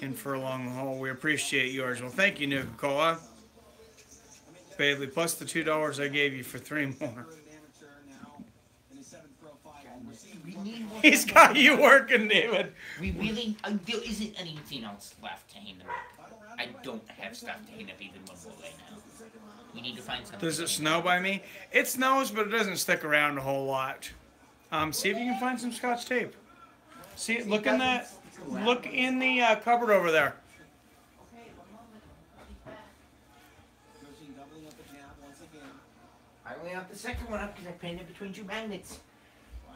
In for a long haul. We appreciate yours. Well, thank you, Nuka-Cola. Bailey, plus the $2 I gave you for 3 more. He's got you working, David. We really, there isn't anything else left to hang them up. I don't have stuff to hang up even one more right now. We need to find something. Does it snow by me? It snows, but it doesn't stick around a whole lot. See if you can find some Scotch tape. See, look in that. Look in the cupboard over there. I only have the second one up because I pinned it between 2 magnets.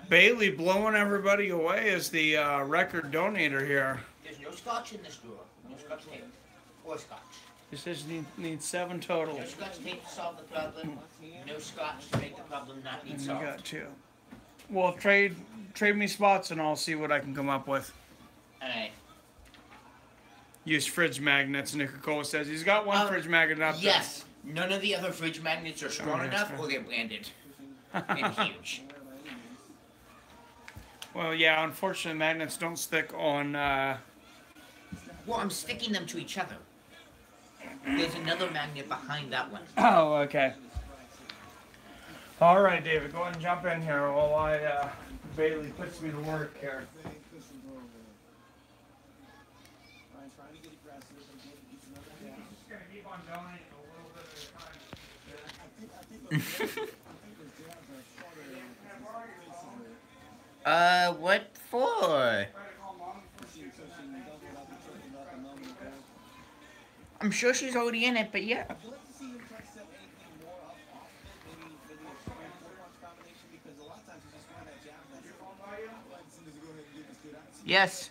Bailey blowing everybody away as the record donator here. There's no scotch in this drawer. No scotch tape. Or scotch. He says need 7 total. No scotch tape to solve the problem. No scotch to make the problem not need And you solved. got 2. Well, trade me spots and I'll see what I can come up with. Alright. Use fridge magnets, Nuka-Cola says. He's got one fridge magnet up there. Yes. None of the other fridge magnets are strong enough or they're branded. And huge. Well, yeah, unfortunately, magnets don't stick on... Well, I'm sticking them to each other. There's another magnet behind that one. Oh, okay. All right, David, go ahead and jump in here while Bailey puts me to work here. Just gonna keep on donating a little bit at a time. What for? I'm sure she's already in it, but yeah. Yes.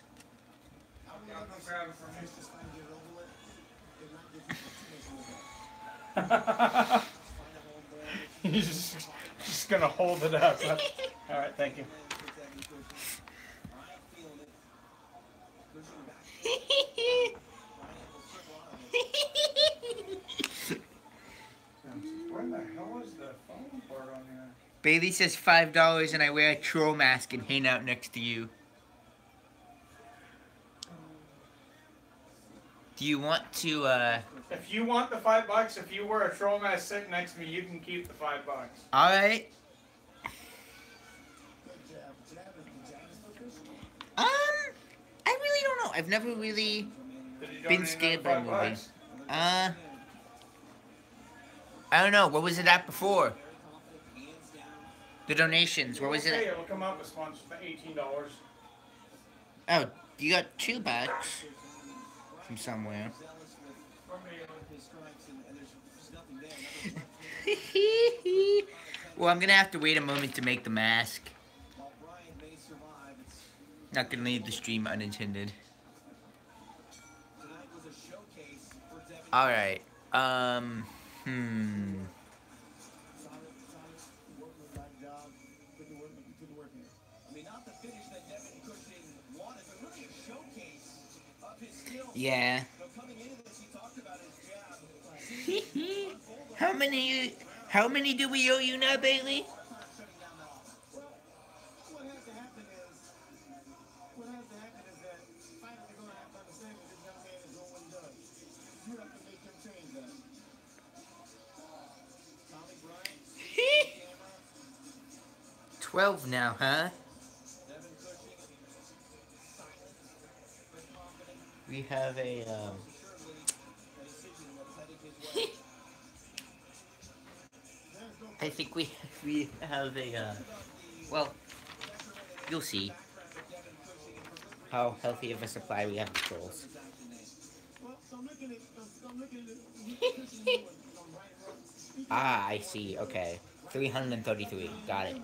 He's just gonna hold it up. All right, thank you. Where the hell is the phone part on here? Bailey says $5 and I wear a troll mask and hang out next to you. Do you want to, If you want the $5, if you wear a troll mask sitting next to me, you can keep the $5. Alright. I really don't know. I've never really been scared by a movie. I don't know. What was it at before? The donations. What was Okay, it? it'll come up with sponsors for $18. Oh, you got $2 from somewhere. Well, I'm gonna have to wait a moment to make the mask. While Bryant may survive, Not gonna leave the stream unattended. tonight was a showcase for Devin. Alright. I mean, not the finish that Devin Cushing wanted, but really a showcase of his skills. Yeah. Coming into this, he talked about his jab. How many do we owe you now, Bailey? Shutting down that offense. What has to happen is that finally they're going to have to understand that this young man is doing what he does. You have to make him change that. Tommy Bryant, camera. 12 now, huh? Devin Cushing, silent but confident. We have a, Assuredly, a decision was headed his way. I think we have a, well, you'll see how healthy of a supply we have of trolls. Well, so I'm looking at Ah, I see, okay. 333, got it.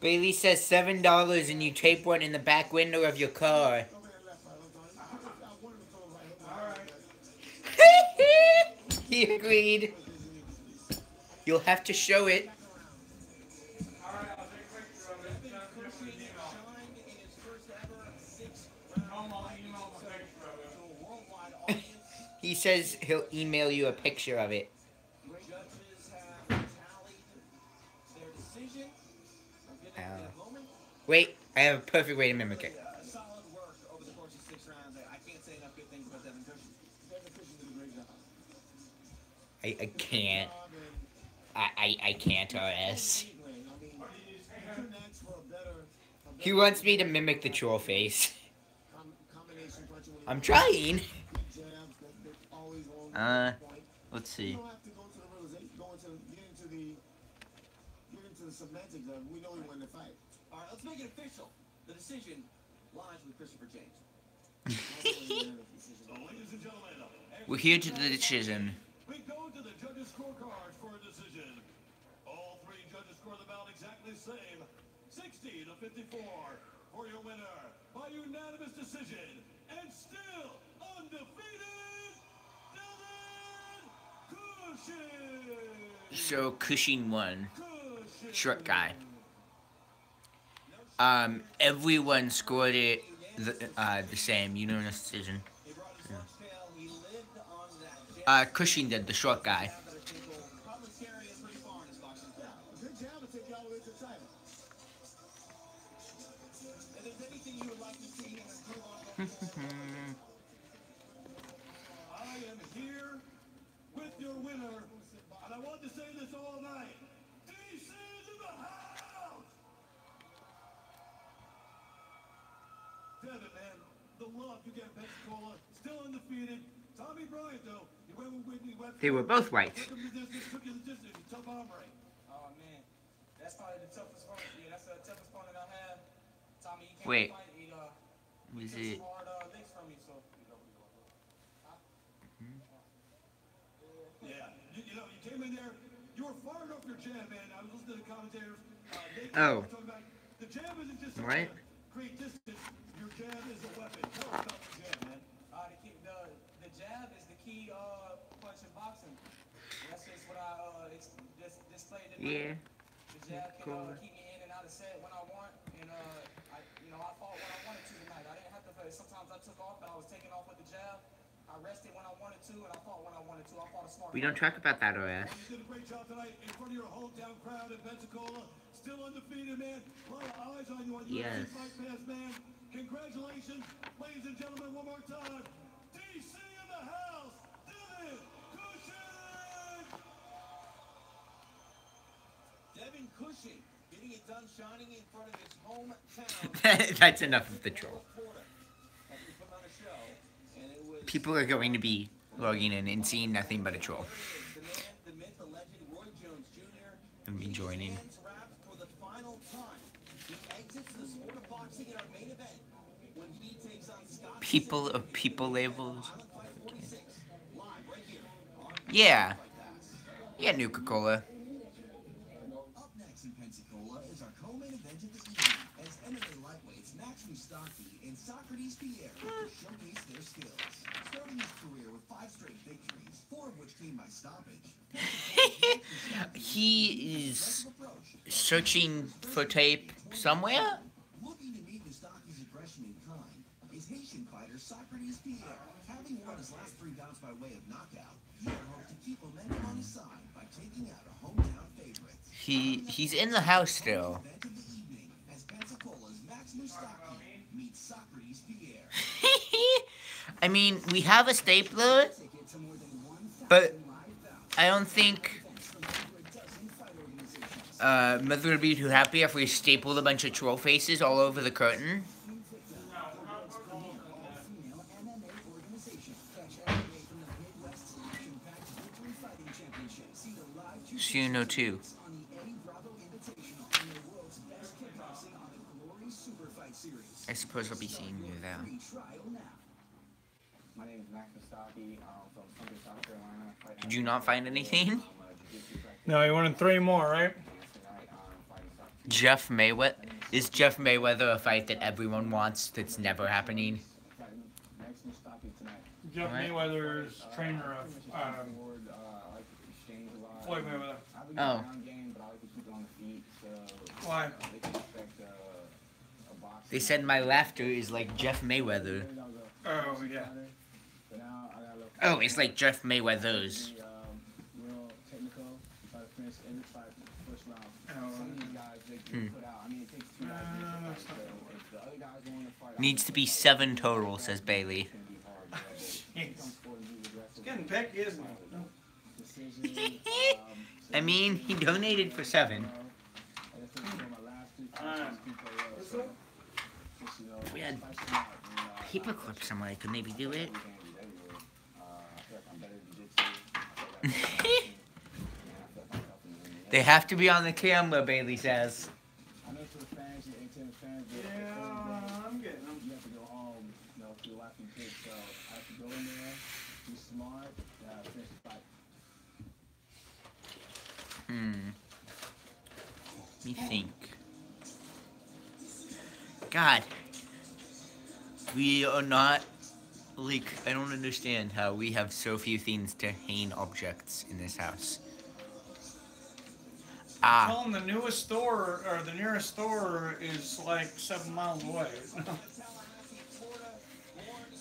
Bailey says $7 and you tape one in the back window of your car. He agreed. You'll have to show it. He says he'll email you a picture of it. Judges have tallied their decision. We're getting to that moment. Wait, I have a perfect way to mimic it. Solid work over the course of 6 rounds. I can't say enough good things about Devin Cushing. Devin Cushing did a great job. I can't. I can't, RS. I mean, you couldn't ask for a better He wants me to mimic the troll face. combination punching when I'm trying. jabs that always on point. Let's You see. don't have to go to the realization, get into the semantics of it. We know he won the fight. All right, let's make it official. The decision lies with Christopher James. So, ladies and gentlemen, We're here to the decision. we go to the judges' scorecard for a decision. All 3 judges score the bout exactly the same, 60 to 54. For your winner, by unanimous decision, and still undefeated, Devin Cushing. So Cushing won. Cushing. Short guy. Everyone scored it the same. Unanimous decision. He brought his lunch pail. He lived on that jab. Cushing did, the short guy. That I think will probably carry him pretty far in his boxing career. Good job to take you all the way to the title. If there's anything you would like to see him improve on going forward, I am here with your winner, and I want to say this all night. DC's in the house! Devin, man, the love you get in Pensacola, still undefeated. Tommy Bryant, though, he went with Whitney Webster. They were both white. Took him the distance, took him the distance. Tough hombre. Oh man, that's probably the toughest one. Yeah, that's the toughest opponent I have. Tommy, you can't Wait. fight. He Was took it? some hard licks from me, so. Yeah, you know, you came in there, you were fired off your jab, man. I was listening to the commentators. They Oh. were talking about the jab isn't just Right. to create distance. Your jab is a weapon. Tell us about the jab, man. The jab is the key punch in boxing. That's just what I just displayed tonight. Yeah. The jab can Cool. keep me in and out of set when I want, and I fought when I wanted to tonight. I didn't have to. Sometimes I took off, and I was taking off with the jab. I rested when I wanted to, and I fought when I wanted to. I fought a smart. We don't talk about that, RS. You did a great job tonight in front of your hometown crowd in Pensacola. Still undefeated, man. A lot of eyes on you on Yes. UFC Fight Pass, man. Congratulations, ladies and gentlemen, one more time. DC in the house, Devin Cushing! Devin Cushing getting it done, shining in front of his hometown. That's enough of the troll. Reporter. As we put on a show, and it was People are going to be logging in and seeing nothing but a troll. the man, the myth, the legend, Roy Jones Jr. And me joining. Hands wrapped for the final time. He exits the sport of boxing in our main event when he takes on Scott. People of people labels. Island Fight 46. Yeah. Yeah, Nuka-Cola. Up next in Pensacola is our co-main event of the evening as MMA lightweights Max Mustaki and Socrates Pierre showcase their skills. Starting his career with 5 straight victories, 4 of which came by stoppage. He is searching for tape somewhere? Looking to meet Mustaki's aggression in kind is Haitian fighter Socrates Pierre. Having won his last 3 bouts by way of knockout, Pierre hopes to keep momentum on his side by taking out a hometown favorite. He's in the house still. Event of the evening as Pensacola's Max Mustaki meets Socrates Pierre. I mean, we have a stapler, but I don't think Mother would be too happy if we stapled a bunch of troll faces all over the curtain. Suno 2. I suppose I'll be seeing you there. My name is Max Mustaki. I'm from Sunday, South Carolina. Did you not find anything? No, you wanted 3 more, right? Jeff Mayweather? Is Jeff Mayweather a fight that everyone wants that's never happening? Jeff Mayweather's trainer of Floyd Mayweather. Oh. Why? They said my laughter is like Jeff Mayweather. Oh, yeah. Oh, it's like Jeff Mayweather's. Needs to be 7 total, says Bailey. It's getting picky, isn't it? I mean, he donated for 7. If we had paper clips somewhere, I could maybe do it. They have to be on the camera, Bailey says. I know for the fans, the ATM fans, Yeah, I'm getting them. you have to go home, you know, if you're watching kids, so I have to go in there, be smart, finish the fight. Let me think. God. We are not, like, I don't understand how we have so few things to hang objects in this house. Tell them the newest store, or the nearest store is like 7 miles away.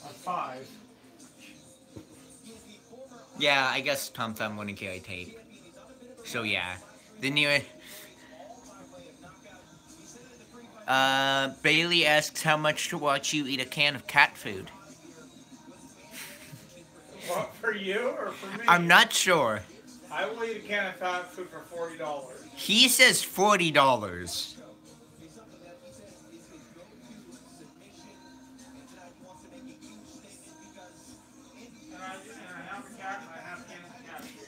Or 5. Yeah, I guess Tom Thumb wouldn't carry tape. So yeah, the nearest... Bailey asks how much to watch you eat a can of cat food. What, for you or for me? I'm not sure. I will eat a can of cat food for $40. He says $40.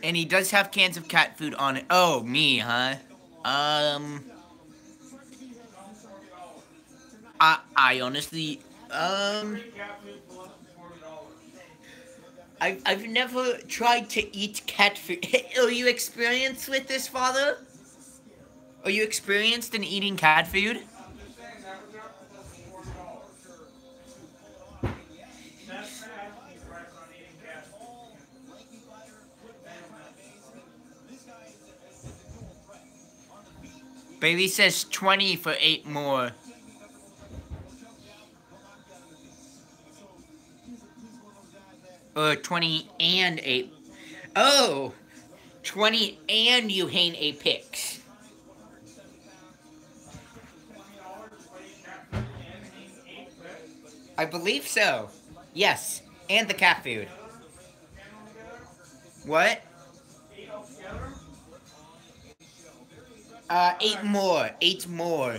And he does have cans of cat food on it. Oh, me, huh? I honestly, I've never tried to eat cat food. Are you experienced with this, Father? Are you experienced in eating cat food? Bailey says 20 for 8 more. Or 20 and 8. Oh! 20 and you hang 8 picks. I believe so. Yes. And the cat food. What? 8 more. 8 more.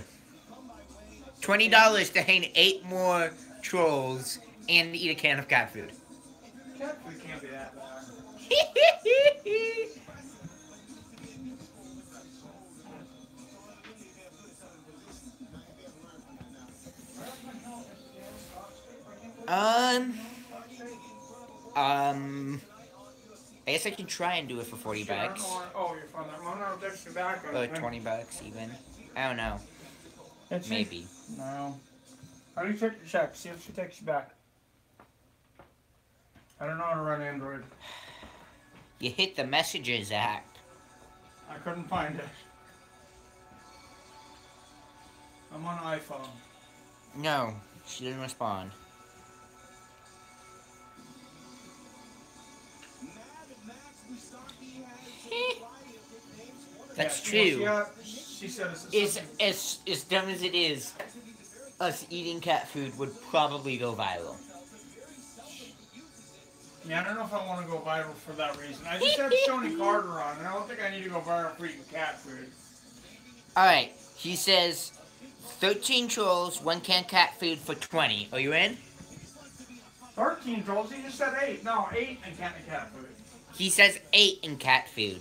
$20 to hang 8 more trolls and eat a can of cat food. Cat food can't be that bad. I guess I can try and do it for 40 Shit, I don't bucks. know why- Oh, you're fine. I'm gonna text you back. Or 20 bucks even. I don't know. Let's see. Maybe. No. How do you check your check? See if she texts you back. I don't know how to run Android. You hit the messages act. I couldn't find it. I'm on iPhone. No, she didn't respond. That's true. She said As dumb as it is, us eating cat food would probably go viral. Yeah, I don't know if I want to go viral for that reason. I just had Tony Carter on, and I don't think I need to go viral for eating cat food. Alright, he says 13 trolls, 1 can cat food for 20. Are you in? 13 trolls? He just said 8. No, 8 and cat food. He says 8 in cat food.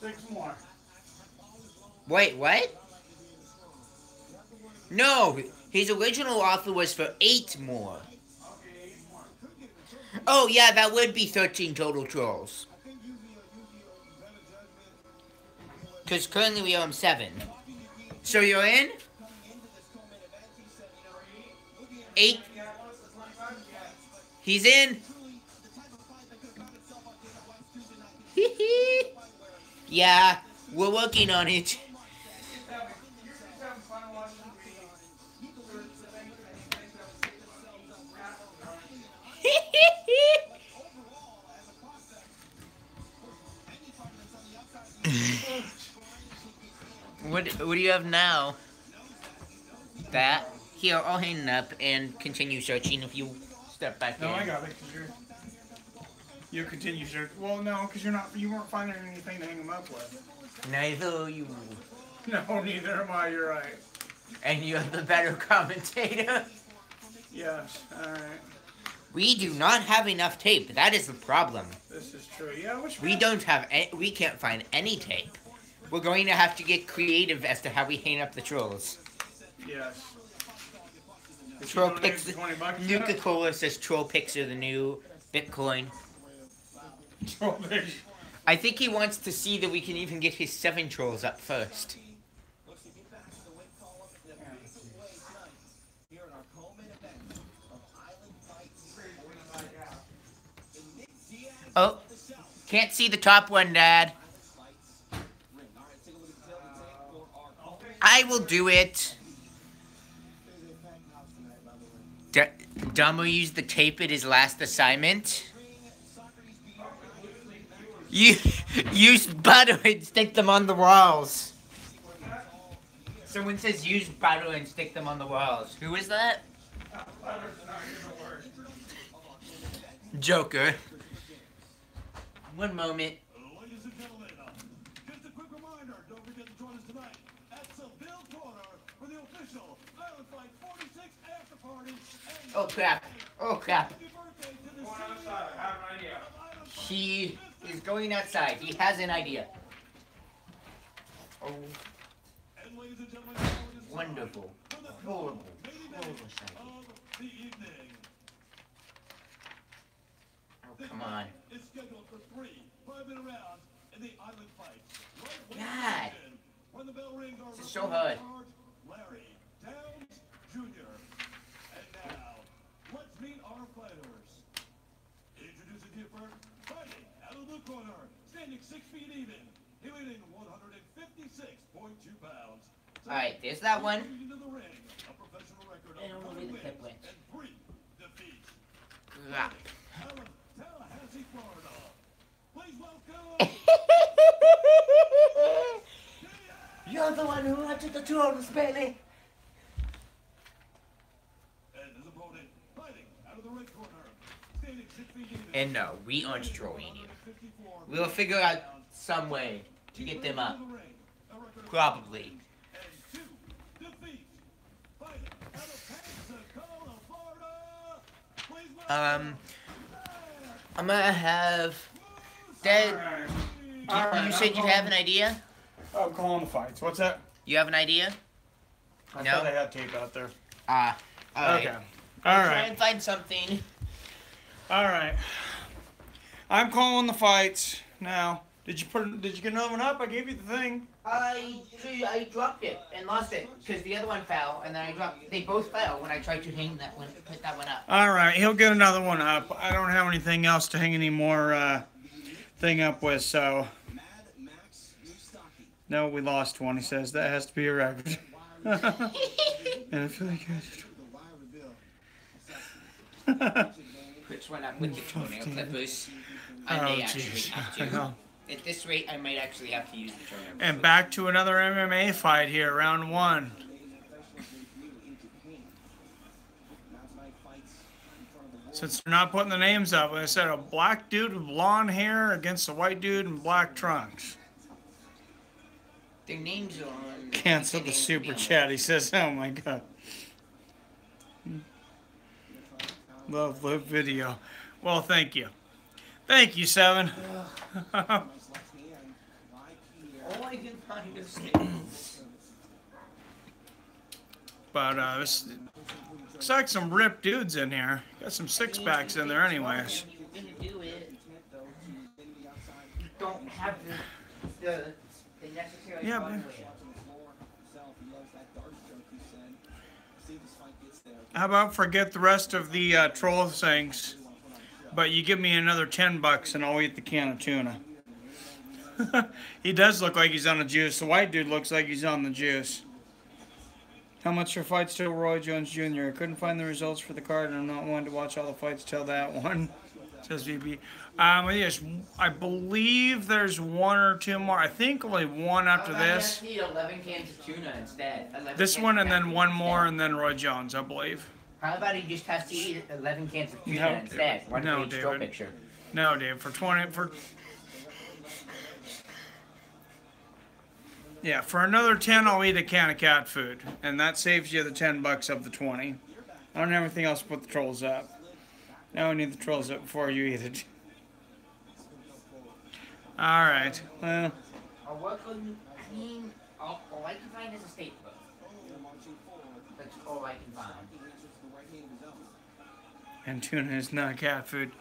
6 more. Wait, what? No, his original offer was for 8 more. Okay, 8 more. Oh, yeah, that would be 13 total trolls. Because currently we owe him 7. So you're in? 8. He's in. Yeah, we're working on it. What do you have now? That? Here, I'll hang it up and continue searching if you step back in. No, I got it, because you continue search. Well, no, because you weren't finding anything to hang them up with. Neither are you. No, neither am I, you're right. And you're the better commentator. Yes, alright. We do not have enough tape. That is the problem. This is true. Yeah, I wish We don't have. We can't find any tape. We're going to have to get creative as to how we hang up the trolls. Yes. Troll pics. $20 Nuka Cola says troll pics are the new Bitcoin. Troll pics. I think he wants to see that we can even get his 7 trolls up first. Oh, can't see the top one, Dad. I will do it. Dumbo used the tape at his last assignment. You use butter and stick them on the walls. Someone says use butter and stick them on the walls. Who is that? Joker. One moment. Ladies and gentlemen, just a quick reminder, don't forget to join us tonight at Seville Corner for the official Island Fight 46 after party. And Oh crap. Oh crap. happy birthday to the Going city outside, I have an idea. of Island Fight. He is going outside. He has an idea. Oh, And ladies and gentlemen, now it is time wonderful. for the Horrible. main event Horrible sight. of the evening. Oh, come on. Is scheduled for 3 5-minute rounds in the Island Fight. Right God. when the bell rings, our This is so hard. Larry Downs Jr. And now, let's meet our fighters. Introducing you first, fighting out of the corner, standing 6 feet even, he weighed in 156.2 pounds. Alright, there's that one. Into the ring, a professional record I don't of know 9 where the clip wins went. and 3 defeats. Ah. Out of Tallahassee, Florida. Please welcome You're the one who wanted the trolls, Bailey. and his opponent fighting out of the red corner, standing 6 feet even. And no, we aren't trolling you. 154 We'll figure out some way to get them up. into the ring, a record of Probably. and 2 defeats. Fighting out of Pensacola, Florida. Please welcome I'm gonna have... Dad, Alright, you said you'd have an idea? I'm calling the fights. What's that? You have an idea? I No? thought I had tape out there. Alright. Okay. Try Alright. and find something. Alright. I'm calling the fights now. Did you get another one up? I gave you the thing. I dropped it and lost it because the other one fell, and then I dropped. They both fell when I tried to hang that one, put that one up. All right, he'll get another one up. I don't have anything else to hang any more thing up with, so. No, we lost one. He says that has to be a record. And I feel like Which one up with the toenail clippers? I Oh, may actually jeez. have I to. know. At this rate, I might actually have to use the toenail clippers. And back to another MMA fight here, round 1. Since they're not putting the names up, like I said, a black dude with blonde hair against a white dude in black trunks. Their names are on. Cancel the super chat. He says, "Oh my god, love live video." Well, thank you, 7. All I can find is names. But this looks like some ripped dudes in here. Got some six packs in there, anyways. You're gonna do it. You don't have the necessary. Yeah, man. How about forget the rest of the troll things, but you give me another $10 and I'll eat the can of tuna. He does look like he's on the juice. The white dude looks like he's on the juice. How much for fights till Roy Jones Jr.? I couldn't find the results for the card, and I'm not willing to watch all the fights till that one. Says VB. Yes, I believe there's 1 or 2 more. I think only 1 after this. I need 11 cans of tuna instead. This one and then 1 more, and then Roy Jones, I believe. How about he just has to eat 11 cans of tuna No, instead? One no, for each draw David. picture. No, Dave, for 20 for. Yeah, for another 10, I'll eat a can of cat food, and that saves you the $10 of the 20. I don't have anything else to put the trolls up. Now I need the trolls up before you eat it. All right. Well, I'll work on. I mean, all I can find is a state book. That's all I can find. and tuna is not cat food.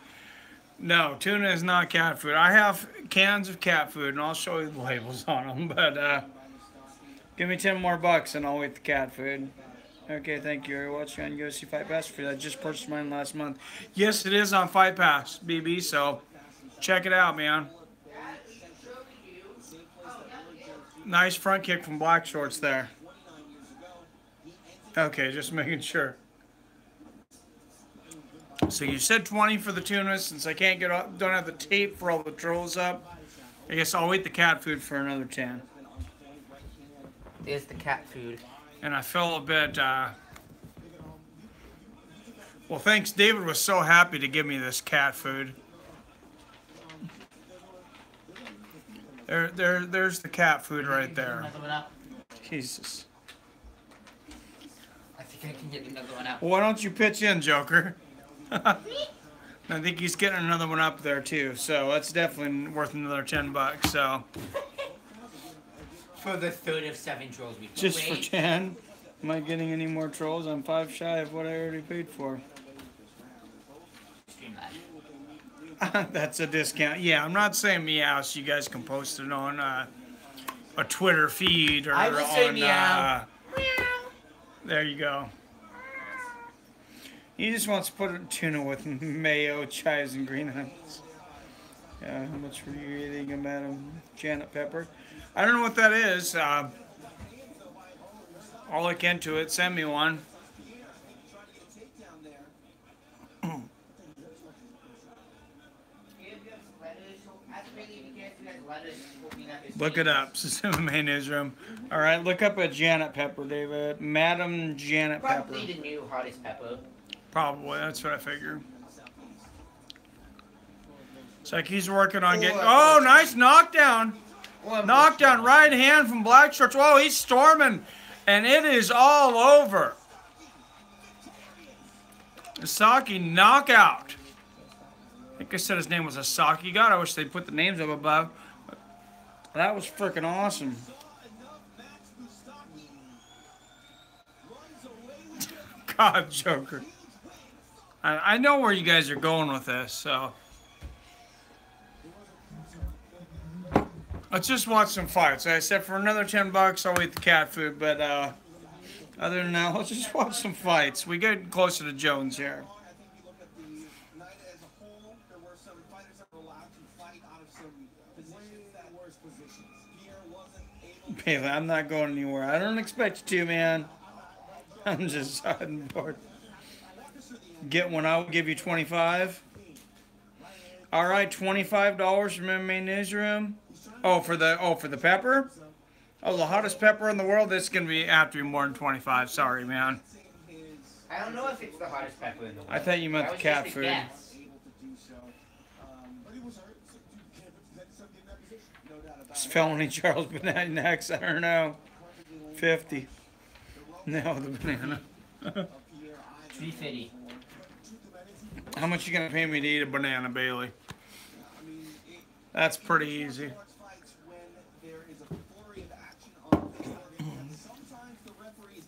No, tuna is not cat food. I have cans of cat food, and I'll show you the labels on them. But give me 10 more bucks, and I'll eat the cat food. Okay, thank you. You're watching on UFC Fight Pass for that. I just purchased mine last month. Yes, it is on Fight Pass, BB. So check it out, man. Nice front kick from Black Shorts there. Okay, just making sure. So you said 20 for the tuna. Since I can't get don't have the tape for all the trolls up, I guess I'll eat the cat food for another 10. There's the cat food. And I feel a bit. Well, thanks. David was so happy to give me this cat food. There's the cat food right there. Another one up. Jesus. I think I can get another one up. Well, why don't you pitch in, Joker? I think he's getting another one up there too, so that's definitely worth another 10 bucks. So For the third of 7 trolls we just for 10, am I getting any more trolls? I'm 5 shy of what I already paid for. That's a discount. Yeah, I'm not saying meow, so you guys can post it on a Twitter feed or I will say on. meow. There you go. He just wants to put a tuna with mayo, chives, and green onions. Yeah, how much were you eating, Madam Janet Pepper? I don't know what that is. I'll look into it. Send me one. Look it up. This is MMA Newsroom. All right, look up a Janet Pepper, David. Madam Janet Pepper. Probably the new hottest pepper. Probably. That's what I figured. It's like he's working on getting... Oh, nice knockdown. Knockdown, right hand from Black Shorts. Whoa, he's storming. And it is all over. Asaki knockout. I think I said his name was Asaki. God, I wish they'd put the names up above. That was freaking awesome. God, Joker. I know where you guys are going with this, so. Let's just watch some fights. Like I said, for another $10, I'll eat the cat food. But other than that, let's just watch some fights. We get closer to Jones here. I think you look at the night as a whole, there were some fighters that were allowed to fight out of some positions that worse positions. Pierre wasn't able to. Bailey, I'm not going anywhere. I don't expect you to, man. I'm just hiding bored. Get one. I'll give you 25. All right, $25 from MMA Newsroom. Oh, for the pepper. Oh, the hottest pepper in the world. This is gonna have to be more than 25. Sorry, man. I don't know if it's the hottest pepper in the world. I thought you meant That the was cat just a food. guess. But he was hurt. So you can't put something in that position. No doubt about It's it. felony Charles Banana next. I don't know. 50. No, the banana. $3.50. How much you gonna pay me to eat a banana, Bailey? That's pretty easy.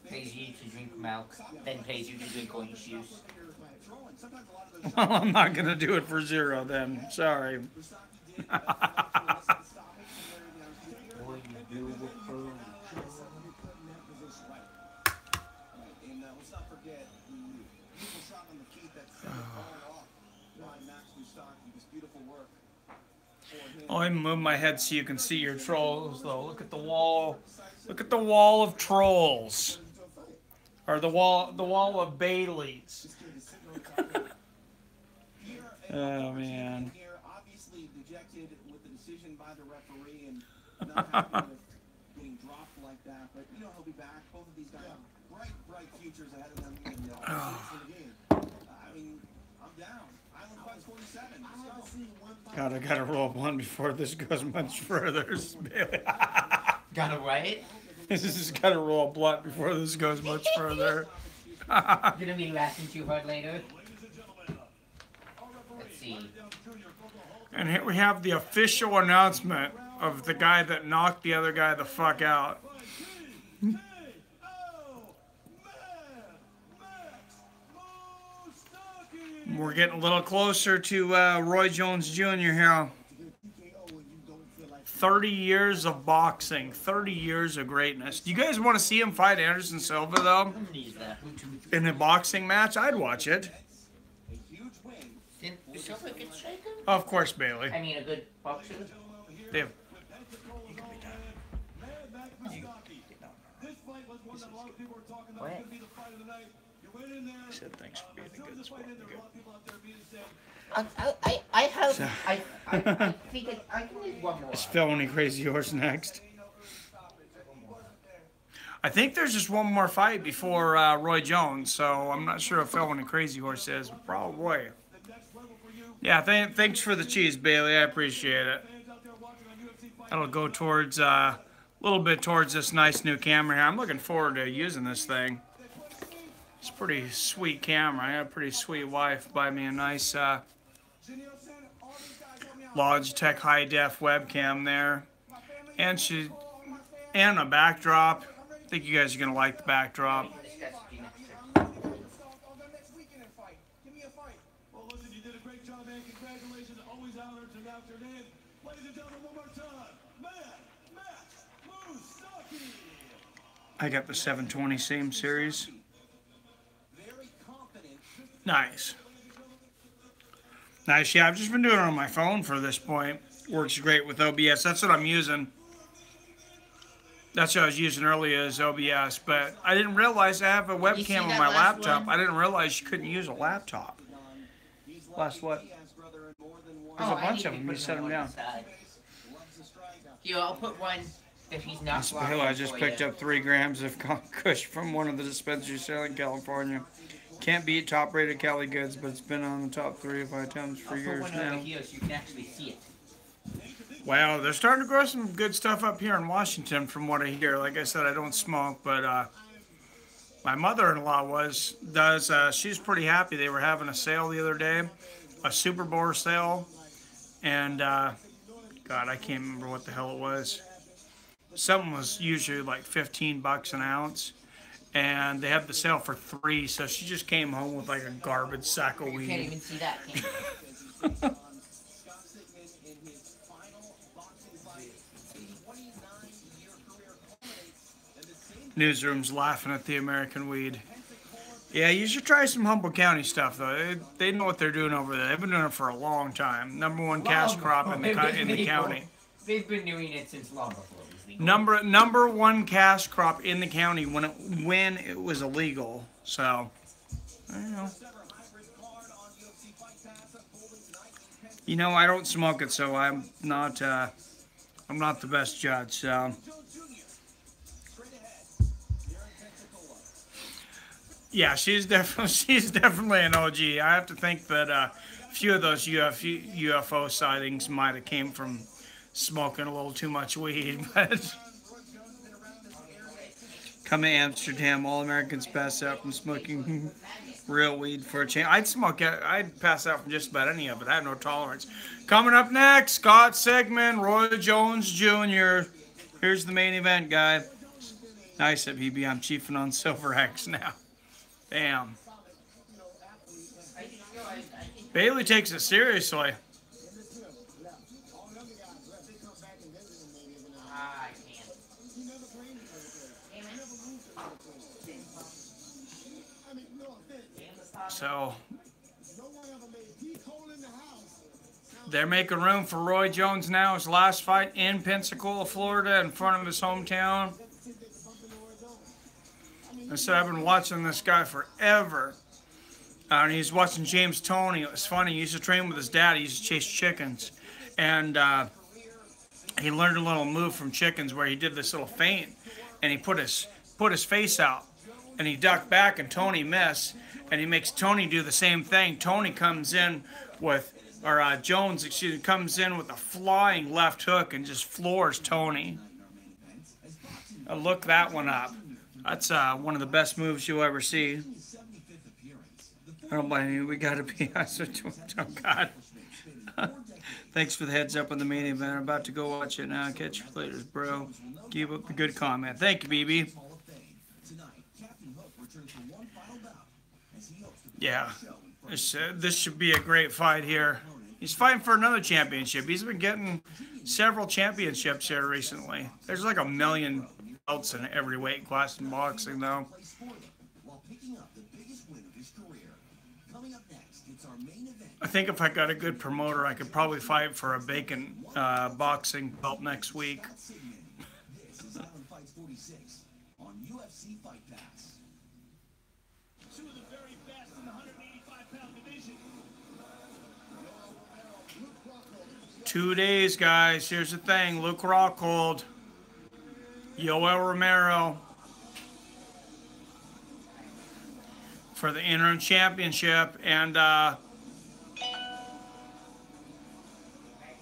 Pays you to drink milk, then pays you to drink orange juice. Well, I'm not gonna do it for zero then. Sorry. Oh, I move my head so you can see your trolls, though. Look at the wall. Look at the wall of trolls. Or the wall of Baileys. Oh, man. Obviously dejected with the decision by the referee and not happy with getting dropped like that. But you know he'll be back. Both of these guys have bright futures ahead of them in the game. I mean, I'm down. Island fights 47. God, I gotta roll one before this goes much further. Got it right? This has gotta roll a blunt before this goes much further. You're gonna be laughing too hard later. Let's see. And here we have the official announcement of the guy that knocked the other guy the fuck out. We're getting a little closer to Roy Jones Jr. here. 30 years of boxing, 30 years of greatness. Do you guys want to see him fight Anderson Silva, though? In a boxing match? I'd watch it. Didn't Silva get shaken? Of course, Bailey. I mean, a good boxer. Dave. What? I said thanks for being a good sport. I think I can leave one more. Is Felony Crazy Horse next? I think there's just one more fight before Roy Jones, so I'm not sure if Felony Crazy Horse is. Probably. Yeah, thanks for the cheese, Bailey. I appreciate it. That'll go towards a little bit towards this nice new camera here. I'm looking forward to using this thing. It's a pretty sweet camera. I got a pretty sweet wife buy me a nice Logitech high def webcam there, and a backdrop. I think you guys are gonna like the backdrop. I got the 720 same series. Nice. Nice, yeah, I've just been doing it on my phone for this point. Works great with OBS. That's what I'm using. That's what I was using earlier as OBS, but I didn't realize I have a webcam on my laptop. I didn't realize you couldn't use a laptop. Last what? There's a bunch of them. You set them down. Here, I'll put one if he's not This bill, I just picked up 3 grams of Kush from one of the dispensaries selling in California. Can't beat top-rated Cali goods, but it's been on the top 3 or 5 times for years I'll put one now. over here so you can actually see it. Wow, they're starting to grow some good stuff up here in Washington from what I hear. Like I said, I don't smoke, but my mother-in-law does. She's pretty happy. They were having a sale the other day, a Super Bowl sale, and God, I can't remember what the hell it was. Something was usually like $15 an ounce, and they had the sale for $3. So she just came home with like a garbage sack of You can't weed. even see that, can you? Newsroom's laughing at the American weed. Yeah, you should try some Humboldt County stuff though. They know what they're doing over there. They've been doing it for a long time. Number one cash crop in the county. They've been doing it since long before it was legal. Number one cash crop in the county when it was illegal. So, I don't know. You know, I don't smoke it, so I'm not the best judge. So. Yeah, she's definitely an OG. I have to think that a few of those UFO sightings might have came from smoking a little too much weed. But come to Amsterdam, all Americans pass out from smoking real weed for a change. I'd pass out from just about any of it. I have no tolerance. Coming up next, Scott Sigmund, Roy Jones Jr. Here's the main event, guy. Nice at BB. I'm chiefing on Silver X now. Damn. Bailey takes it seriously. So they're making room for Roy Jones now. His last fight in Pensacola, Florida, in front of his hometown. I said I've been watching this guy forever. And he's watching James Toney. It was funny. He used to train with his dad. He used to chase chickens. And he learned a little move from chickens where he did this little feint. And he put his face out. And he ducked back and Tony missed. And he makes Tony do the same thing. Tony comes in with, Jones, comes in with a flying left hook and just floors Tony. Look that one up. That's one of the best moves you'll ever see. I don't blame you. We got to be honest with you. Oh, God. Thanks for the heads up on the main event. I'm about to go watch it now. Catch you later, bro. Keep up the good comment. Thank you, BB. Yeah. This should be a great fight here. He's fighting for another championship. He's been getting several championships here recently. There's like 1 million belts in every weight class in boxing, though. I think if I got a good promoter, I could probably fight for a Bacon boxing belt next week. Two of the very best in the 185-pound division. 2 days, guys. Here's the thing. Luke Rockhold. Yoel Romero. For the interim championship. And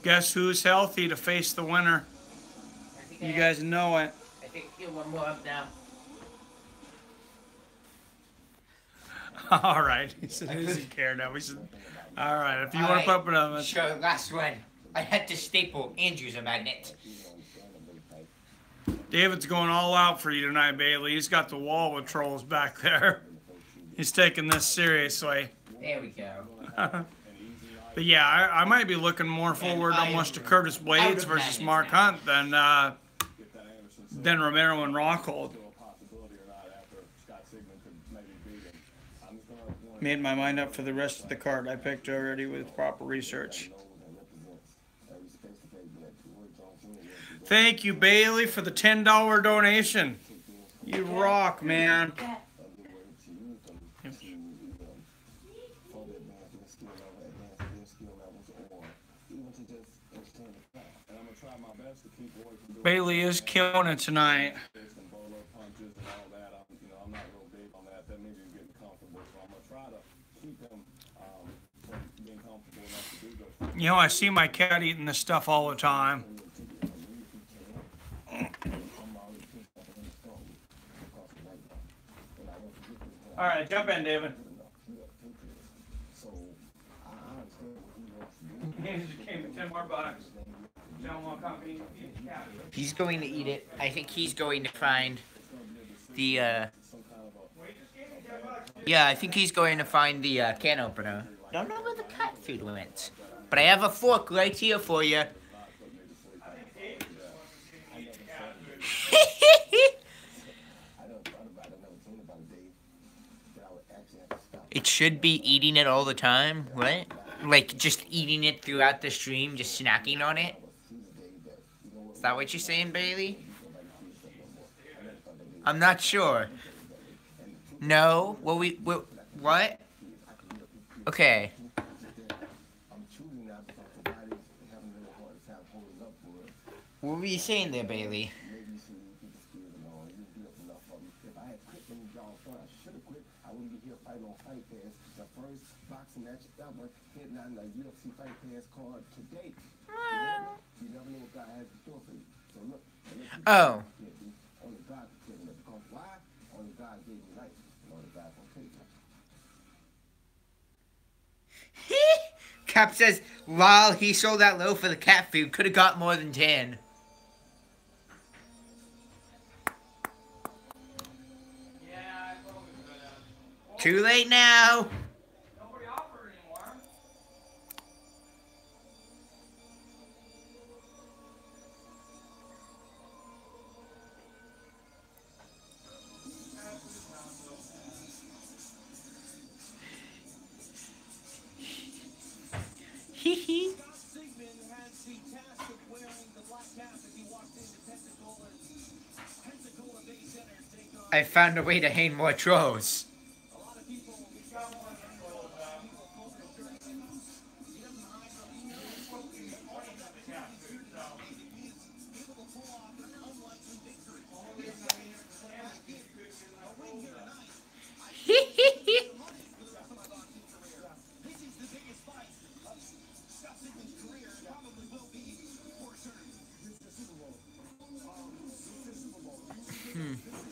guess who's healthy to face the winner? You guys know it. I think you're one more up now. All right. He said he doesn't care now. We said, all right. If you want to put it on, sure. Last one. I had to staple Andrew's a magnet. David's going all out for you tonight, Bailey. He's got the wall with trolls back there. He's taking this seriously. There we go. But yeah, I might be looking more forward almost to Curtis Blades versus Mark Hunt than Romero and Rockhold. Made my mind up for the rest of the card I picked already with proper research. Thank you, Bailey, for the $10 donation. You rock, man. Bailey is killing it tonight. You know, I see my cat eating this stuff all the time. All right, jump in, David. $10 more. He's going to eat it. I think he's going to find the, yeah, I think he's going to find the can opener. Don't know where the cat food went. But I have a fork right here for you. It should be eating it all the time, what? Like, just eating it throughout the stream, just snacking on it? Is that what you're saying, Bailey? I'm not sure. No? What? Okay. What were you saying there, Bailey? Oh. Cap says, lol, he sold that low for the cat food. Could have got more than 10. Too late now. Nobody offered anymore. Hee hee. I found a way to hang more trolls.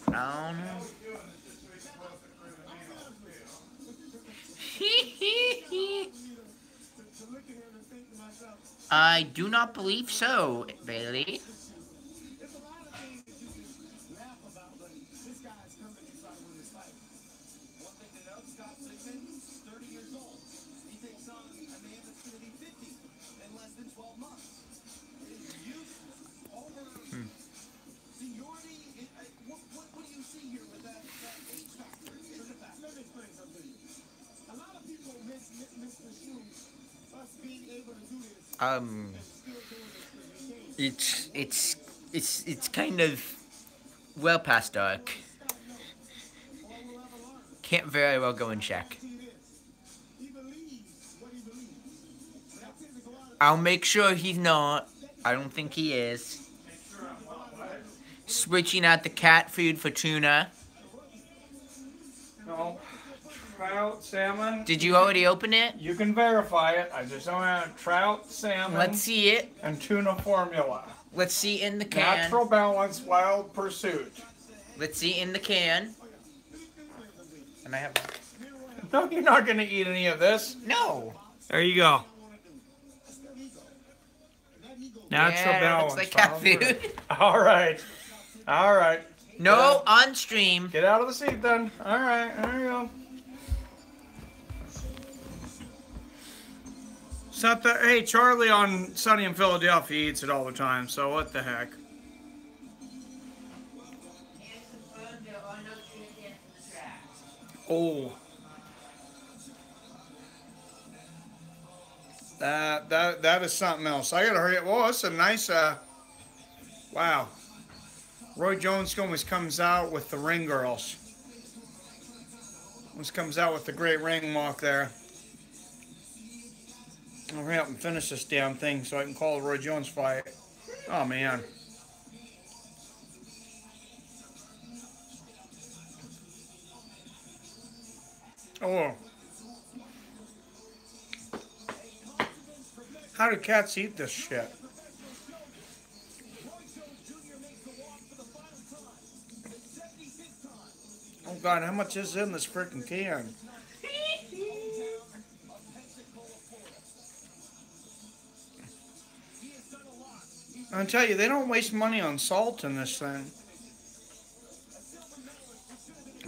I don't know. I do not believe so, Bailey. It's kind of well past dark. Can't very well go and check. I'll make sure he's not. I don't think he is. Switching out the cat food for tuna. No. Trout, salmon. Did you already open it? You can verify it. I just don't have trout, salmon. Let's see it. And tuna formula. Let's see in the can. Natural balance, wild pursuit. Let's see in the can. And I have. No, you're not going to eat any of this. No. There you go. Natural Yeah, balance. looks like cat food. All right. All right. No, on stream. Get out of the seat then. All right. There you go. It's not that. Hey, Charlie on Sunny in Philadelphia eats it all the time. So what the heck? Oh. That is something else. I gotta hurry up. Whoa, that's a nice. Wow. Roy Jones always comes out with the ring girls. Always comes out with the great ring walk there. I'll hurry up and finish this damn thing so I can call the Roy Jones fight. Oh, man. Oh. How do cats eat this shit? Oh, God, how much is in this freaking can? I'll tell you, they don't waste money on salt in this thing.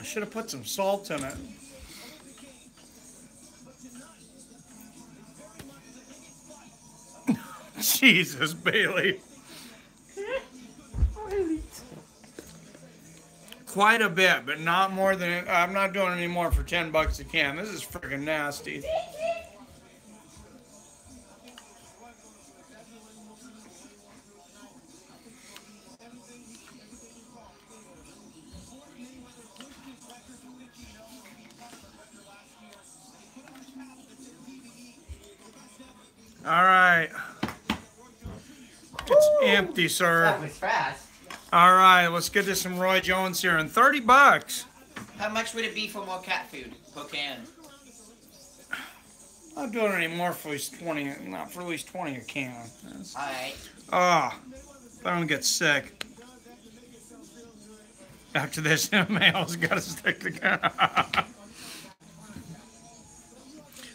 I should have put some salt in it. Jesus, Bailey. quite a bit, but not more than, I'm not doing any more for $10 a can. This is freaking nasty. All right. It's empty, sir. That was fast. All right, let's get to some Roy Jones here. And $30. How much would it be for more cat food per can? Not doing any more for at least 20, not for at least 20 a can. Alright. Ah, I don't get sick. After this, MMA's got to stick together.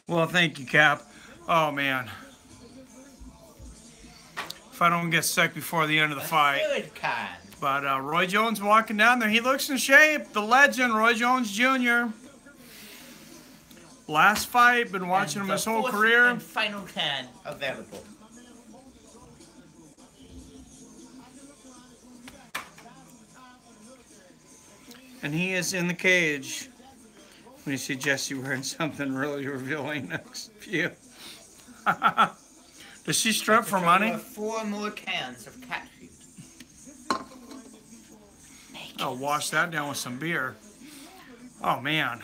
Well, thank you, Cap. Oh, man. If I don't get sick before the end of the fight. Good kind. But Roy Jones walking down there. He looks in shape. The legend, Roy Jones Jr. Last fight. Been watching him his whole career. And final can available. And he is in the cage. When you see Jesse wearing something really revealing next few. Does she strip for money? 4 more cans of cat food. I'll wash that down with some beer. Oh, man.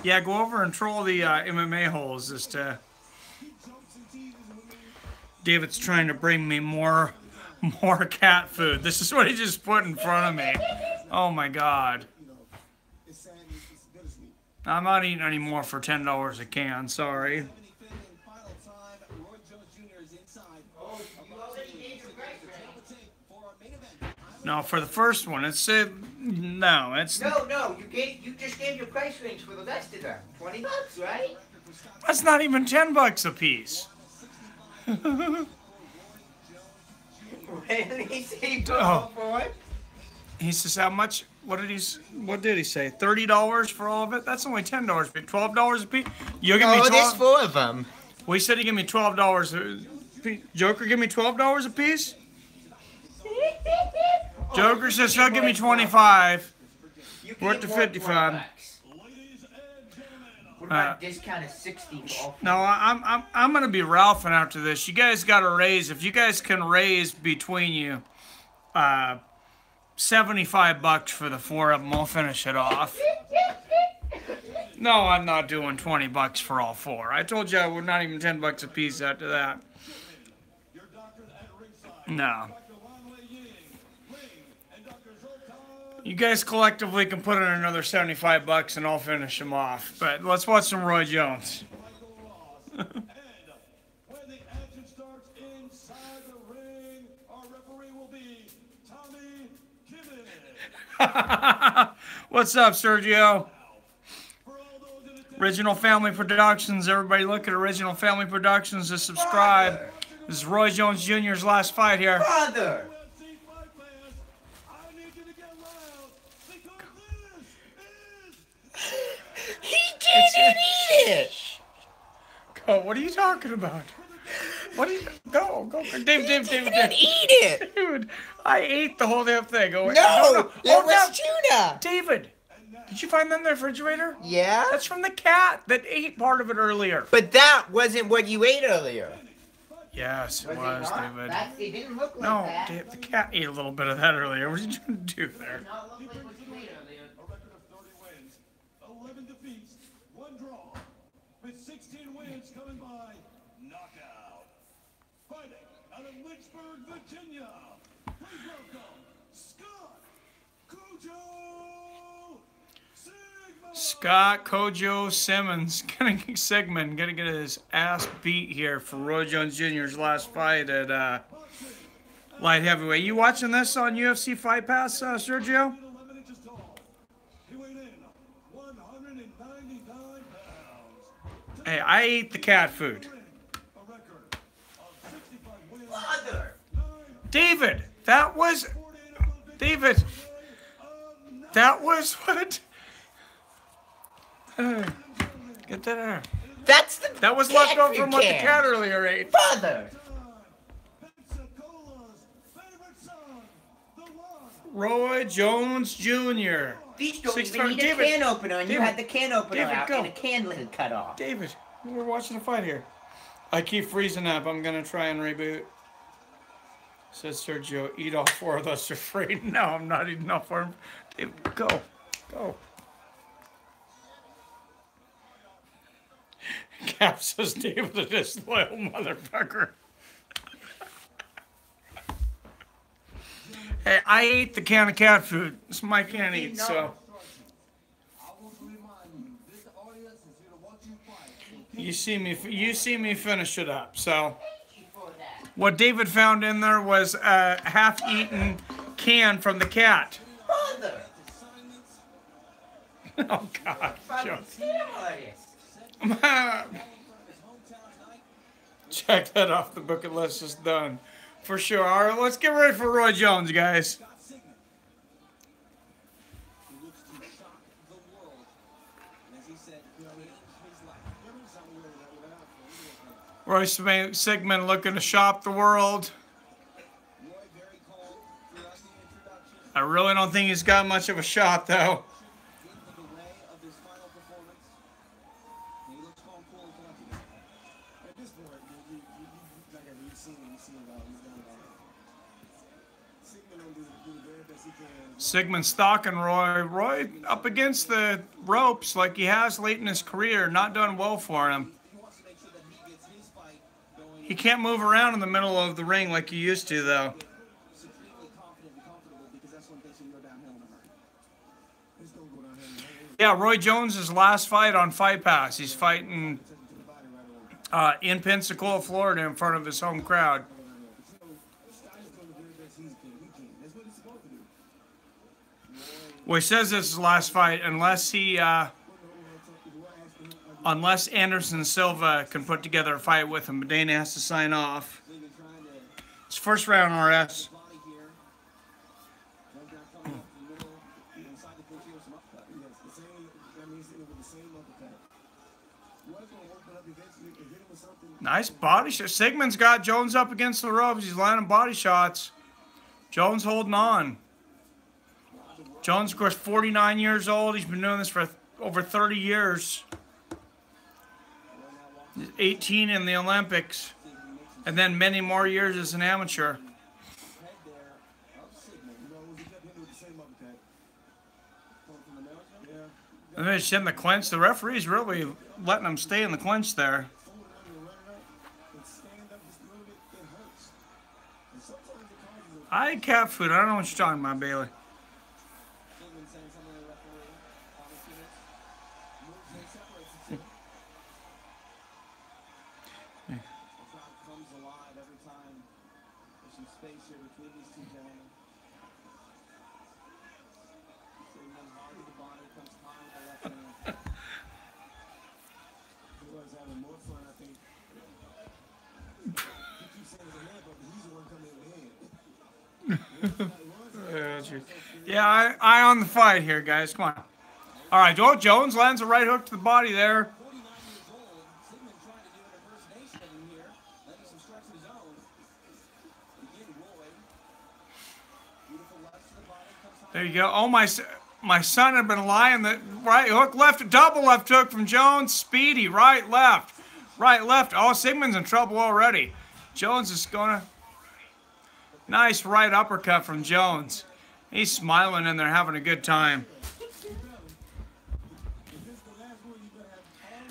Yeah, go over and troll the MMA holes as to... David's trying to bring me more cat food. This is what he just put in front of me. Oh, my God. I'm not eating any more for $10 a can, sorry. No, for the first one, it's no, it's No, you just gave your price range for the rest of them. $20, right? that's not even $10 a piece. Really? Saved Oh. all for it? He says, "How much? What did he say? $30 for all of it? That's only $10. But $12 a piece. You'll give me Oh, there's 12. 4 of them. Well, he said he give me $12 a piece. Joker, give me $12 a piece. Joker says he'll give me 25. You We're up to 55. What about discount of 60 for all? No, I'm gonna be Ralphing after this. You guys got to raise. If you guys can raise between you, $75 for the 4 of them, we'll finish it off. No, I'm not doing $20 for all 4. I told you I would not even $10 a piece after that. No. You guys collectively can put in another $75 and I'll finish them off. But let's watch some Roy Jones. And when the action starts inside the ring, our referee will be Tommy Kimmon. What's up, Sergio? For all those in attendance, Original Family Productions. Everybody look at Original Family Productions to subscribe. This is Roy Jones Jr.'s last fight here. Father! UFC fight fans, I need you to get loud because this is He didn't eat it! Go, what are you talking about? What are you... Go. David. Didn't eat it! Dude, I ate the whole damn thing. Go, No! It Oh, was tuna! David, did you find that in the refrigerator? Yeah? That's from the cat that ate part of it earlier. But that wasn't what you ate earlier. Yes, it was, David. It didn't look like No, that. Dave, the cat ate a little bit of that earlier. What did you do there? Not look like what you ate earlier. a record of 30 wins, 11 defeats, 1 draw, with 16 wins coming by knockout. Fighting out of Lynchburg, Virginia, please welcome Scott Cujo Sigma. Scott Kojo Simmons gonna get his ass beat here for Roy Jones Jr.'s last fight at light heavyweight. You watching this on UFC Fight Pass, Sergio? 11 inches tall. He weighed in 199 pounds. Hey, I ate the cat food. A record of 65 wins, Father! David, that was what? Get that there. That's the That was cat left over food from what the can. cat earlier ate. Father. Pensacola's favorite son, the one. Roy Jones Jr. These don't Six even foot- need David, a can opener, and you David, had the can opener David, out go. and a can lid cut off. David, we're watching a fight here. I keep freezing up. I'm gonna try and reboot. Says Sergio, eat all four of us are free. No, I'm not eating all four. David, go. Go. Cap says David is a disloyal motherfucker. Hey, I ate the can of cat food. It's my can to eat, so. I want to remind you, this audience is here to watch you fight. You see me finish it up. So what David found in there was a half-eaten can from the cat. Father. Oh God, Joe. Fucking Check that off the bucket list. It's done for sure. All right, let's get ready for Roy Jones, guys. He looks to shock the world. And as he said, change his life. Roy Sigmund looking to shop the world. Roy very calm throughout the introduction. I really don't think he's got much of a shot, though. Into the way of his final performance. And he looks calm, cool, and collected. At this point, you've seen him, he's done Sigmund will do the very best he can. Sigmund stalking Roy. Roy up against the ropes like he has late in his career. Not done well for him. He wants to make sure that he gets his fight going He can't move around in the middle of the ring like he used to, though. supremely confident and comfortable because that's when things can go downhill in a hurry. It's going to go downhill in a hurry. Yeah, Roy Jones' last fight on Fight Pass. He's fighting in Pensacola, Florida, in front of his home crowd. Well, he says this is his last fight unless Anderson Silva can put together a fight with him. But Dana has to sign off. It's first round RS. Nice body shot. Sigmund's got Jones up against the ropes. He's landing body shots. Jones holding on. Jones, of course, 49 years old. He's been doing this for over 30 years. He's 18 in the Olympics. And then many more years as an amateur. And then he's in the clinch. The referee's really letting him stay in the clinch there. I ate cat food. I don't know what you're talking about, Bailey. Yeah, I on the fight here, guys. Come on. All right, Joe Jones lands a right hook to the body there. There you go. Oh, my son had been lying. The right hook, left, double left hook from Jones. Speedy, right, left. Right, left. Oh, Sigmund's in trouble already. Jones is going to... Nice right uppercut from Jones. He's smiling and they're having a good time.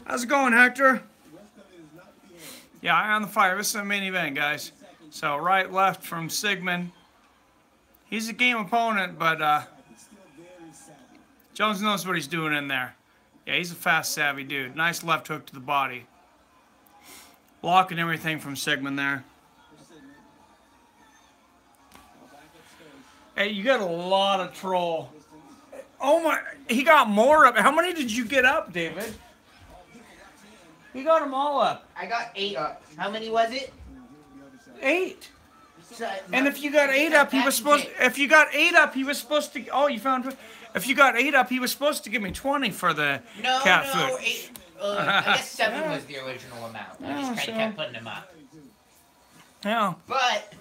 How's it going, Hector? Yeah, eye on the fire. This is the main event, guys. So right, left from Sigmund. He's a game opponent, but Jones knows what he's doing in there. Yeah, he's a fast, savvy dude. Nice left hook to the body. Blocking everything from Sigmund there. Hey, you got a lot of troll. Oh my, he got more up. How many did you get up, David? He got them all up. I got 8 up. How many was it? 8. So, And if you got 8 up, he was supposed. If you got 8 up, he was supposed to. Oh, you found. If you got 8 up, he was supposed to give me 20 for the cat food. I guess 7 was the original amount. I just kind so- of kept putting them up. Yeah. But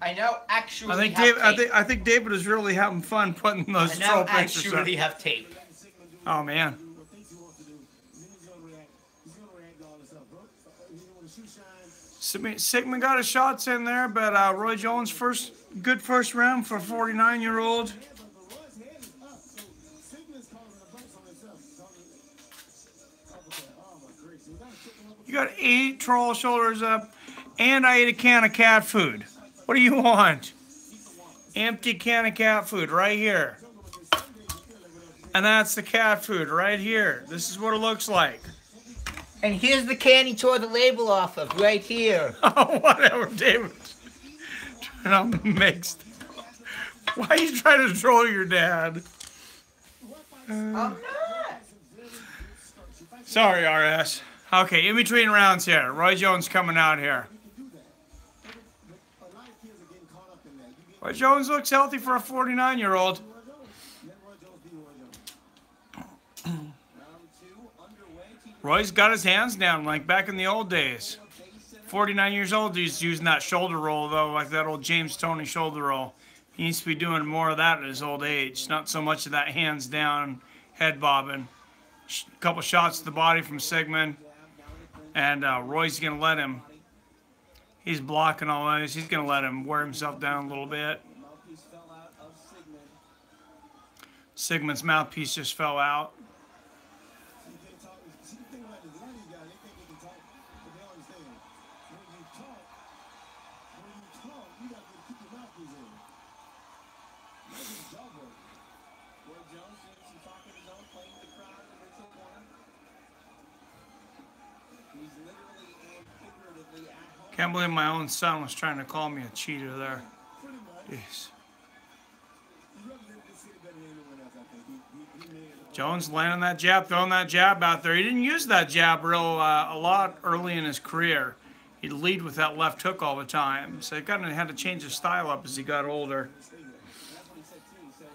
I now actually I think have David. tape. I think David is really having fun putting I those now troll pictures up. actually have tape. Oh man. What thinks he wants to do, and then he's gonna react. He's gonna react to all this stuff. When the shoe shines, Sigmund got his shots in there, but Roy Jones good first round for a 49-year-old. but Roy's head is up, so Sigmund's causing a bumps on himself. Uppercut. Oh my gracious. We gotta check him up. You got 8 troll shoulders up, and I ate a can of cat food. What do you want? Empty can of cat food right here. And that's the cat food right here. This is what it looks like. And here's the can he tore the label off of right here. Oh, whatever, David. Turn on the mixed. Why are you trying to troll your dad? I'm not. Sorry, RS. Okay, in between rounds here. Roy Jones coming out here. A lot of kids are getting caught up in that. You get Roy Jones looks healthy for a 49-year-old. Roy Jones. Let Roy Jones be Roy Jones. Round 2 underway. Keep Roy's got his hands down like back in the old days. 49 years old, he's using that shoulder roll, though, like that old James Toney shoulder roll. He needs to be doing more of that at his old age. Not so much of that hands down, head bobbing. A couple shots to the body from Sigmund. And Roy's going to let him. He's blocking all those. He's going to let him wear himself down a little bit. mouthpiece fell out of Sigmund. Sigmund's mouthpiece just fell out. You can't talk. See, the thing about this, a lot of these guys, they think they can talk, but they don't understand. When you talk, you got to keep your mouthpiece in. That's just job work. Roy Jones doing some talking his own, playing with the crowd in the neutral corner. He's literally and figuratively at home. Can't believe my own son was trying to call me a cheater there. Pretty much. Jeez. He represented this city better than anyone else, I think. He made it. Jones landing that jab, throwing that jab out there. He didn't use that jab a lot early in his career. He'd lead with that left hook all the time. So he kind of had to change his style up as he got older. That's what he said too. He said,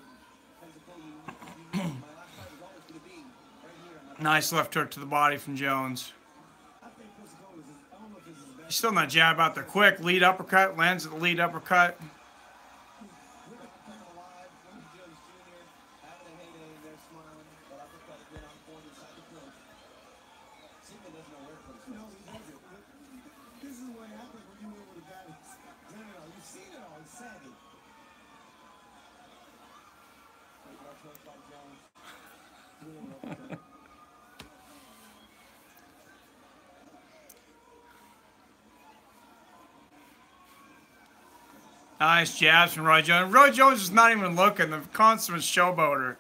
Pensacola, my last fight was always going to be right here. Nice left hook to the body from Jones. I think Pensacola's is, I don't know if this is his best. He's throwing that jab out there quick. Lead uppercut, lands at the lead uppercut. We're coming alive. Willie Jones Jr. having a heyday and they're smiling. But uppercut again on point inside the clinch. Sigmund doesn't know where to put his No, foot. he doesn't. This is what happens when you win with a guy that's done it all. You've seen it all. He's savvy. Left hook by Jones. Nice jabs from Roy Jones. Roy Jones is not even looking. The consummate showboater.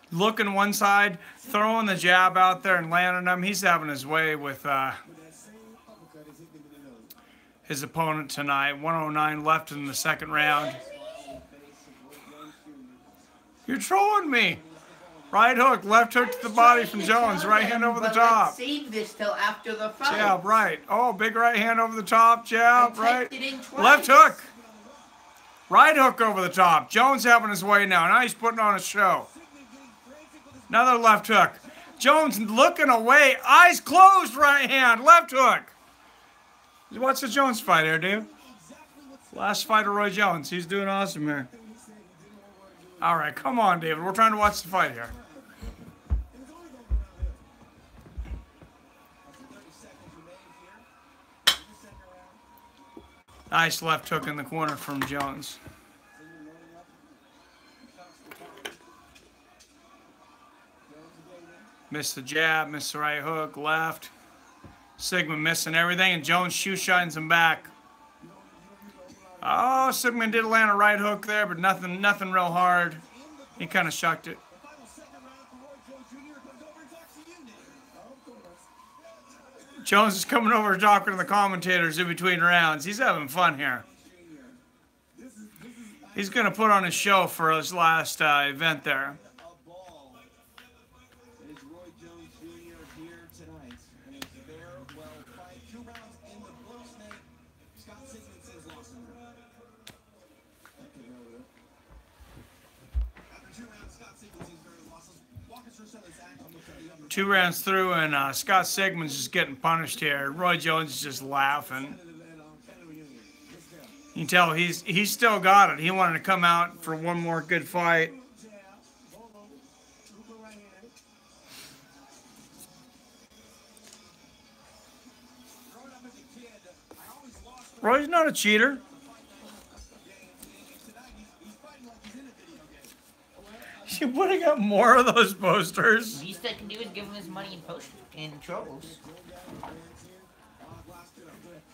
Looking one side, throwing the jab out there and landing them. He's having his way with With that same uppercut, is hitting him in the nose. his opponent tonight. 109 left in the second round. You're trolling me. Right hook, left hook to the body from Jones. Right hand over the top. Save this till after the fight. Jab, right. Oh, big right hand over the top. Jab, I right. typed it in twice. Left hook. Right hook over the top. Jones having his way now. Now he's putting on a show. Another left hook. Jones looking away. Eyes closed, right hand. Left hook. What's the Jones fight here, dude? Last fight of Roy Jones. He's doing awesome here. All right, come on, David. We're trying to watch the fight here. Nice left hook in the corner from Jones. Missed the jab, missed the right hook, left. Sigmund missing everything, and Jones shoe shines him back. Oh, Sigmund did land a right hook there, but nothing real hard. He kind of shucked it. Jones is coming over talking to the commentators in between rounds. He's having fun here. He's going to put on a show for his last event there. A ball. It is Roy Jones Jr. here tonight. And it's a farewell fight. 2 rounds in the blue snake. Scott Sigmund says lost in there. After 2 rounds, Scott Sigmund seems very lost. Walk us through some of this action. 2 rounds through, and Scott Sigmund's just getting punished here. Roy Jones is just laughing. You can tell he's still got it. He wanted to come out for one more good fight. Roy's not a cheater. You would have got more of those posters. The least I can do is give him his money in trolls.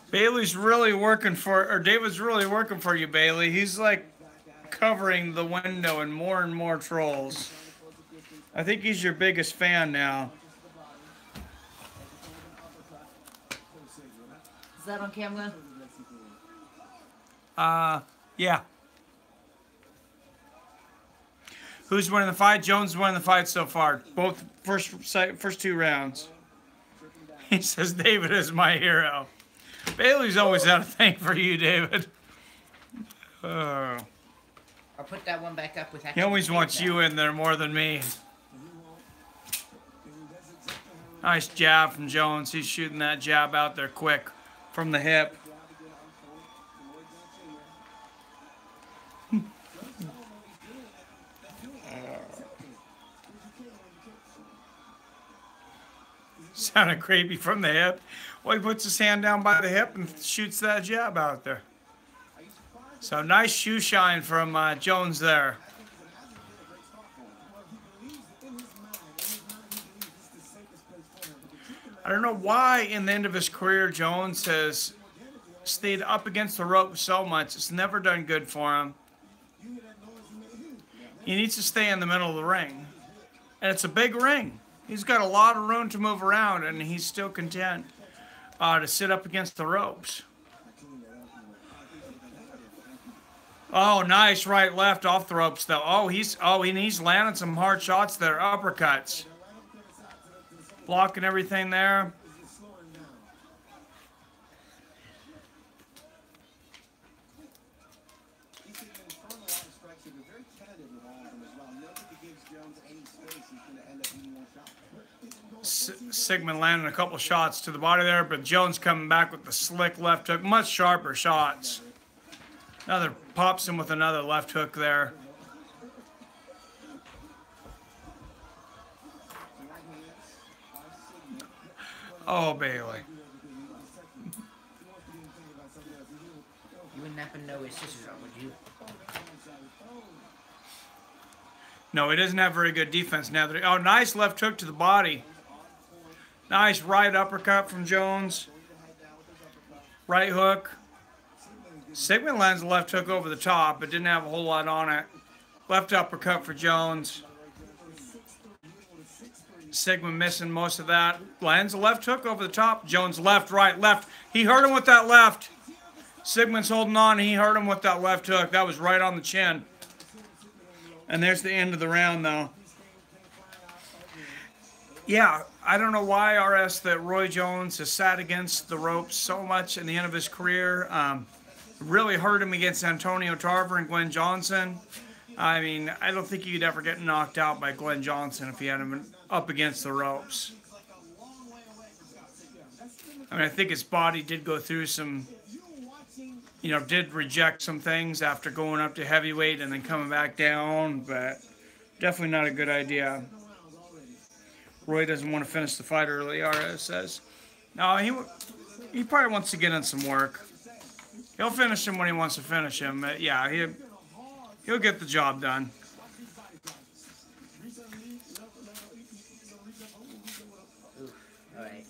Bailey's really working for, or David's really working for you, Bailey. He's like covering the window and more trolls. I think he's your biggest fan now. Is that on camera? Yeah. Who's winning the fight? Jones is winning the fight so far. Both first 2 rounds. He says David is my hero. Bailey's always had a thing for you, David. I'll put that one back up with. He always wants you in there more than me. Nice jab from Jones. He's shooting that jab out there quick from the hip. Sounded creepy from the hip. Well, he puts his hand down by the hip and shoots that jab out there. So nice shoe shine from Jones there. I don't know why in the end of his career Jones has stayed up against the rope so much. It's never done good for him. He needs to stay in the middle of the ring. And it's a big ring. He's got a lot of room to move around, and he's still content to sit up against the ropes. Oh, nice right, left off the ropes though. Oh, he's landing some hard shots there, uppercuts, blocking everything there. Sigmund landing a couple shots to the body there, but Jones coming back with the slick left hook, much sharper shots. Another pops him with another left hook there. Oh, Bailey. You wouldn't happen to know his sister's up, would you? No, he doesn't have very good defense now. Oh, nice left hook to the body. Nice right uppercut from Jones. Right hook. Sigmund lands a left hook over the top, but didn't have a whole lot on it. Left uppercut for Jones. Sigmund missing most of that. Lands a left hook over the top. Jones left, right, left. He hurt him with that left. Sigmund's holding on. He hurt him with that left hook. That was right on the chin. And there's the end of the round, though. Yeah, I don't know why, RS, that Roy Jones has sat against the ropes so much in the end of his career. Really hurt him against Antonio Tarver and Glenn Johnson. I mean, I don't think he could ever get knocked out by Glenn Johnson if he had him up against the ropes. I mean, I think his body did go through some, did reject some things after going up to heavyweight and then coming back down, but definitely not a good idea. Roy doesn't want to finish the fight early, RS says. No, he probably wants to get in some work. He'll finish him when he wants to finish him. But yeah, he'll get the job done. Alright.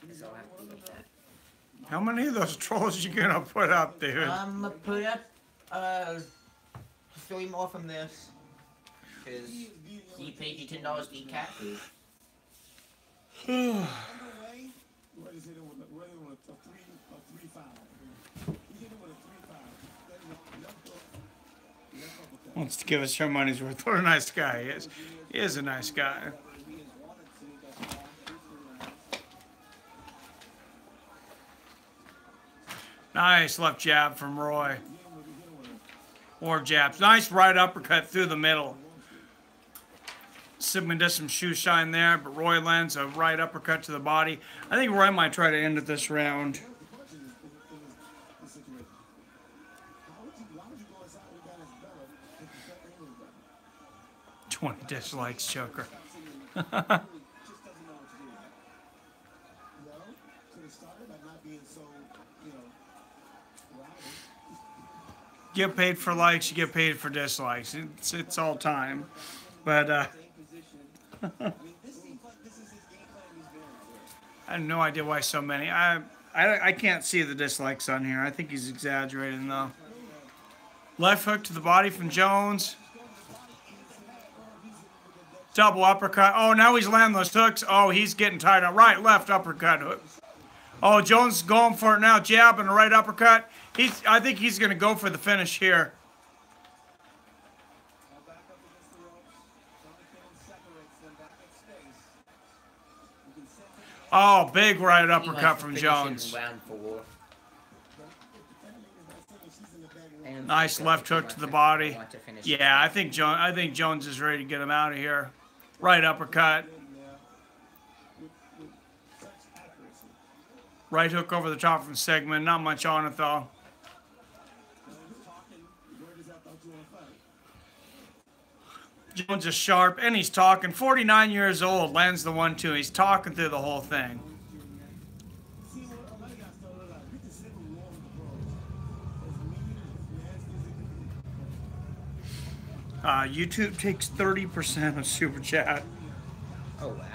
Guess I'll have to look at that. How many of those trolls you gonna put up, dude? I'm gonna put up 3 more from this. Because he paid you $10 to eat cat food. Wants to give us our money's worth. What a nice guy he is. He is a nice guy. Nice left jab from Roy. More jabs. Nice right uppercut through the middle. Sigmund does some shoe shine there, but Roy lands a right uppercut to the body. I think Roy might try to end it this round. Why would you go inside the guy's belly if you felt anyway? 20 dislikes, Joker. Just doesn't know what to do. Well, could have started by not being so, rowdy. Get paid for likes, you get paid for dislikes. It's all time. But I have no idea why so many. I can't see the dislikes on here. I think he's exaggerating though. Left hook to the body from Jones. Double uppercut. Oh, now he's landing those hooks. Oh, he's getting tired up. Right, left uppercut hook. Oh, Jones is going for it now. Jab and a right uppercut. I think he's going to go for the finish here. Oh, big right uppercut from Jones. Nice left hook to the body. Yeah, I think Jones is ready to get him out of here. Right uppercut. Right hook over the top from Sigmund. Not much on it though. Jones is sharp and he's talking. 49 years old. Lands the 1-2. He's talking through the whole thing. YouTube takes 30% of Super Chat. Oh, wow.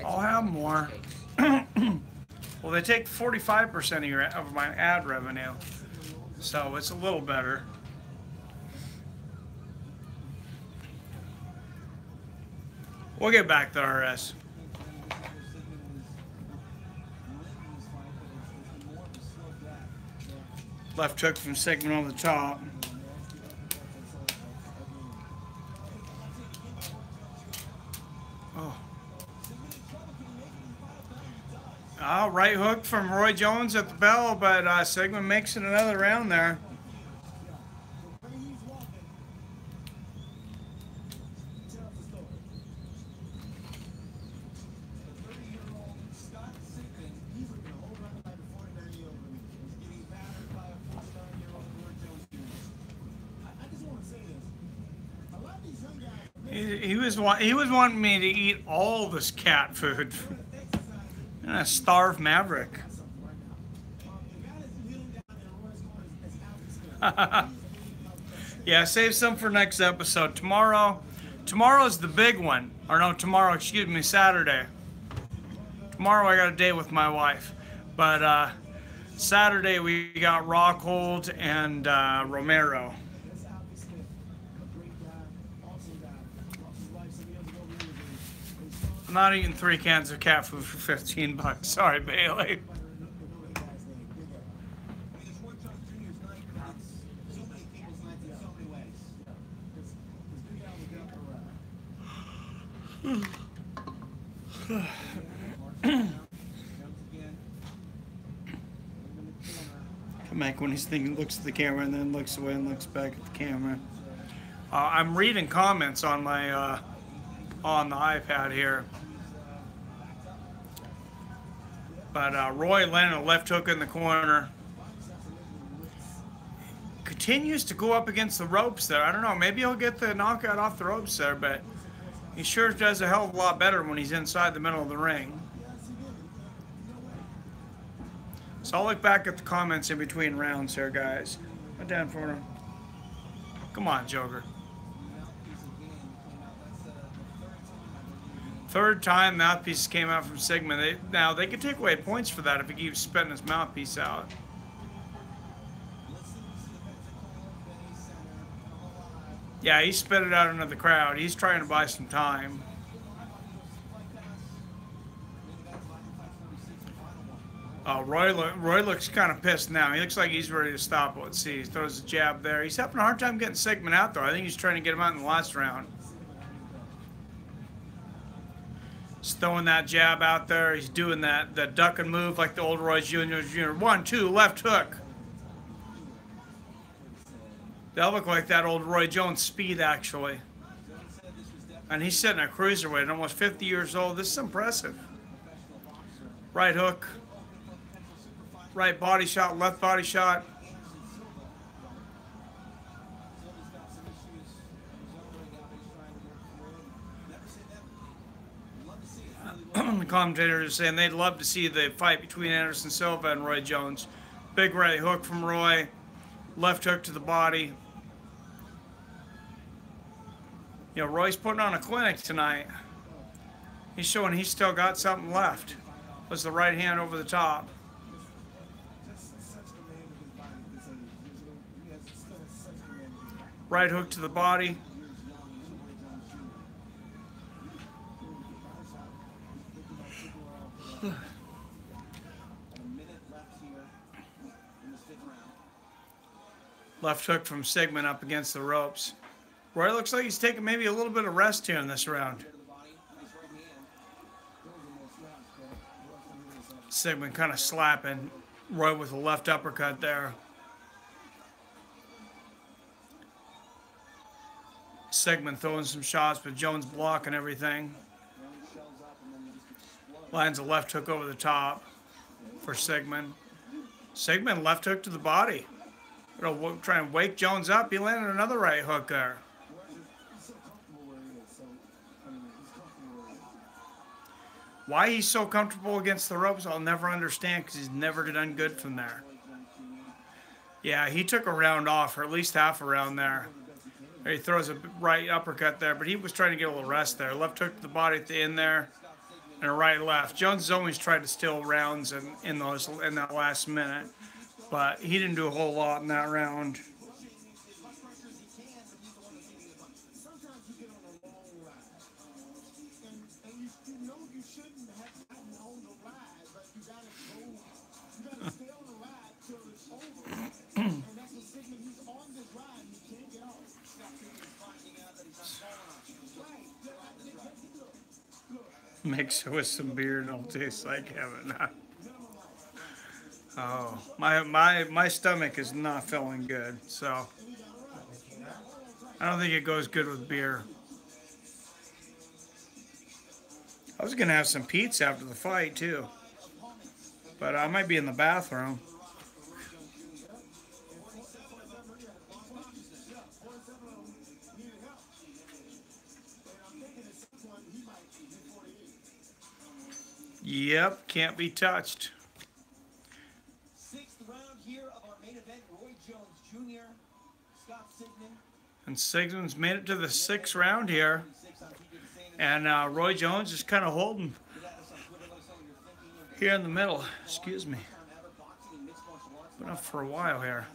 I'll have more. Well, they take 45% of my ad revenue, so it's a little better. We'll get back to RS. Left hook from Sigmund on the top. Oh, right hook from Roy Jones at the bell, but Sigmund makes it another round there. He was wanting me to eat all this cat food. And a starved maverick. Yeah, save some for next episode. Tomorrow's the big one. Or no, excuse me, Saturday. Tomorrow I got a date with my wife. But Saturday we got Rockhold and Romero. I'm not eating 3 cans of cat food for $15. Sorry, Bailey. Kamek, when he's thinking, looks at the camera and then looks away and looks back at the camera. I'm reading comments on my on the iPad here. But Roy landed a left hook in the corner. Continues to go up against the ropes there. I don't know, maybe he'll get the knockout off the ropes there, but he sure does a hell of a lot better when he's inside the middle of the ring. So I'll look back at the comments in between rounds here, guys. Put down for him. Come on, Joker. Third time mouthpiece came out from Sigmund. Now, they could take away points for that if he keeps spitting his mouthpiece out. Yeah, he spit it out into the crowd. He's trying to buy some time. Roy looks kind of pissed now. He looks like he's ready to stop. Let's see. He throws a jab there. He's having a hard time getting Sigmund out, though. I think he's trying to get him out in the last round. It's throwing that jab out there. He's doing the duck and move like the old Roy Jr. 1, 2, left hook. That look like that old Roy Jones speed, actually. And he's sitting at cruiserweight, almost 50 years old. This is impressive. Right hook. Right body shot, left body shot. The commentators are saying they'd love to see the fight between Anderson Silva and Roy Jones. Big right hook from Roy. Left hook to the body. You know, Roy's putting on a clinic tonight. He's showing he's still got something left. Was the right hand over the top. Right hook to the body. Left hook from Sigmund up against the ropes. Roy looks like he's taking maybe a little bit of rest here in this round. Sigmund kind of slapping Roy with a left uppercut there. Sigmund throwing some shots, but Jones blocking everything. Lands a left hook over the top for Sigmund. Sigmund left hook to the body. It'll try and wake Jones up. He landed another right hook there. Why he's so comfortable against the ropes, I'll never understand, because he's never done good from there. Yeah, he took a round off, or at least half a round there. He throws a right uppercut there, but he was trying to get a little rest there. Left hook to the body at the end there, and a right left. Jones has always tried to steal rounds in that last minute, but he didn't do a whole lot in that round. Mix it with some beer and it'll taste like heaven. Oh, my stomach is not feeling good, so I don't think it goes good with beer. I was gonna have some pizza after the fight too, but I might be in the bathroom. Yep, can't be touched. Sixth round here of our main event, Roy Jones Jr., Scott Sigmund. And Sigmund's made it to the 6th round here. And Roy Jones is kind of holding here in the middle. Excuse me. Been up for a while here.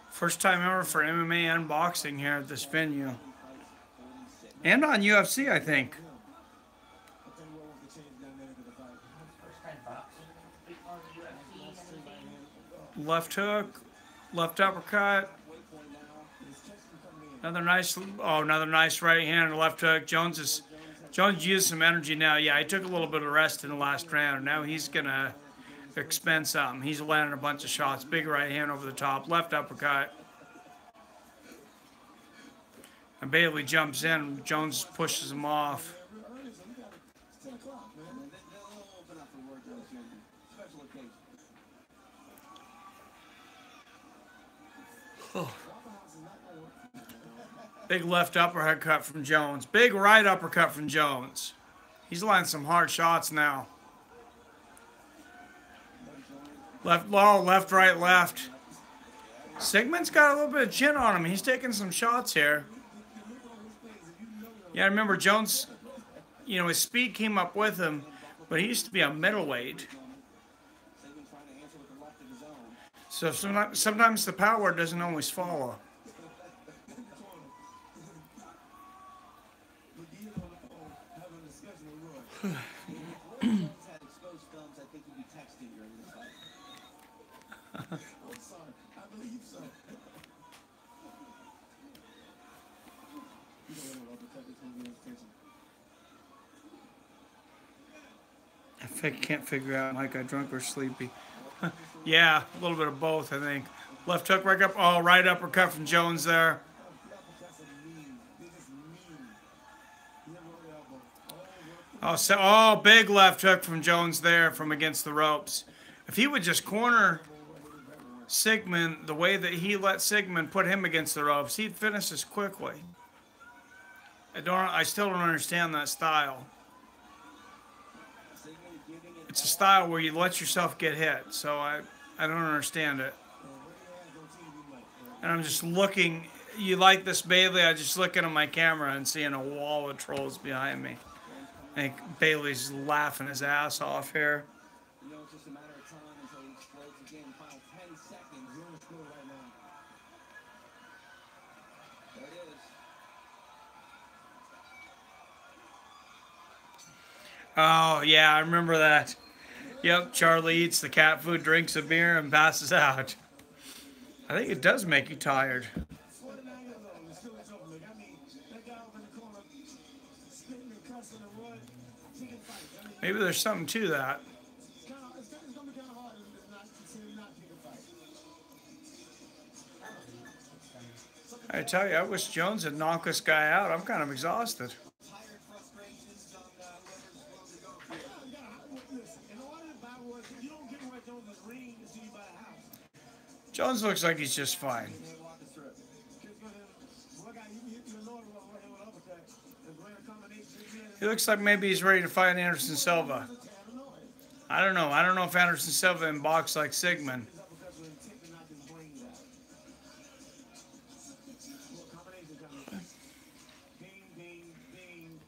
First time ever for MMA and boxing here at this venue. And on UFC, I think. Left hook, left uppercut. Another nice right hand and left hook. Jones used some energy now. Yeah, he took a little bit of rest in the last round. Now he's gonna expend something. He's landing a bunch of shots. Big right hand over the top, left uppercut. And Bailey jumps in. Jones pushes him off. Oh. Big left uppercut from Jones. Big right uppercut from Jones. He's landing some hard shots now. Left low, left, right, left. Sigmund's got a little bit of chin on him. He's taking some shots here. Yeah, I remember Jones, you know, his speed came up with him, but he used to be a middleweight. So sometimes the power doesn't always follow. Can't figure out, Mike, I drunk or sleepy. Yeah, a little bit of both, I think. Left hook, right up. Oh, right uppercut from Jones there. Oh, big left hook from Jones there from against the ropes. If he would just corner Sigmund the way that he let Sigmund put him against the ropes, he'd finish this quickly. I still don't understand that style. It's a style where you let yourself get hit, so I don't understand it. And I'm just looking. You like this, Bailey? I just looking at my camera and seeing a wall of trolls behind me. I think Bailey's laughing his ass off here. You know, it's just a matter of time until he explodes again. Final 10 seconds. You're in school right now. There it is. Oh, yeah, I remember that. Yep, Charlie eats the cat food, drinks a beer, and passes out. I think it does make you tired. Maybe there's something to that. I tell you, I wish Jones had knocked this guy out. I'm kind of exhausted. Jones looks like he's just fine. He looks like maybe he's ready to fight Anderson Silva. I don't know. I don't know if Anderson Silva can box like Sigmund.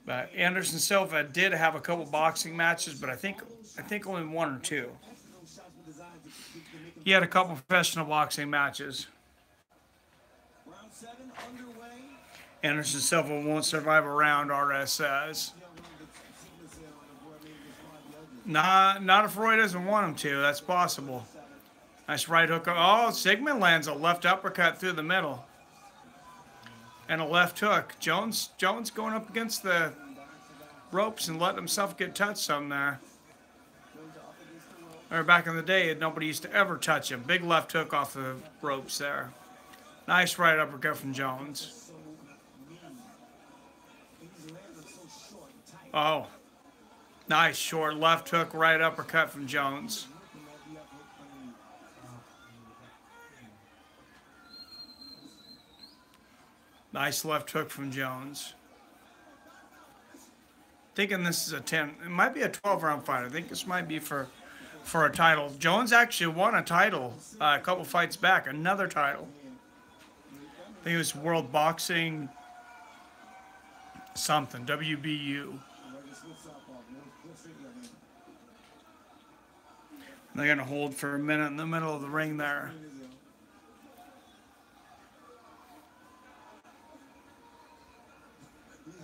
But Anderson Silva did have a couple boxing matches, but I think only one or two. He had a couple professional boxing matches. Anderson Silva won't survive a round, RS says. Not if Roy doesn't want him to. That's possible. Nice right hook. Oh, Sigmund lands a left uppercut through the middle. And a left hook. Jones going up against the ropes and letting himself get touched some there. Or back in the day, nobody used to ever touch him. Big left hook off the ropes there. Nice right uppercut from Jones. Oh, nice short left hook, right uppercut from Jones. Nice left hook from Jones. Thinking this is a 10. It might be a 12-round fight. I think this might be for a title. Jones actually won a title a couple fights back. Another title. I think it was World Boxing something. WBU. They're going to hold for a minute in the middle of the ring there.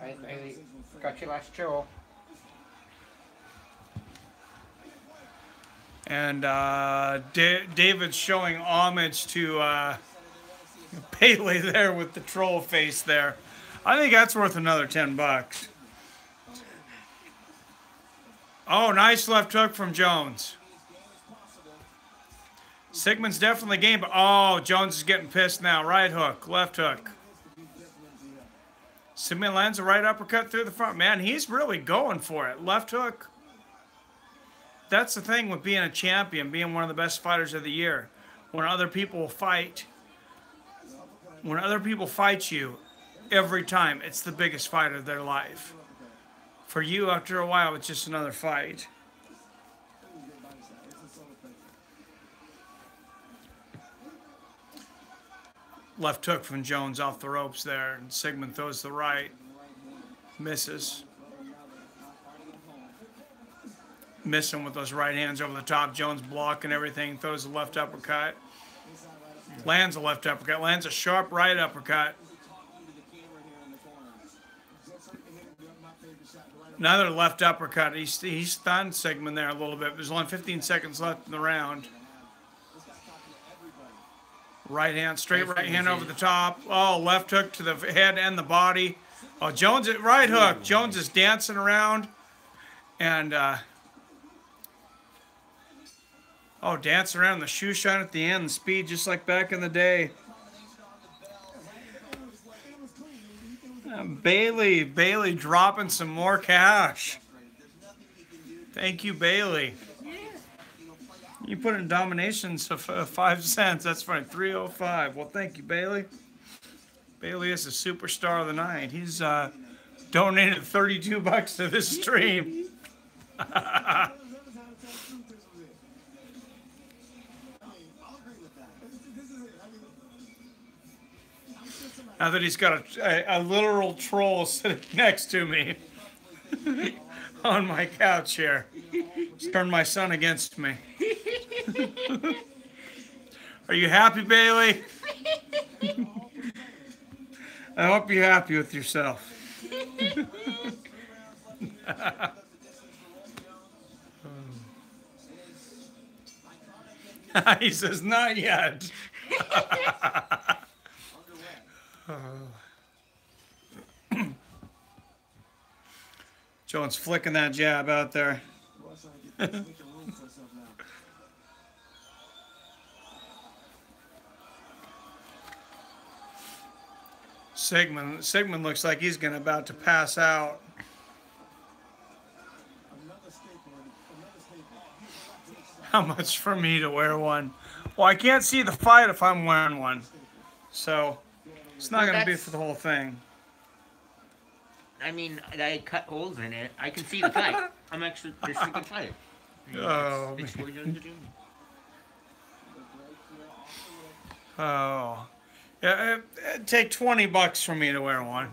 Right, Bailey, got your last jaw. And David's showing homage to Bailey there with the troll face there. I think that's worth another $10. Oh, nice left hook from Jones. Sigmund's definitely game, but oh, Jones is getting pissed now. Right hook, left hook. Sigmund lands a right uppercut through the front. Man, he's really going for it. Left hook. That's the thing with being a champion, being one of the best fighters of the year. When other people fight you every time, it's the biggest fight of their life. For you, after a while, it's just another fight. Left hook from Jones off the ropes there, and Sigmund throws the right. Misses. Missing with those right hands over the top. Jones blocking everything, throws the left uppercut. Lands a left uppercut, lands a sharp right uppercut. Another left uppercut. He stunned Sigmund there a little bit. There's only 15 seconds left in the round. Right hand, straight right hand over the top. Oh, left hook to the head and the body. Oh, Jones, right hook. Jones is dancing around. And Oh, dance around the shoe shine at the end, the speed just like back in the day. Bailey dropping some more cash. Thank you, Bailey. You put in dominations of 5 cents. That's fine. 305. Well, thank you, Bailey. Bailey is a superstar of the night. He's donated 32 bucks to this stream. Now that he's got a literal troll sitting next to me on my couch here. He's turned my son against me. Are you happy, Bailey? I hope you're happy with yourself. He says, not yet. Jones flicking that jab out there. Sigmund looks like he's about to pass out. How much for me to wear one? Well, I can't see the fight if I'm wearing one. So, it's not going to be for the whole thing. I mean, I cut holes in it. I can see the fight. I'm actually, this is a good fight. Oh, it's Roy Jones Jr. Oh. Yeah, it'd take 20 bucks for me to wear one.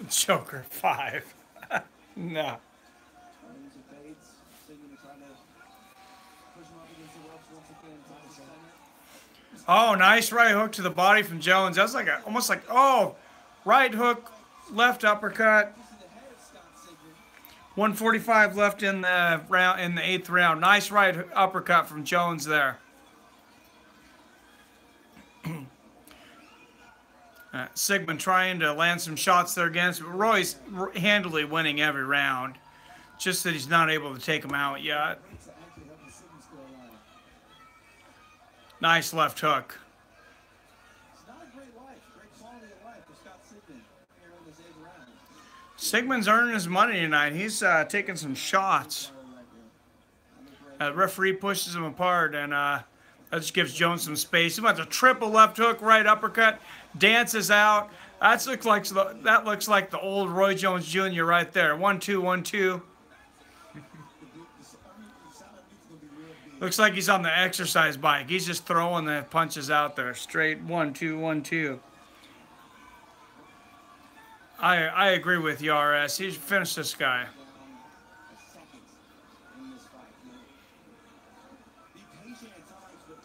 Joker 5. No. Oh, nice right hook to the body from Jones. That's like almost like, oh, right hook, left uppercut. 145 left in the round, in the 8th round. Nice right uppercut from Jones there. Sigmund trying to land some shots there against, but Roy's handily winning every round. Just that he's not able to take him out yet. Nice left hook. Sigmund's earning his money tonight. He's taking some shots. The referee pushes him apart, and that just gives Jones some space. He wants a triple left hook, right uppercut, dances out. That looks like the old Roy Jones Jr. right there. 1-2, 1-2. Looks like he's on the exercise bike. He's just throwing the punches out there. Straight 1-2, 1-2. I agree with you, RS. He should finish this guy.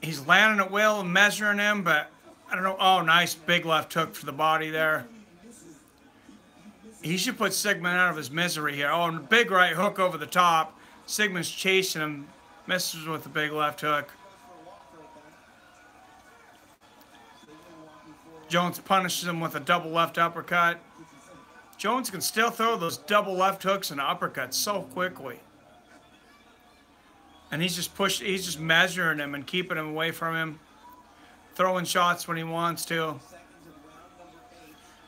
He's landing it well and measuring him, but I don't know. Oh, nice big left hook for the body there. He should put Sigmund out of his misery here. Oh, and a big right hook over the top. Sigmund's chasing him. Misses with the big left hook. Jones punishes him with a double left uppercut. Jones can still throw those double left hooks and uppercuts so quickly. And he's just measuring him and keeping him away from him. Throwing shots when he wants to.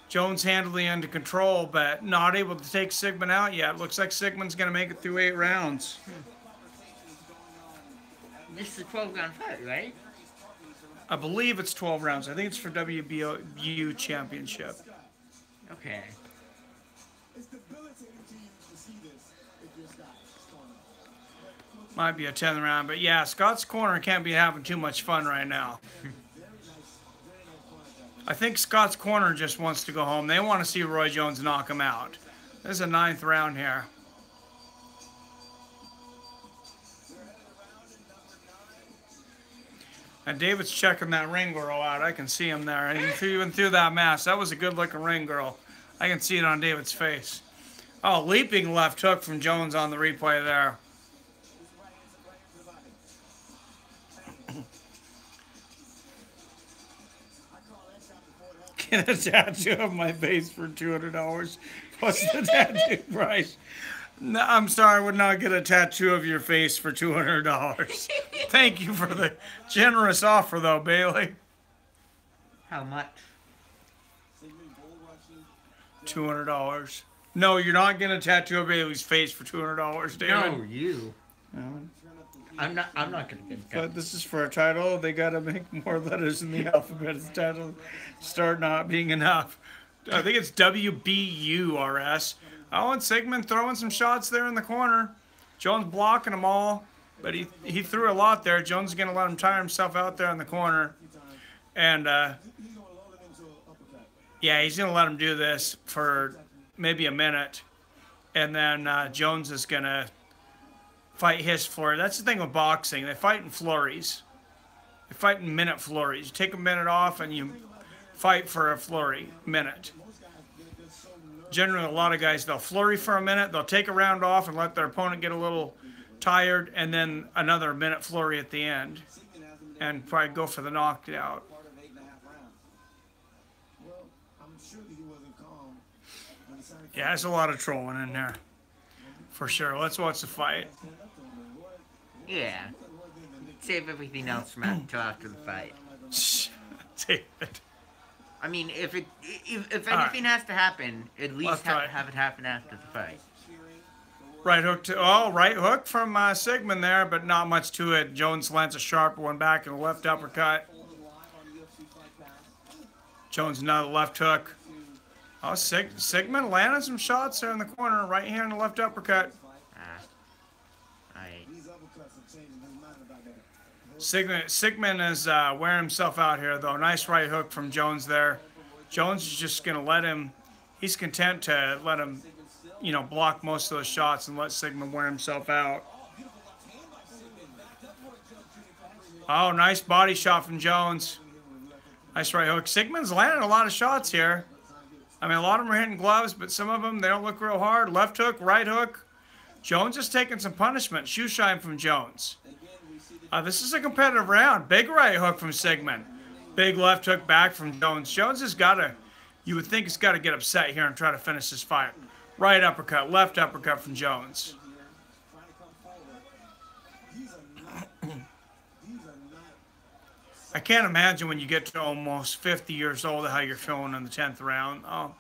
Jones handily under control, but not able to take Sigmund out yet. Looks like Sigmund's going to make it through 8 rounds. This is a 12-round fight, right? I believe it's 12 rounds. I think it's for WBU championship. Okay. Might be a 10th round, but yeah, Scott's Corner can't be having too much fun right now. I think Scott's Corner just wants to go home. They want to see Roy Jones knock him out. This is a 9th round here. And David's checking that ring girl out. I can see him there. And even through that mask, that was a good-looking ring girl. I can see it on David's face. Oh, leaping left hook from Jones on the replay there. get a tattoo of my face for $200. What's the tattoo price? No, I'm sorry, I would not get a tattoo of your face for $200. Thank you for the generous offer, though, Bailey. How much? $200. No, you're not getting a tattoo of Bailey's face for $200, David. No, you. I'm not gonna get that. But this is for a title. They gotta make more letters in the alphabet. It's title start not being enough. I think it's WBURS. Oh, and Sigmund throwing some shots there in the corner. Jones blocking them all, but he threw a lot there. Jones is gonna let him tire himself out there in the corner, and yeah, he's gonna let him do this for maybe a minute, and then Jones is gonna fight his flurry. That's the thing with boxing. They fight in flurries. They fight in minute flurries. You take a minute off and you fight for a flurry minute. Generally, a lot of guys, they'll flurry for a minute. They'll take a round off and let their opponent get a little tired, and then another minute flurry at the end, and probably go for the knockout. Yeah, there's a lot of trolling in there, for sure. Let's watch the fight. Yeah. Save everything else from until after the fight. David. I mean, if anything has to happen, at least have it happen after the fight. Right hook right hook from Sigmund there, but not much to it. Jones lands a sharp one back and a left uppercut. Jones another left hook. Oh, Sigmund landing some shots there in the corner. Right hand and left uppercut. Sigmund is wearing himself out here, though. Nice right hook from Jones there. Jones is just going to let him, he's content to let him, block most of those shots and let Sigmund wear himself out. Oh, nice body shot from Jones. Nice right hook. Sigmund's landing a lot of shots here. I mean, a lot of them are hitting gloves, but some of them, they don't look real hard. Left hook, right hook. Jones is taking some punishment. Shoe shine from Jones. This is a competitive round. Big right hook from Sigmund. Big left hook back from Jones. Jones has got to, you would think he's got to get upset here and try to finish this fight. Right uppercut, left uppercut from Jones. I can't imagine when you get to almost 50 years old how you're feeling in the 10th round. Oh.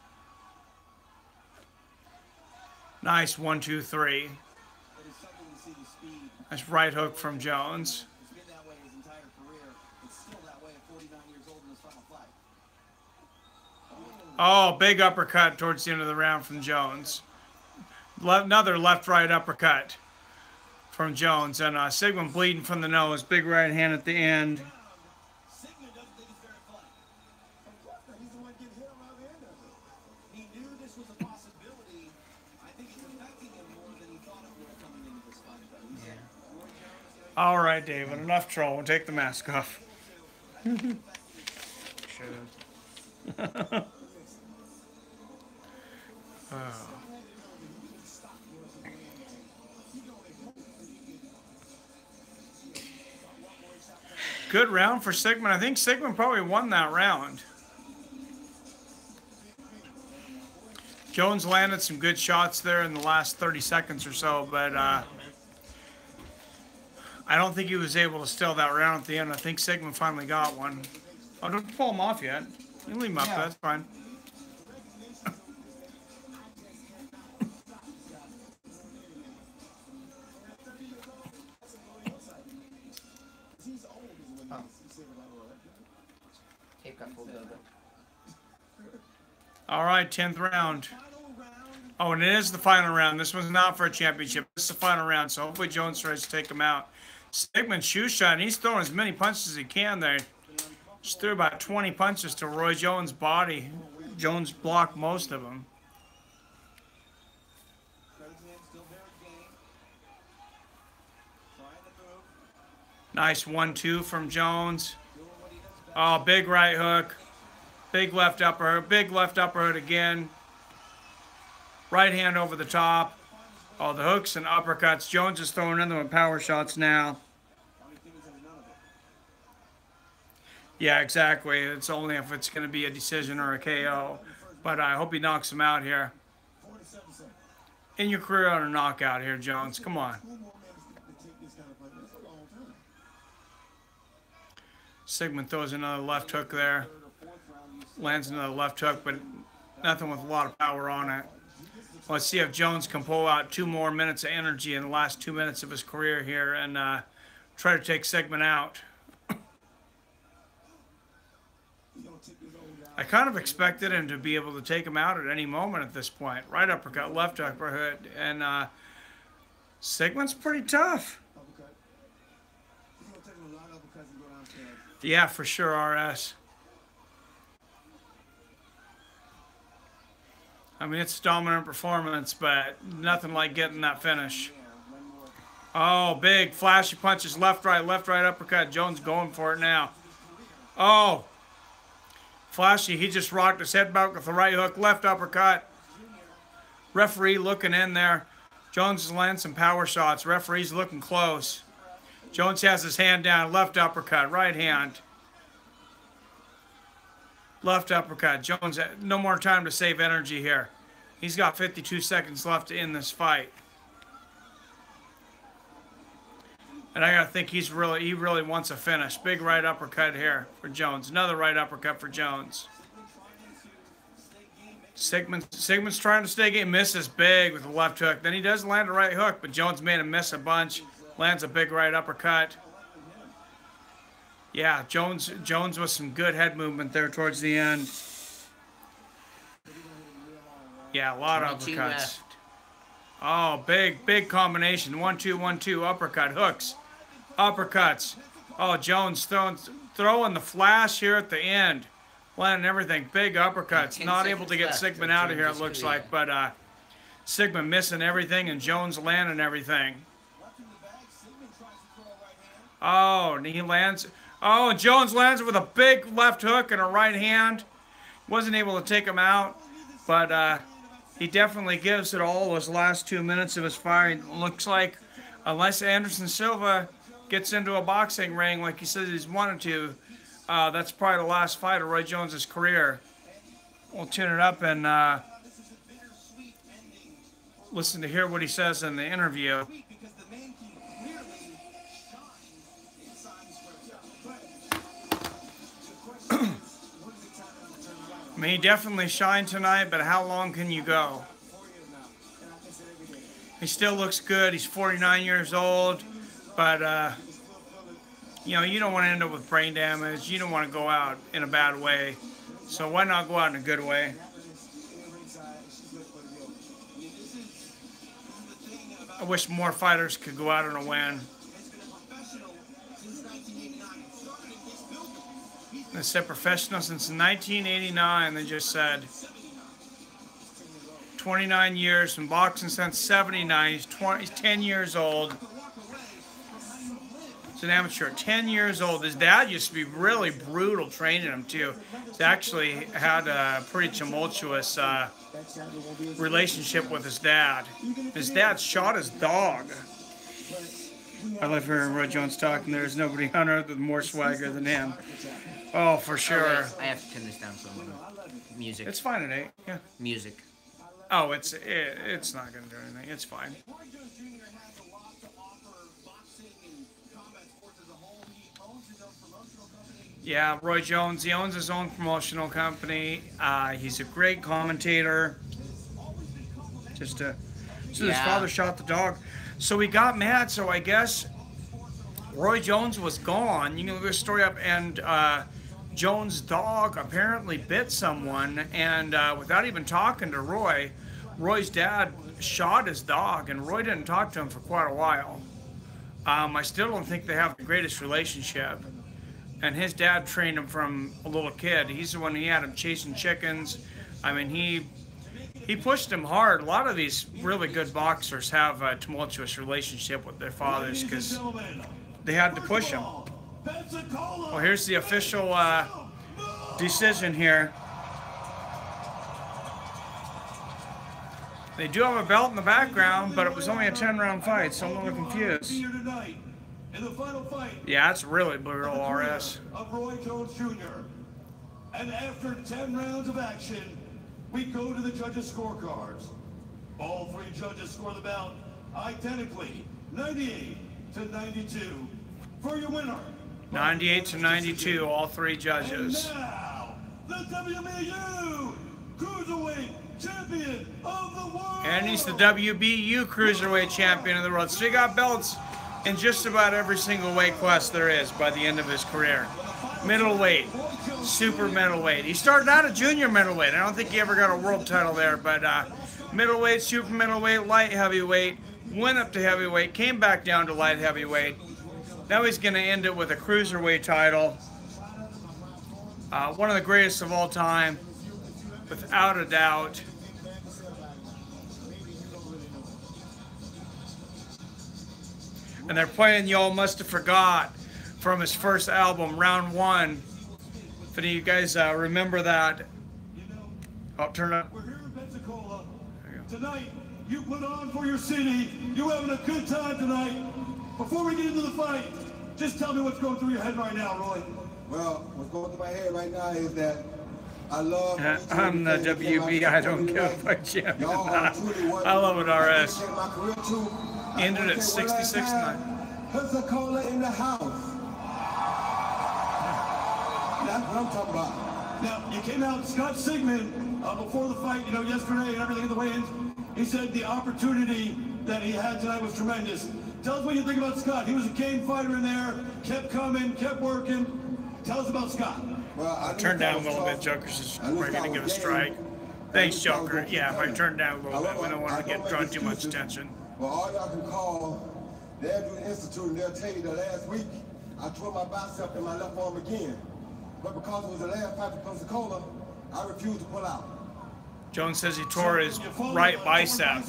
Nice 1, 2, 3. Nice right hook from Jones. Oh, big uppercut towards the end of the round from Jones. Another left-right uppercut from Jones. And Sigmund bleeding from the nose. Big right hand at the end. All right, David, enough troll. We'll take the mask off. Oh. Good round for Sigmund. I think Sigmund probably won that round. Jones landed some good shots there in the last 30 seconds or so, but I don't think he was able to steal that round at the end. I think Sigmund finally got one. Oh, don't pull him off yet. You can leave him up there. That's fine. All right, 10th round. Oh, and it is the final round. This one's not for a championship. This is the final round, so hopefully Jones tries to take him out. Sigmund shoe shot. He's throwing as many punches as he can there. Just threw about 20 punches to Roy Jones' body. Jones blocked most of them. Nice 1-2 from Jones. Oh, big right hook. Big left upper hook. Big left upper hook again. Right hand over the top. Oh, the hooks and uppercuts. Jones is throwing in them with power shots now. Yeah, exactly. It's only if it's going to be a decision or a KO. But I hope he knocks him out here. 47 seconds. In your career on a knockout here, Jones. Come on. 2 more minutes to take this kind of fight. That's a long time. Sigmund throws another left hook there. Lands another left hook, but nothing with a lot of power on it. Let's see if Jones can pull out 2 more minutes of energy in the last 2 minutes of his career here and try to take Sigmund out. I kind of expected him to be able to take him out at any moment at this point. Right uppercut, left uppercut, and Sigmund's pretty tough. Uppercut. He's going to take him a lot of uppercuts and go downstairs. Yeah, for sure, RS. I mean, it's a dominant performance, but nothing like getting that finish. Oh, big flashy punches, left, right uppercut. Jones going for it now. Oh, flashy, he just rocked his head back with the right hook, left uppercut. Referee looking in there. Jones is landing some power shots. Referee's looking close. Jones has his hand down, left uppercut, right hand. Left uppercut. Jones, no more time to save energy here. He's got 52 seconds left to end this fight. And I gotta think he really wants a finish. Big right uppercut here for Jones. Another right uppercut for Jones. Sigmund's trying to stay game. Misses big with the left hook. Then he does land a right hook, but Jones made him miss a bunch. Lands a big right uppercut. Yeah, Jones with some good head movement there towards the end. Yeah, a lot of uppercuts. Left. Oh, big combination. 1-2, 1-2, uppercut, hooks, uppercuts. Oh, Jones throwing the flash here at the end. Landing everything. Big uppercuts. Not able to get Sigmund out of here, it looks like. But Sigmund missing everything and Jones landing everything. Oh, and he lands. Oh, and Jones lands with a big left hook and a right hand. Wasn't able to take him out, but he definitely gives it all those last 2 minutes of his fight. Looks like, unless Anderson Silva gets into a boxing ring like he says he's wanted to, that's probably the last fight of Roy Jones's career. We'll tune it up and listen to hear what he says in the interview. I mean, he definitely shined tonight, but how long can you go? He still looks good. He's 49 years old, but, you know, you don't want to end up with brain damage. You don't want to go out in a bad way. So why not go out in a good way? I wish more fighters could go out on a win. They said professional since 1989, they just said. 29 years, from boxing since 79. He's 10 years old. He's an amateur, 10 years old. His dad used to be really brutal training him too. He's actually had a pretty tumultuous relationship with his dad. His dad shot his dog. I love hearing Roy Jones talking. There's nobody on earth with more swagger than him. Oh, for sure. I have to turn this down for a moment. Music. It's fine at 8. Yeah. Music. Oh, it's not gonna do anything. It's fine. Roy Jones Jr. has a lot to offer boxing and combat sports as a whole. He owns his own promotional company. Yeah, Roy Jones. He owns his own promotional company. He's a great commentator. So his father shot the dog. So he got mad. So I guess Roy Jones was gone. You can look this story up, and Jones' dog apparently bit someone, and without even talking to Roy, Roy's dad shot his dog, and Roy didn't talk to him for quite a while. I still don't think they have the greatest relationship. And his dad trained him from a little kid. He's the one he had him chasing chickens. I mean, he pushed him hard. A lot of these really good boxers have a tumultuous relationship with their fathers because they had to push him. Well, here's the official decision here. They do have a belt in the background, but it was only a 10-round fight, so I'm a little confused. In the final fight, Yeah, it's really brutal, RS. of Roy Jones Jr. And after 10 rounds of action, we go to the judges' scorecards. All three judges score the bout identically, 98 to 92. For your winner, 98 to 92, all three judges. and now, the WBU Cruiserweight Champion of the World. And he's the WBU Cruiserweight Champion of the world. So he got belts in just about every single weight class there is by the end of his career. Middleweight, super middleweight. He started out at junior middleweight. I don't think he ever got a world title there, but middleweight, super middleweight, light heavyweight, went up to heavyweight, came back down to light heavyweight. Now he's going to end it with a cruiserweight title. One of the greatest of all time, without a doubt. And they're playing Y'all Must Have Forgot from his first album, Round One. If any of you guys remember that. Oh, turn it up. We're here in Pensacola. Tonight, you put on for your city. You having a good time tonight. Before we get into the fight, just tell me what's going through your head right now, Roy. Well, what's going through my head right now is that I love. I'm the WB. I don't give a fuck champion. I love it, RS. Ended at 66-9. Pensacola in the house. That's what I'm talking about. Now, you came out, Scott Sigmund, before the fight, yesterday and everything in the weigh-ins, he said the opportunity that he had tonight was tremendous. Tell us what you think about Scott. He was a game fighter in there, kept coming, kept working. Tell us about Scott. Well, I Turn down a little bit. Joker's just ready to give a strike. Thanks, Joker. Yeah, if I turn down a little bit, we don't want to draw too much attention. Well, all y'all can call the Edwin Institute and they'll tell you that last week I tore my bicep in my left arm again. But because it was the last fight for Pensacola, I refused to pull out. Jones says he tore his right bicep,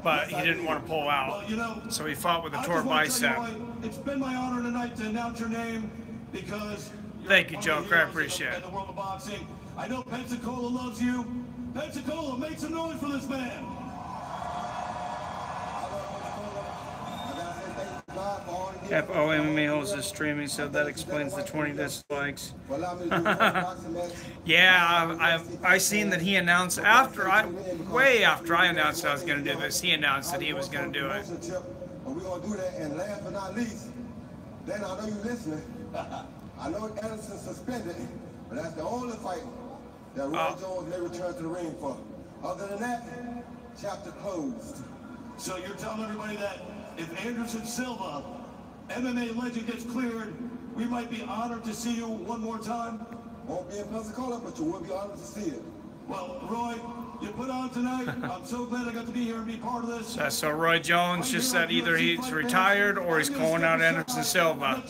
but he didn't want to pull out. So he fought with a tore bicep. It's been my honor tonight to announce your name because thank you, Joker. I appreciate it. in the world of boxing. I know Pensacola loves you. Pensacola, make some noise for this man. FOMMA holds this streaming, so that explains the 20 dislikes. Yeah, I seen that he announced way after I announced I was going to do this, he announced that he was going to do it. We're going to do that, and last but not least, then I know you're listening. I know Anderson's suspended, but that's the only fight that Roy Jones may return to the ring for. Other than that, chapter closed. So you're telling everybody that if Anderson Silva, MMA legend, gets cleared, we might be honored to see you one more time? Won't be in Pensacola, but you will be honored to see it. Well, Roy, you put on tonight. I'm so glad I got to be here and be part of this. So Roy Jones just said either he's retired or he's calling out Anderson Silva.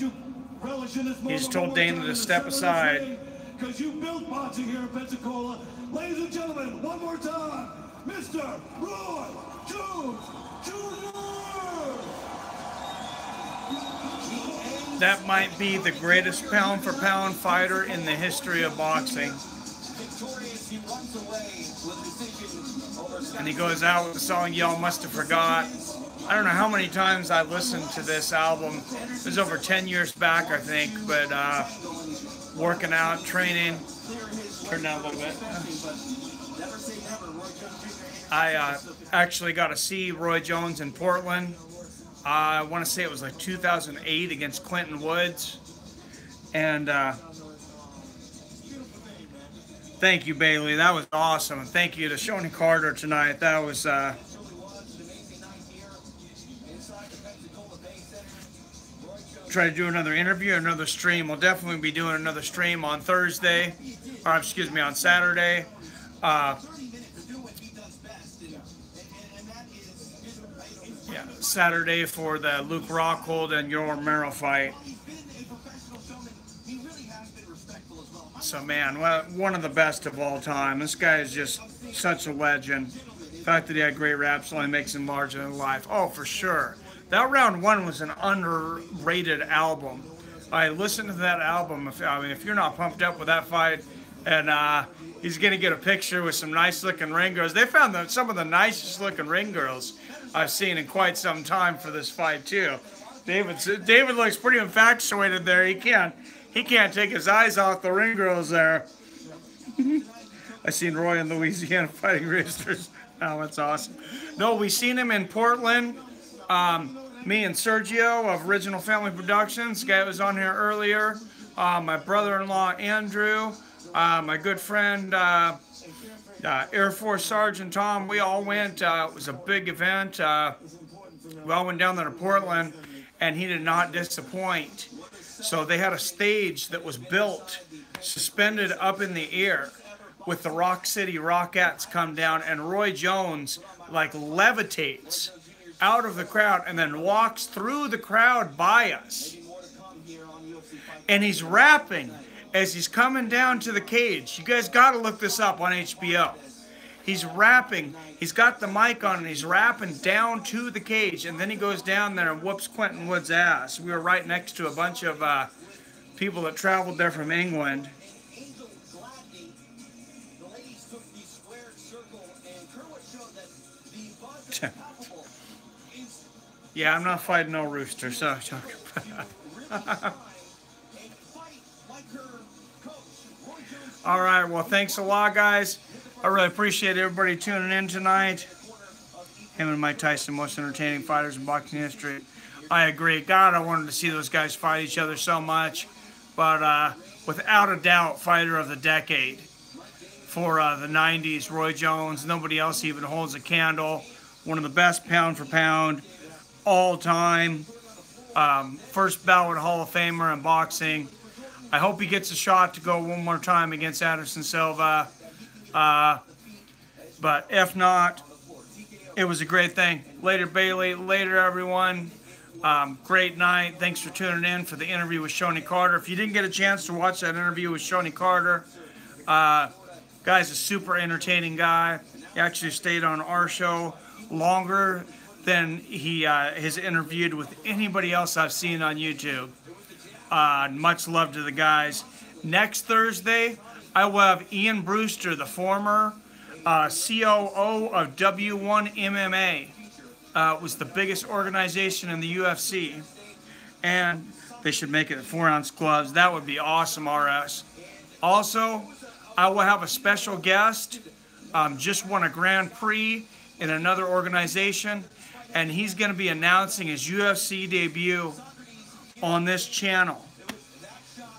He's told Dana to step aside. Because you built boxing here in Pensacola. Ladies and gentlemen, one more time, Mr. Roy Jones Jr. That might be the greatest pound-for-pound fighter in the history of boxing. And he goes out with the song Y'all Must Have Forgot. I don't know how many times I listened to this album. It was over 10 years back, I think, but working out, training. Turn down a little bit. I actually got to see Roy Jones in Portland. I want to say it was like 2008 against Clinton Woods. And thank you, Bailey. That was awesome. And thank you to Shoni Carter tonight. That was... try to do another interview, another stream. We'll definitely be doing another stream on Thursday, or excuse me, on Saturday. Yeah, Saturday for the Luke Rockhold and Yoel Romero fight. So man, one of the best of all time. This guy is just such a legend. The fact that he had great raps only makes him larger than life. Oh, for sure. That Round One was an underrated album. I listened to that album. If you're not pumped up with that fight, and he's gonna get a picture with some nice-looking ring girls. They found some of the nicest-looking ring girls I've seen in quite some time for this fight too. David looks pretty infatuated there. He can't take his eyes off the ring girls there. I seen Roy in Louisiana fighting roosters. Oh, that's awesome. No, we seen him in Portland. Me and Sergio of Original Family Productions, the guy that was on here earlier. My brother-in-law Andrew, my good friend Air Force Sergeant Tom. We all went. It was a big event. We all went down there to Portland, and he did not disappoint. So they had a stage that was built, suspended up in the air, with the Rock City Rockettes come down, and Roy Jones like levitates out of the crowd and then walks through the crowd by us. And he's rapping as he's coming down to the cage. You guys got to look this up on HBO. He's rapping. He's got the mic on and he's rapping down to the cage. And then he goes down there and whoops Quentin Wood's ass. We were right next to a bunch of people that traveled there from England. Yeah, I'm not fighting no rooster, so all right, well, thanks a lot, guys. I really appreciate everybody tuning in tonight. Him and Mike Tyson, most entertaining fighters in boxing history. I agree. God, I wanted to see those guys fight each other so much. But without a doubt, fighter of the decade for the 90s, Roy Jones. Nobody else even holds a candle. One of the best pound for pound all time. First ballot Hall of Famer in boxing. I hope he gets a shot to go one more time against Anderson Silva. But if not, it was a great thing. Later, Bailey. Later, everyone. Great night. Thanks for tuning in for the interview with Shoney Carter. If you didn't get a chance to watch that interview with Shoney Carter, guy's a super entertaining guy. He actually stayed on our show longer than he has interviewed with anybody else I've seen on YouTube. Much love to the guys. Next Thursday, I will have Ian Brewster, the former COO of W1 MMA. Was the biggest organization in the UFC. And they should make it 4-ounce gloves. That would be awesome, RS. Also, I will have a special guest. Just won a Grand Prix in another organization. And he's going to be announcing his UFC debut on this channel.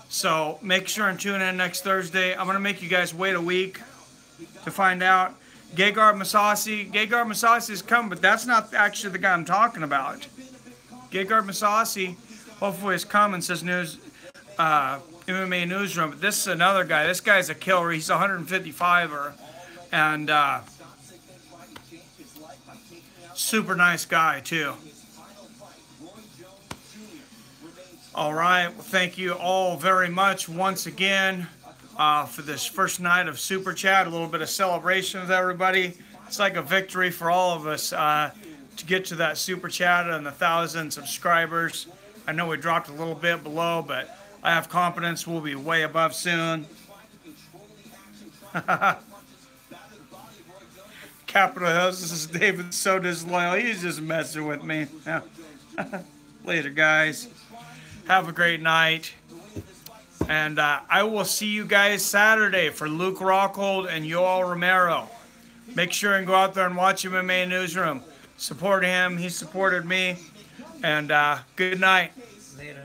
So make sure and tune in next Thursday. I'm going to make you guys wait a week to find out. Gegard Mousasi is coming, but that's not actually the guy I'm talking about. Gegard Mousasi hopefully is coming, says MMA Newsroom. But this is another guy. This guy's a killer. He's a 155er. And super nice guy, too. All right. Well, thank you all very much once again for this first night of Super Chat. A little bit of celebration with everybody. It's like a victory for all of us to get to that Super Chat and the 1,000 subscribers. I know we dropped a little bit below, but I have confidence we'll be way above soon. Capitol Hills, this is David So Disloyal. He's just messing with me. Later, guys. Have a great night. And I will see you guys Saturday for Luke Rockhold and Yoel Romero. Make sure and go out there and watch MMA Newsroom. Support him. He supported me. And good night. Later.